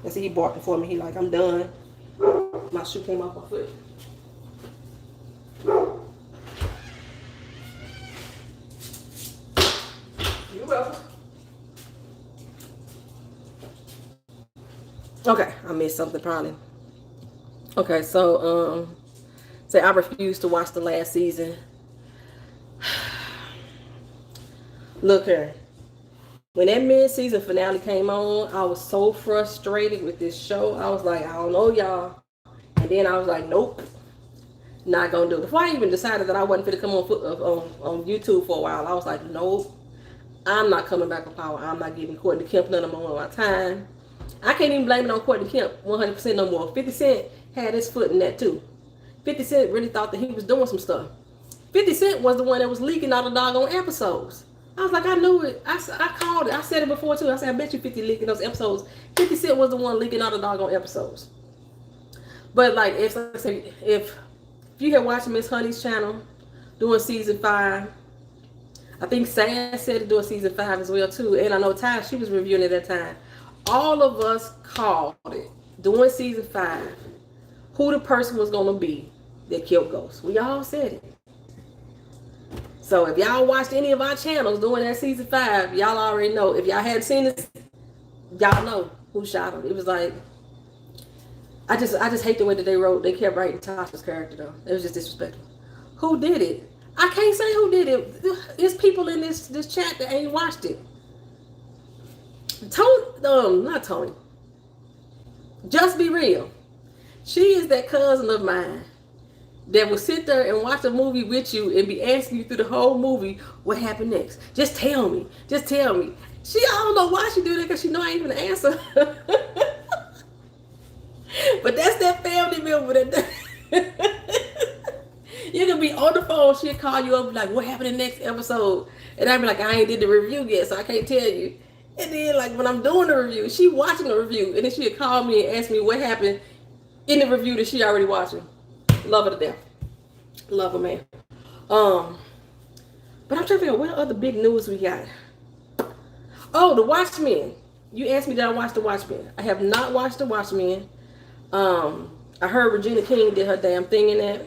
And see, he barking for me. He like, I'm done. My shoe came off my foot. You're welcome. Okay, I missed something probably. Okay, so say I refused to watch the last season. Look here. When that mid-season finale came on, I was so frustrated with this show. I was like, I don't know, y'all. And then I was like, nope, not gonna do it. Before I even decided that I wasn't going to come on YouTube for a while, I was like, nope, I'm not coming back on Power. I'm not giving Courtney Kemp none of my time. I can't even blame it on Courtney Kemp 100% no more. 50 Cent had his foot in that too. 50 Cent really thought that he was doing some stuff. 50 Cent was the one that was leaking all the doggone episodes. I was like, I knew it. I called it. I said it before too. I said, I bet you 50 leaking those episodes. 50 Cent was the one leaking all the doggone episodes. But like, if you had watched Miss Honey's channel doing season 5, I think Sam said to do a season 5 as well too. And I know Ty, she was reviewing it at that time. All of us called it during season 5 who the person was gonna be that killed Ghost. We all said it. So if y'all watched any of our channels during that season 5, y'all already know. If y'all hadn't seen this, y'all know who shot him. It was like, I just hate the way that they kept writing Tasha's character though. It was just disrespectful. Who did it? I can't say who did it. There's people in this chat that ain't watched it. Not Tony. Just be real. She is that cousin of mine that will sit there and watch a movie with you and be asking you through the whole movie what happened next. Just tell me. Just tell me. I don't know why she do that because she know I ain't gonna answer. But that's that family member that you can be on the phone, she'll call you up like, what happened in the next episode? And I'll be like, I ain't did the review yet, so I can't tell you. And then like when I'm doing the review, she watching the review, and then she'll call me and ask me what happened in the review that she already watching. Love her to death. Love her, man. But I'm trying to figure out what other big news we got. Oh, The Watchmen. You asked me did I watch The Watchmen. I have not watched The Watchmen. I heard Regina King did her damn thing in that.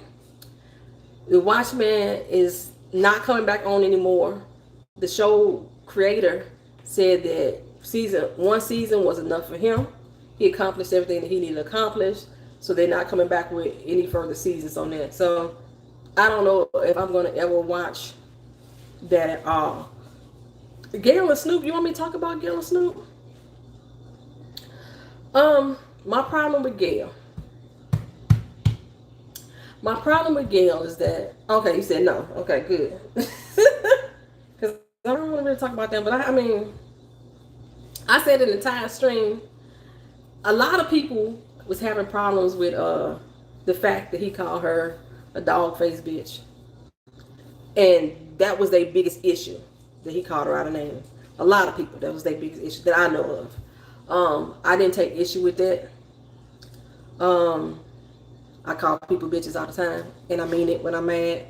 The Watchmen is not coming back on anymore. The show creator said that one season was enough for him. He accomplished everything that he needed to accomplish. So they're not coming back with any further seasons on that. So I don't know if I'm going to ever watch that at all. Gail and Snoop, you want me to talk about Gail and Snoop? My problem with Gail. My problem with Gail is that, okay, you said no. Okay, good. Because I don't want to really talk about that, but I mean, I said in the entire stream, a lot of people was having problems with the fact that he called her a dog-faced bitch. And that was their biggest issue, that he called her out of name. A lot of people, that was their biggest issue that I know of. I didn't take issue with that. I call people bitches all the time, and I mean it when I'm mad.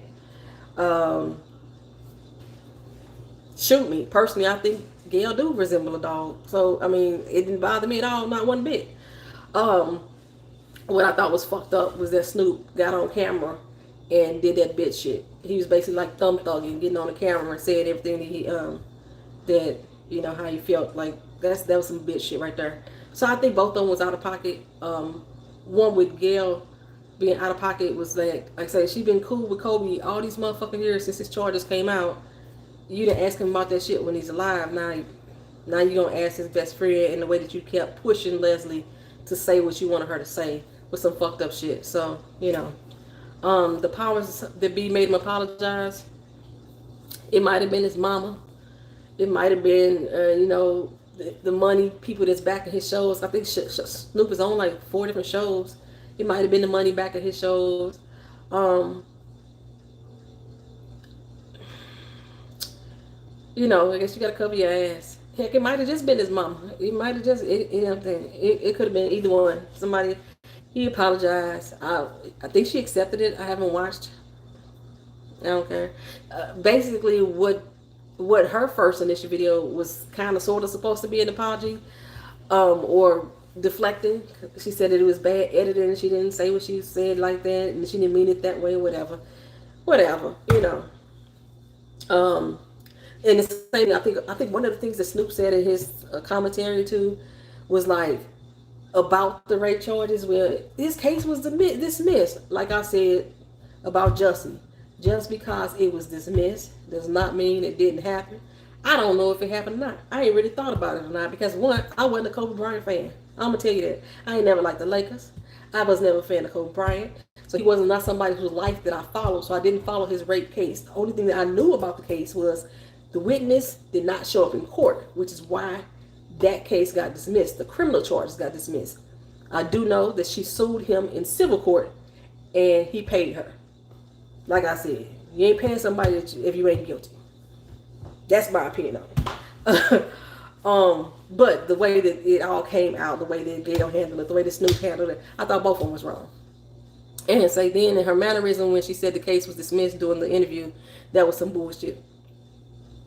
Shoot me. Personally, I think Gail do resemble a dog. So, I mean, it didn't bother me at all, not one bit. What I thought was fucked up was that Snoop got on camera and did that bitch shit. He was basically like thumb thugging, getting on the camera and said everything that he, that, you know, how he felt. Like, that was some bitch shit right there. So I think both of them was out of pocket. One with Gail being out of pocket was like I said, she been cool with Kobe all these motherfucking years since his charges came out. You didn't ask him about that shit when he's alive. Now you gonna ask his best friend in the way that you kept pushing Leslie to say what you wanted her to say with some fucked up shit. So, you know, the powers that be made him apologize. It might have been his mama. It might have been, you know, the money people that's backing his shows. I think Snoop is on like 4 different shows. It might have been the money back at his shows. You know, I guess you gotta cover your ass. Heck, it might have just been his mama. It might have just, it could have been either one. Somebody, he apologized. I think she accepted it. I haven't watched. I don't care. Basically, what her first initial video was kind of sort of supposed to be an apology, or deflecting. She said that it was bad editing. She didn't say what she said like that, and she didn't mean it that way. Whatever, you know. And the same. I think one of the things that Snoop said in his commentary too was like about the rape charges. Where this case was dismissed. Like I said about Jussie, just because it was dismissed does not mean it didn't happen. I don't know if it happened or not. I ain't really thought about it or not because one, I wasn't a Kobe Bryant fan. I'm gonna tell you that. I ain't never liked the Lakers. I was never a fan of Kobe Bryant. So he wasn't not somebody whose life that I followed. So I didn't follow his rape case. The only thing that I knew about the case was the witness did not show up in court, which is why that case got dismissed. The criminal charges got dismissed. I do know that she sued him in civil court and he paid her. Like I said, you ain't paying somebody if you ain't guilty. That's my opinion on it. But the way that it all came out, the way that Gail handled it, the way that Snoop handled it, I thought both of them was wrong. And say then in her mannerism when she said the case was dismissed during the interview, that was some bullshit.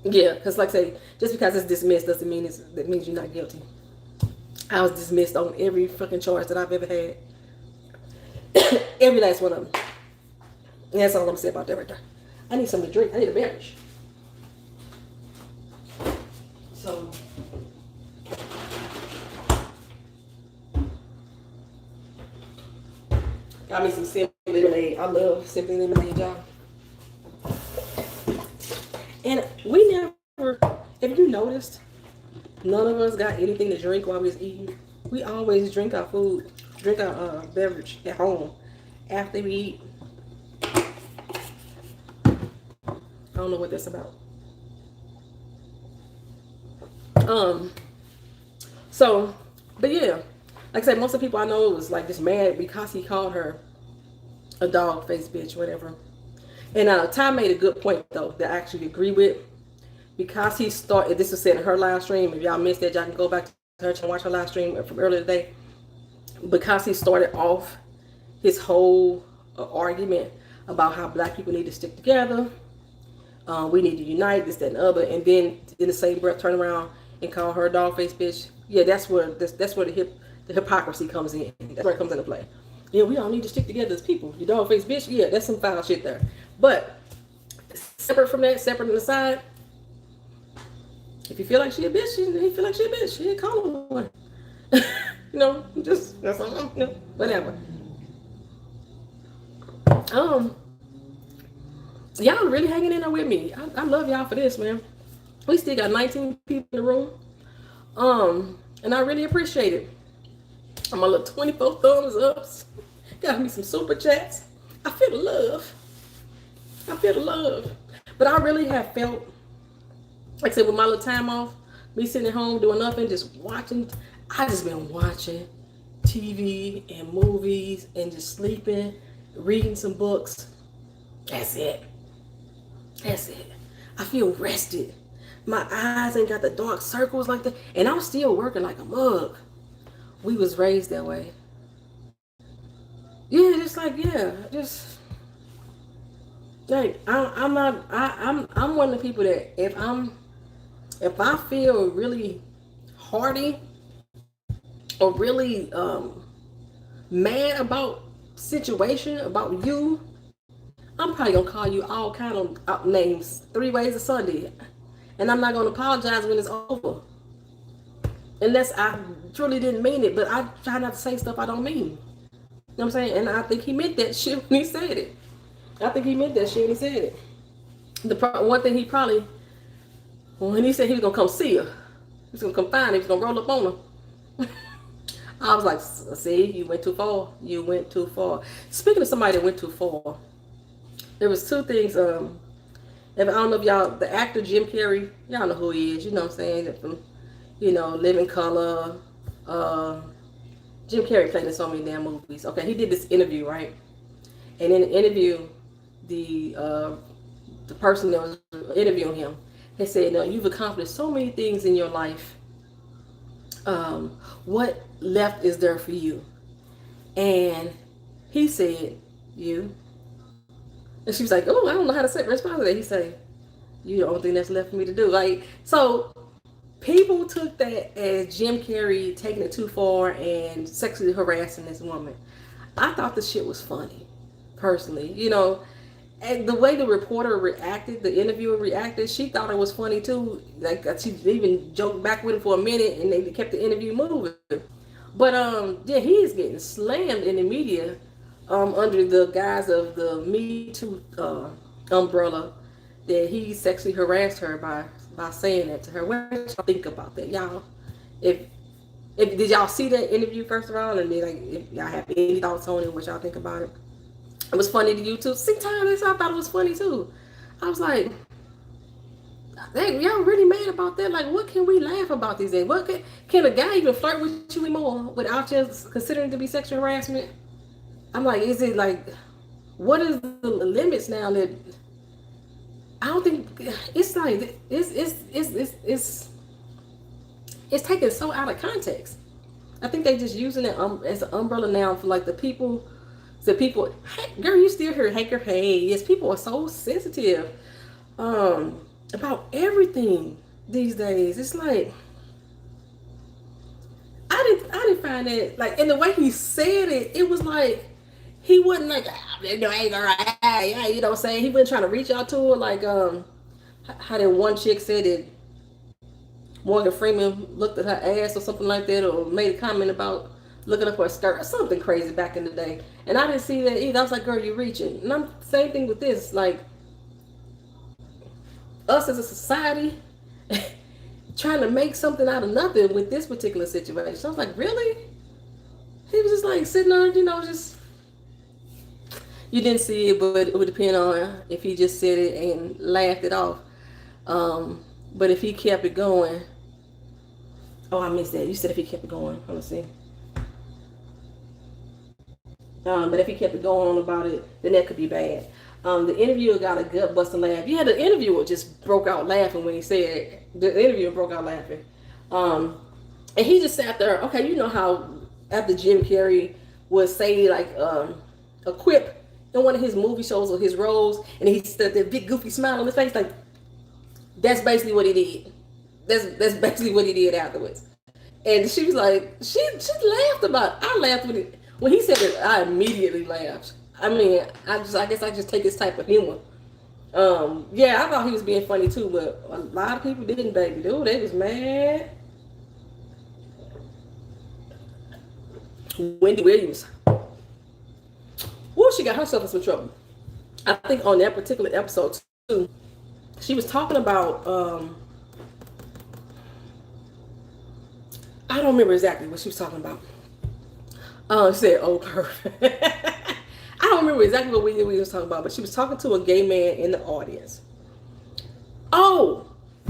Yeah, because like I say, just because it's dismissed doesn't mean that means you're not guilty. I was dismissed on every fucking charge that I've ever had. Every last one of them. And that's all I'm gonna say about that right there. I need something to drink. I need a beverage. So got me some Simply Lemonade. I love Simply Lemonade, y'all. And we never, if you noticed, none of us got anything to drink while we was eating. We always drink our food, drink our beverage at home after we eat. I don't know what that's about. So, but yeah, like I said, most of the people I know was like just mad because he called her a dog face bitch, whatever. And Ty made a good point though that I actually agree with, because he started. This was said in her live stream. If y'all missed that, y'all can go back to her and watch her live stream from earlier today. Because he started off his whole argument about how black people need to stick together. We need to unite, this, that, and the other, and then in the same breath turn around and call her a dog face bitch. Yeah, that's where the hypocrisy comes in. That's where it comes into play. Yeah, we all need to stick together as people. You dog face bitch. Yeah, that's some foul shit there. But separate from that, separate on the side. If you feel like she a bitch, you feel like she a bitch. You call her one. You know, just that's all. You know, whatever. Y'all really hanging in there with me. I love y'all for this, man. We still got 19 people in the room. And I really appreciate it. I'm a little 24 thumbs ups. Got me some super chats. I feel the love. I feel the love. But I really have felt, like I said, with my little time off, me sitting at home doing nothing, just watching. I just been watching TV and movies and just sleeping, reading some books. That's it. That's it. I feel rested. My eyes ain't got the dark circles like that. And I'm still working like a mug. We was raised that way. Yeah, just like, yeah, just like I'm one of the people that if I feel really hearty or really mad about situation, about you, I'm probably gonna call you all kind of names 3 ways a Sunday, and I'm not gonna apologize when it's over, unless I truly didn't mean it. But I try not to say stuff I don't mean. You know what I'm saying? And I think he meant that shit when he said it. I think he meant that shit when he said it. The one thing he probably, when he said he was gonna come see her, he was gonna come find her, he was gonna roll up on her. I was like, see, you went too far. You went too far. Speaking of somebody that went too far, there was 2 things. I don't know if y'all, the actor Jim Carrey, y'all know who he is. You know what I'm saying? From, you know, Living Color. Jim Carrey played in so many damn movies. Okay, he did this interview, right? And in the interview, the person that was interviewing him, he said, "No, you've accomplished so many things in your life. What left is there for you?" And he said, "You." And she was like, "Oh, I don't know how to respond to that." He said, "You the only thing that's left for me to do." Like, so people took that as Jim Carrey taking it too far and sexually harassing this woman. I thought the shit was funny, personally. You know, and the way the reporter reacted, the interviewer reacted, she thought it was funny too. Like, she even joked back with him for a minute, and they kept the interview moving. But yeah, he is getting slammed in the media under the guise of the Me Too umbrella, that he sexually harassed her by saying that to her. What do y'all think about that, y'all? If did y'all see that interview first of all, and then, like, if y'all have any thoughts on it, what y'all think about it? It was funny to you too. Sometimes I thought it was funny too. I was like, dang, y'all really mad about that? Like, what can we laugh about these days? What can a guy even flirt with you anymore without just considering it to be sexual harassment? I'm like, is it like, what is the limits now? That I don't think it's like it's taken so out of context. I think they just using it as an umbrella now for like the people. Hey, girl, you still here? Hey, girl, hey, yes, people are so sensitive. about everything these days. It's like I didn't find it like, and the way he said it, it was like he wasn't like, you know, ain't alright, yeah, you know what I'm saying? He wasn't trying to reach out to her like how that one chick said that Morgan Freeman looked at her ass or something like that, or made a comment about looking up her skirt or something crazy back in the day. And I didn't see that either. I was like, girl, you're reaching. And I'm same thing with this. Like, us as a society trying to make something out of nothing with this particular situation. I was like, really? He was just like sitting there, you know, just, you didn't see it, but it would depend on if he just said it and laughed it off. But if he kept it going, oh, I missed that. You said if he kept it going. Let me see. But if he kept it going on about it, then that could be bad. The interviewer got a gut busting laugh. Yeah, the interviewer just broke out laughing when he said it. The interviewer broke out laughing. And he just sat there. Okay, you know how after Jim Carrey would say like a quip in one of his movie shows or his roles, and he said that big goofy smile on his face, like that's basically what he did. That's basically what he did afterwards. And she was like, she laughed about it. I laughed when he said it. I immediately laughed. I mean, I guess I just take this type of humor. Yeah, I thought he was being funny too, but a lot of people didn't, baby. Dude, they was mad. Wendy Williams. Woo, she got herself in some trouble. I think on that particular episode too, she was talking about I don't remember exactly what she was talking about. She said, "Oh, perfect." I don't remember exactly what we was talking about, but she was talking to a gay man in the audience. Oh,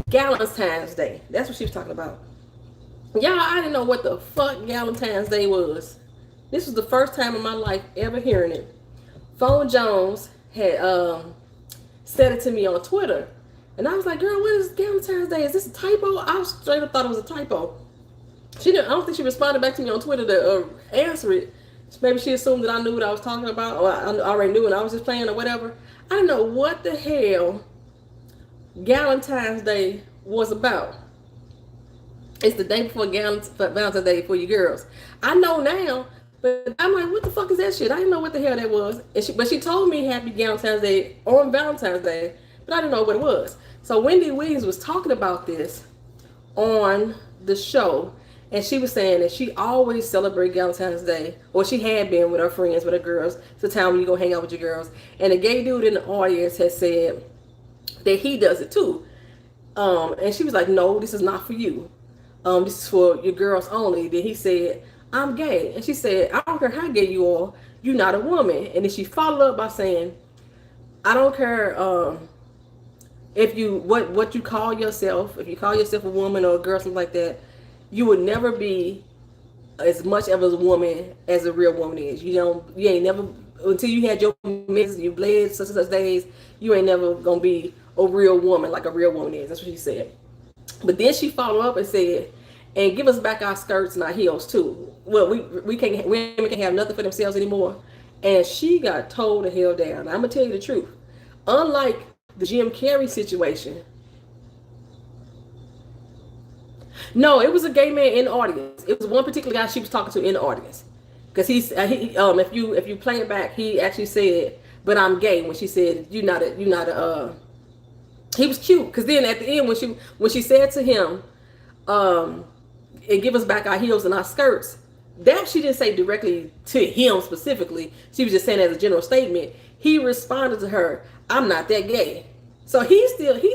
Valentine's Day. That's what she was talking about. Y'all, I didn't know what the fuck Valentine's Day was. This was the first time in my life ever hearing it. Phone Jones had said it to me on Twitter, and I was like, "Girl, what is Valentine's Day? Is this a typo?" I straight up thought it was a typo. She didn't. I don't think she responded back to me on Twitter to answer it. Maybe she assumed that I knew what I was talking about, or I already knew and I was just playing or whatever. I didn't know what the hell Valentine's Day was about. It's the day before Valentine's Day for you girls. I know now, but I'm like, what the fuck is that shit? I didn't know what the hell that was. But she told me Happy Valentine's Day on Valentine's Day, but I didn't know what it was. So Wendy Williams was talking about this on the show. And she was saying that she always celebrates Valentine's Day, or she had been with her friends, with her girls. It's the time when you go hang out with your girls. And a gay dude in the audience has said that he does it too. And she was like, "No, this is not for you. This is for your girls only." Then he said, "I'm gay." And she said, "I don't care how gay you are, you're not a woman." And then she followed up by saying, "I don't care if you what you call yourself, if you call yourself a woman or a girl, something like that. You would never be as much of a woman as a real woman is. You ain't never, until you had your meds, you bled such and such days, you ain't never gonna be a real woman like a real woman is." That's what she said. But then she followed up and said, "And give us back our skirts and our heels too. Well, women can't have nothing for themselves anymore." And she got told the hell down. I'm gonna tell you the truth. Unlike the Jim Carrey situation. No, it was a gay man in the audience. It was one particular guy she was talking to in the audience. Because if you play it back, he actually said, "But I'm gay," when she said, you're not a he was cute. Because then at the end when she said to him, "And give us back our heels and our skirts," that she didn't say directly to him specifically. She was just saying as a general statement. He responded to her, "I'm not that gay." So he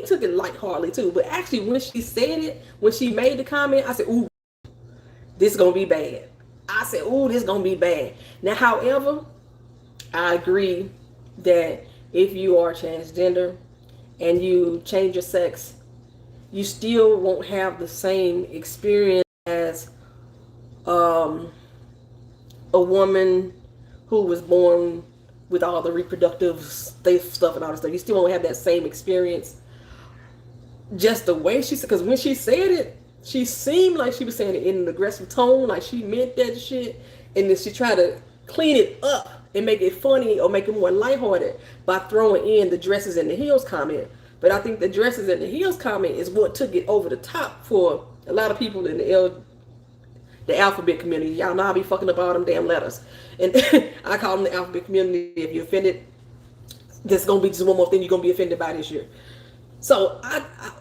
took it lightheartedly too. But actually when she said it, when she made the comment, I said, "Ooh, this is gonna be bad." I said, "Ooh, this is gonna be bad." Now, however, I agree that if you are transgender and you change your sex, you still won't have the same experience as a woman who was born with all the reproductive stuff and all this stuff. You still won't have that same experience. Just the way she said, because when she said it, she seemed like she was saying it in an aggressive tone, like she meant that shit. And then she tried to clean it up and make it funny or make it more lighthearted by throwing in the dresses and the heels comment. But I think the dresses and the heels comment is what took it over the top for a lot of people in the alphabet community. Y'all know I be fucking up all them damn letters. And I call them the alphabet community. If you're offended, there's going to be just one more thing you're going to be offended by this year. So,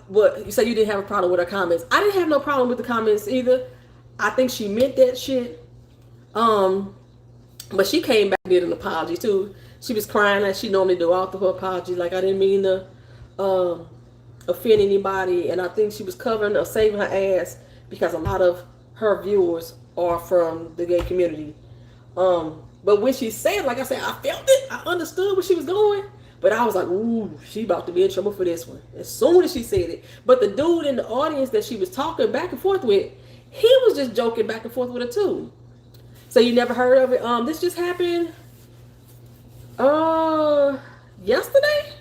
what you say you didn't have a problem with her comments. I didn't have no problem with the comments either. I think she meant that shit. But she came back and did an apology too. She was crying like she normally do after her apology. Like, I didn't mean to offend anybody. And I think she was covering or saving her ass because a lot of her viewers are from the gay community. But when she said, like I said, I felt it. I understood where she was going. But I was like, ooh, she about to be in trouble for this one. As soon as she said it. But the dude in the audience that she was talking back and forth with, he was just joking back and forth with her too. So you never heard of it? This just happened yesterday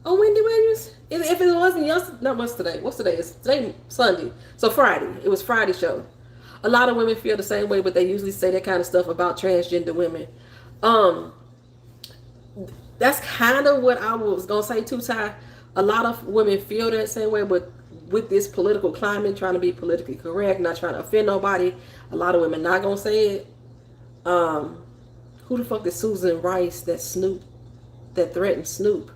on Wendy Williams. If it wasn't yesterday, not what's today? What's today? It's today Sunday. So Friday. It was Friday show. A lot of women feel the same way, but they usually say that kind of stuff about transgender women. That's kind of what I was gonna say too, Ty. A lot of women feel that same way, but with this political climate, trying to be politically correct, not trying to offend nobody, a lot of women not gonna say it. Who the fuck is Susan Rice that threatened Snoop?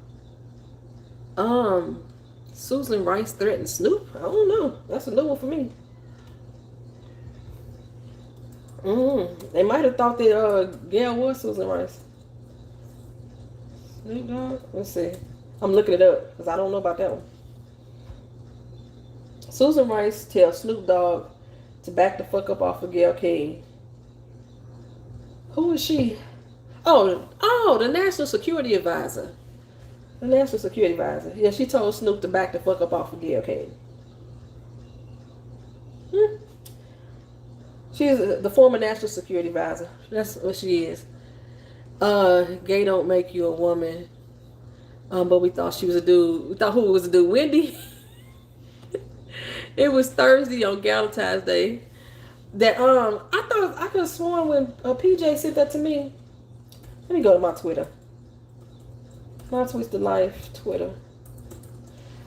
Susan Rice threatened Snoop? I don't know. That's a new one for me. They might have thought that Gail was Susan Rice. Snoop Dogg? Let's see. I'm looking it up because I don't know about that one. Susan Rice tells Snoop Dogg to back the fuck up off of Gayle King. Who is she? Oh, the National Security Advisor. The National Security Advisor. Yeah, she told Snoop to back the fuck up off of Gayle King. She is the former National Security Advisor. That's what she is. Gay don't make you a woman. But we thought she was a dude. We thought who was a dude? Wendy? It was Thursday on Valentine's Day. That I thought I could have sworn when PJ sent that to me. Let me go to my Twitter. My Twisted Lyf Twitter.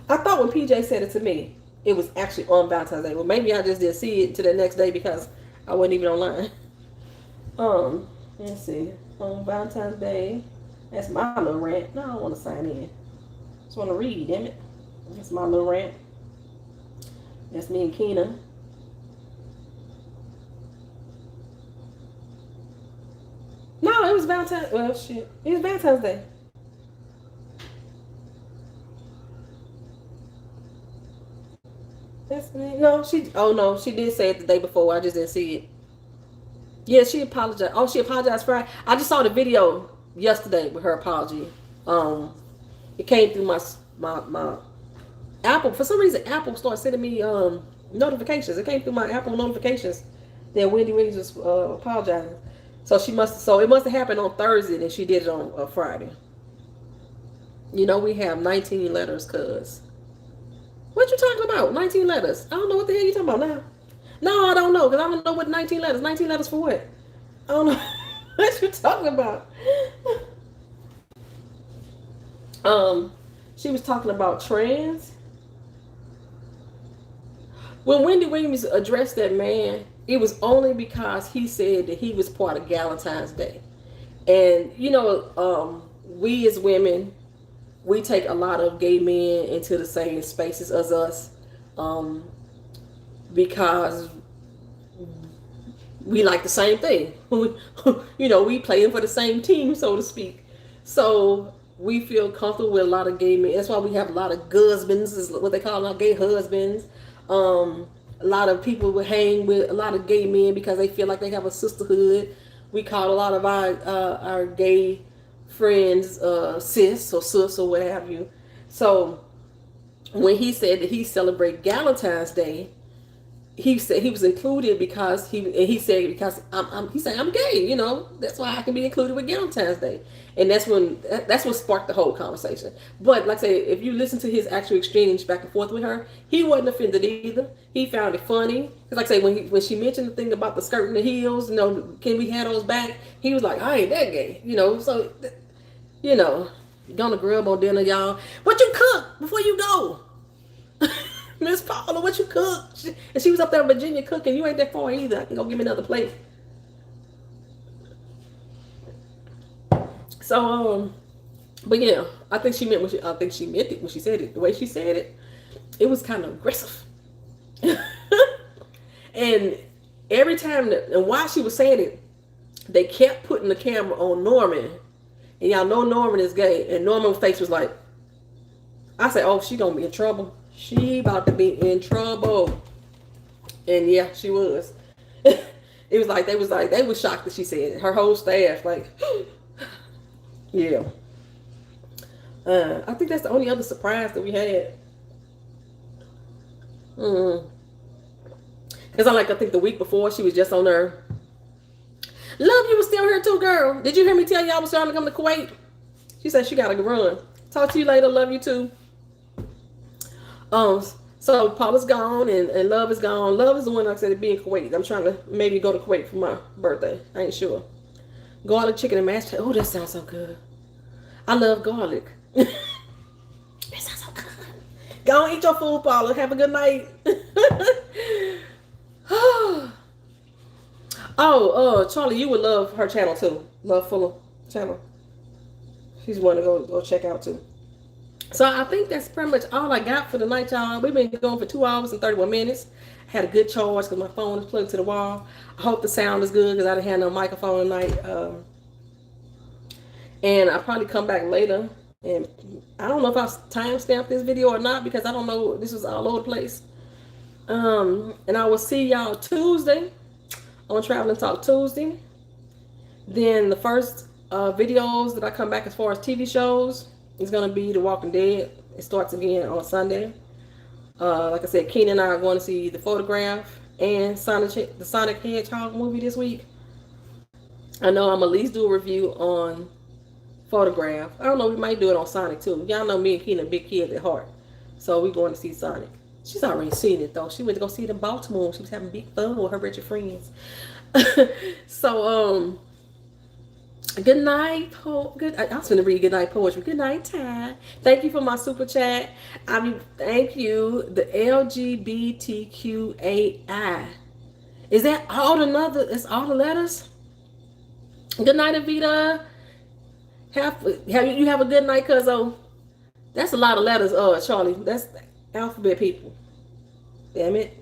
I thought when PJ said it to me, it was actually on Valentine's Day. Well, maybe I just didn't see it to the next day because I wasn't even online. Let's see. On Valentine's Day. That's my little rant. No, I don't want to sign in. Just want to read, damn it. That's my little rant. That's me and Keena. No, it was Valentine's. Well, shit. It was Valentine's Day. That's me. No, she. Oh no, she did say it the day before. I just didn't see it. Yeah, she apologized. Oh, she apologized Friday. I just saw the video yesterday with her apology. It came through my Apple. For some reason, Apple started sending me notifications. It came through my Apple notifications that Wendy Williams was apologizing. So it must have happened on Thursday, and she did it on Friday. You know, we have 19 letters, cuz. What you talking about? 19 letters. I don't know what the hell you talking about now. No, I don't know, because I don't know what 19 letters. 19 letters for what? I don't know what you talking about. She was talking about trans. When Wendy Williams addressed that man, it was only because he said that he was part of Valentine's Day. And, you know, we as women, we take a lot of gay men into the same spaces as us because we like the same thing. You know, we playing for the same team, so to speak. So we feel comfortable with a lot of gay men. That's why we have a lot of husbands, is what they call our gay husbands. A lot of people will hang with a lot of gay men because they feel like they have a sisterhood. We call a lot of our gay friends sis or what have you. So when he said that he celebrate Valentine's Day, he said he was included because he said I'm gay, you know, that's why I can be included with Valentine's Day. And that's what sparked the whole conversation. But like I say, if you listen to his actual exchange back and forth with her, he wasn't offended either. He found it funny. Because like I say, when she mentioned the thing about the skirt and the heels, you know, can we have those back? He was like, I ain't that gay, you know. So, you know, Gonna grub on dinner, y'all. What you cook before you go? Miss Paula, what you cook? And she was up there in Virginia cooking. You ain't that far either. I can go give me another plate. So, but yeah, I think she meant I think she meant it when she said it. The way she said it, it was kind of aggressive. And every time and while she was saying it, they kept putting the camera on Norman. And y'all know Norman is gay. And Norman's face was like, I said, oh, she gonna be in trouble. She about to be in trouble. And yeah, she was. It was like they was shocked that she said it. Her whole staff, like, yeah. I think that's the only other surprise that we had. Because I think the week before she was just on there. Love, you was still here too, girl. Did you hear me tell you I was trying to come to Kuwait? She said she gotta run. Talk to you later. Love you too. So Paula's gone and Love is gone. Love is the one, like I said, to be in Kuwait. I'm trying to maybe go to Kuwait for my birthday. I ain't sure. Garlic chicken and mashed potatoes. Oh, that sounds so good. I love garlic. That sounds so good. Go and eat your food, Paula. Have a good night. Charlie, you would love her channel too. Love Fuller channel. She's one to go check out too. So I think that's pretty much all I got for the night, y'all. We've been going for 2 hours and 31 minutes. Had a good charge because my phone is plugged to the wall. I hope the sound is good because I didn't have no microphone tonight. And I'll probably come back later. And I don't know if I'll timestamp this video or not because I don't know. This was all over the place. And I will see y'all Tuesday on Traveling Talk Tuesday. Then the first videos that I come back as far as TV shows is going to be The Walking Dead. It starts again on Sunday. Like I said, Keenan and I are going to see The Photograph and the Sonic Hedgehog movie this week. I know I'm at least do a review on Photograph. I don't know, we might do it on Sonic too. Y'all know me and Keenan big kids at heart. So we're going to see Sonic. She's already seen it though. She went to go see it in Baltimore. She was having big fun with her Richard friends. So good night. I was going to read good night poetry. Good night, Ty. Thank you for my super chat. Thank you. The LGBTQAI. Is that all It's all the letters? Good night, Avita. You have a good night, cuzzo. That's a lot of letters, Charlie. That's alphabet people. Damn it.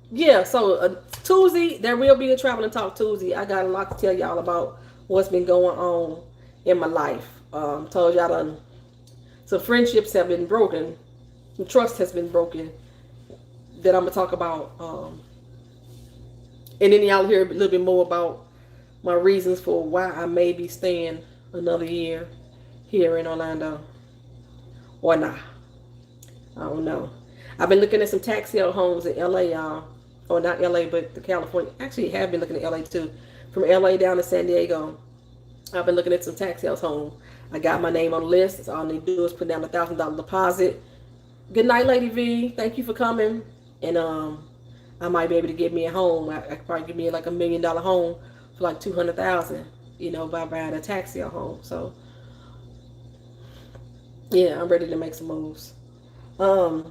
Yeah, so Tuesday, there will be a Traveling Talk Tuesday. I got a lot to tell y'all about what's been going on in my life. Told y'all some friendships have been broken. Some trust has been broken that I'm going to talk about. And then y'all hear a little bit more about my reasons for why I may be staying another year here in Orlando. Or not. I don't know. I've been looking at some tax sale homes in LA, y'all. Or not LA, but the California. Actually, I have been looking at LA too. From LA down to San Diego. I've been looking at some tax sales home. I got my name on the list. That's all I need to do is put down a $1,000 deposit. Good night, Lady V. Thank you for coming. And I might be able to get me a home. I could probably give me like $1 million home for like $200,000, by buying a tax sale home. So yeah, I'm ready to make some moves. But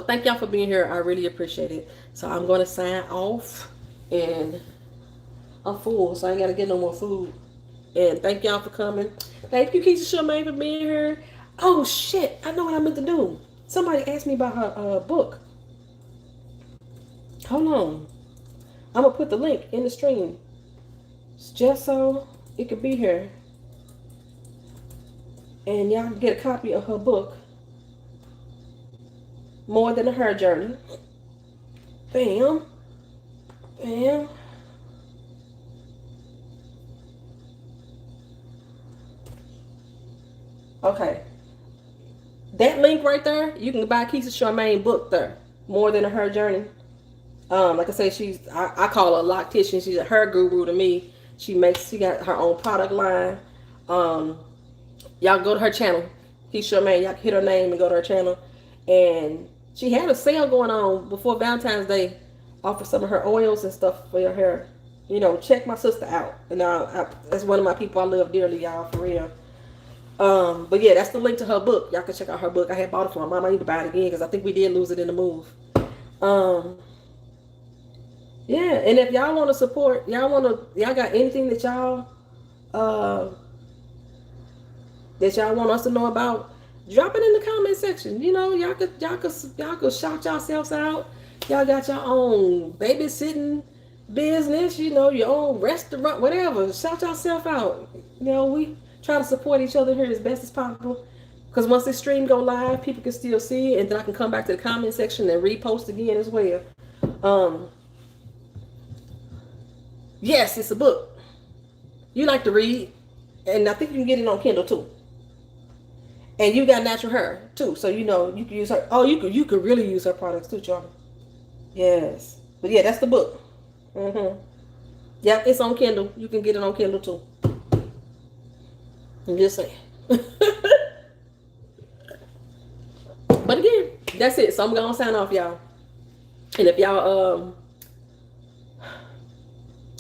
thank y'all for being here. I really appreciate it. So I'm going to sign off, and I'm full, so I ain't got to get no more food. And thank y'all for coming. Thank you, Keisha Charmaine, for being here. Oh shit, I know what I meant to do. Somebody asked me about her book. Hold on. I'm going to put the link in the stream just so it could be here. And y'all can get a copy of her book, More Than a Her Journey. Bam. Bam. Okay. That link right there, you can buy Keisha Charmaine book there. More Than a Her Journey. Like I say, I call her a loctician. She's a hair guru to me. She got her own product line. Y'all go to her channel, Keisha Charmaine. Y'all hit her name and go to her channel. And she had a sale going on before Valentine's Day, off of some of her oils and stuff for your hair. You know, check my sister out. And that's one of my people I love dearly, y'all, for real. But yeah, that's the link to her book. Y'all can check out her book. I had bought it for my mom. I need to buy it again because I think we did lose it in the move. Yeah, and if y'all want to support, y'all got anything that y'all want us to know about, drop it in the comment section. You know, y'all could shout yourselves out. Y'all got your own babysitting business, you know, your own restaurant, whatever. Shout yourself out. You know, we try to support each other here as best as possible. Because once this stream go live, people can still see it, and then I can come back to the comment section and repost again as well. Yes, it's a book. You like to read, and I think you can get it on Kindle too. And you got natural hair too, so you know you can use her. Oh, you could really use her products too, Charlie. Yes, but yeah, that's the book. Yep, it's on Kindle. You can get it on Kindle too. I'm just saying. But again, that's it. So I'm gonna sign off, y'all. And if y'all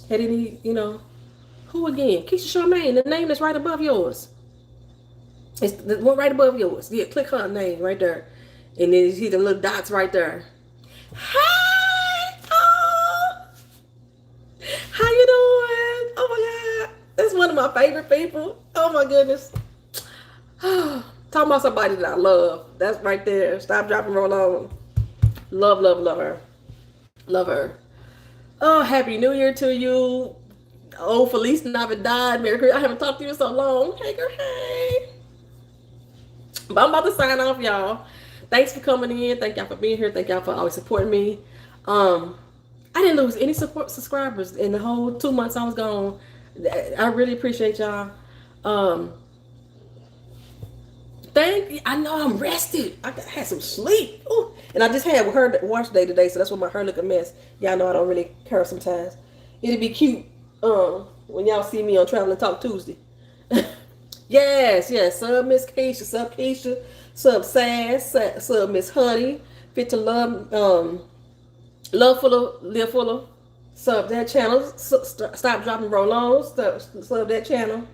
had any, you know, who again? Keisha Charmaine, the name that's right above yours. It's the one right above yours. Yeah, click her name right there. And then you see the little dots right there. Hey! Oh! How you doing? Oh my God. That's one of my favorite people. Oh my goodness. Talking about somebody that I love. That's right there. Stop, drop, and roll on. Love, love, love her. Love her. Oh, Happy New Year to you. Oh, Feliz Navidad. Merry Christmas. I haven't talked to you in so long. Hey, girl, hey. But I'm about to sign off, y'all. Thanks for coming in. Thank y'all for being here. Thank y'all for always supporting me. I didn't lose any subscribers in the whole 2 months I was gone. I really appreciate y'all. Thank you. I know I'm rested. I had some sleep. Ooh. And I just had her wash day today, so that's why my hair look a mess. Y'all know I don't really care sometimes. It'd be cute when y'all see me on Traveling Talk Tuesday. Yes. Sub Miss Keisha, sub Keisha, sub Sass, sub Miss Honey, Fit to Love, Love Fuller, Live Fuller, sub that channel, Stop, Dropping, Roll On, sub that channel.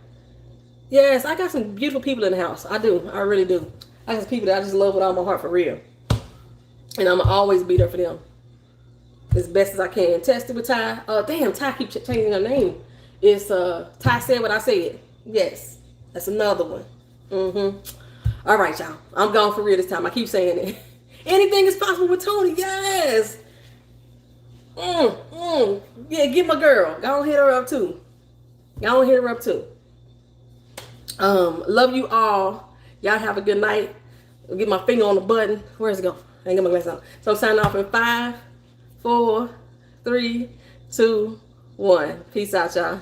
Yes, I got some beautiful people in the house. I do. I really do. I got some people that I just love with all my heart for real. And I'm going to always be there for them as best as I can. Tested with Ty. Damn, Ty keeps changing her name. It's Ty Said What I Said. Yes, that's another one. All right, y'all. I'm gone for real this time. I keep saying it. Anything is possible with Tony. Yes. Yeah, get my girl. Go on, hit her up too. Love you all. Y'all have a good night. I'll get my finger on the button. Where's it going? I ain't got my glass on. So sign off in 5, 4, 3, 2, 1. Peace out, y'all.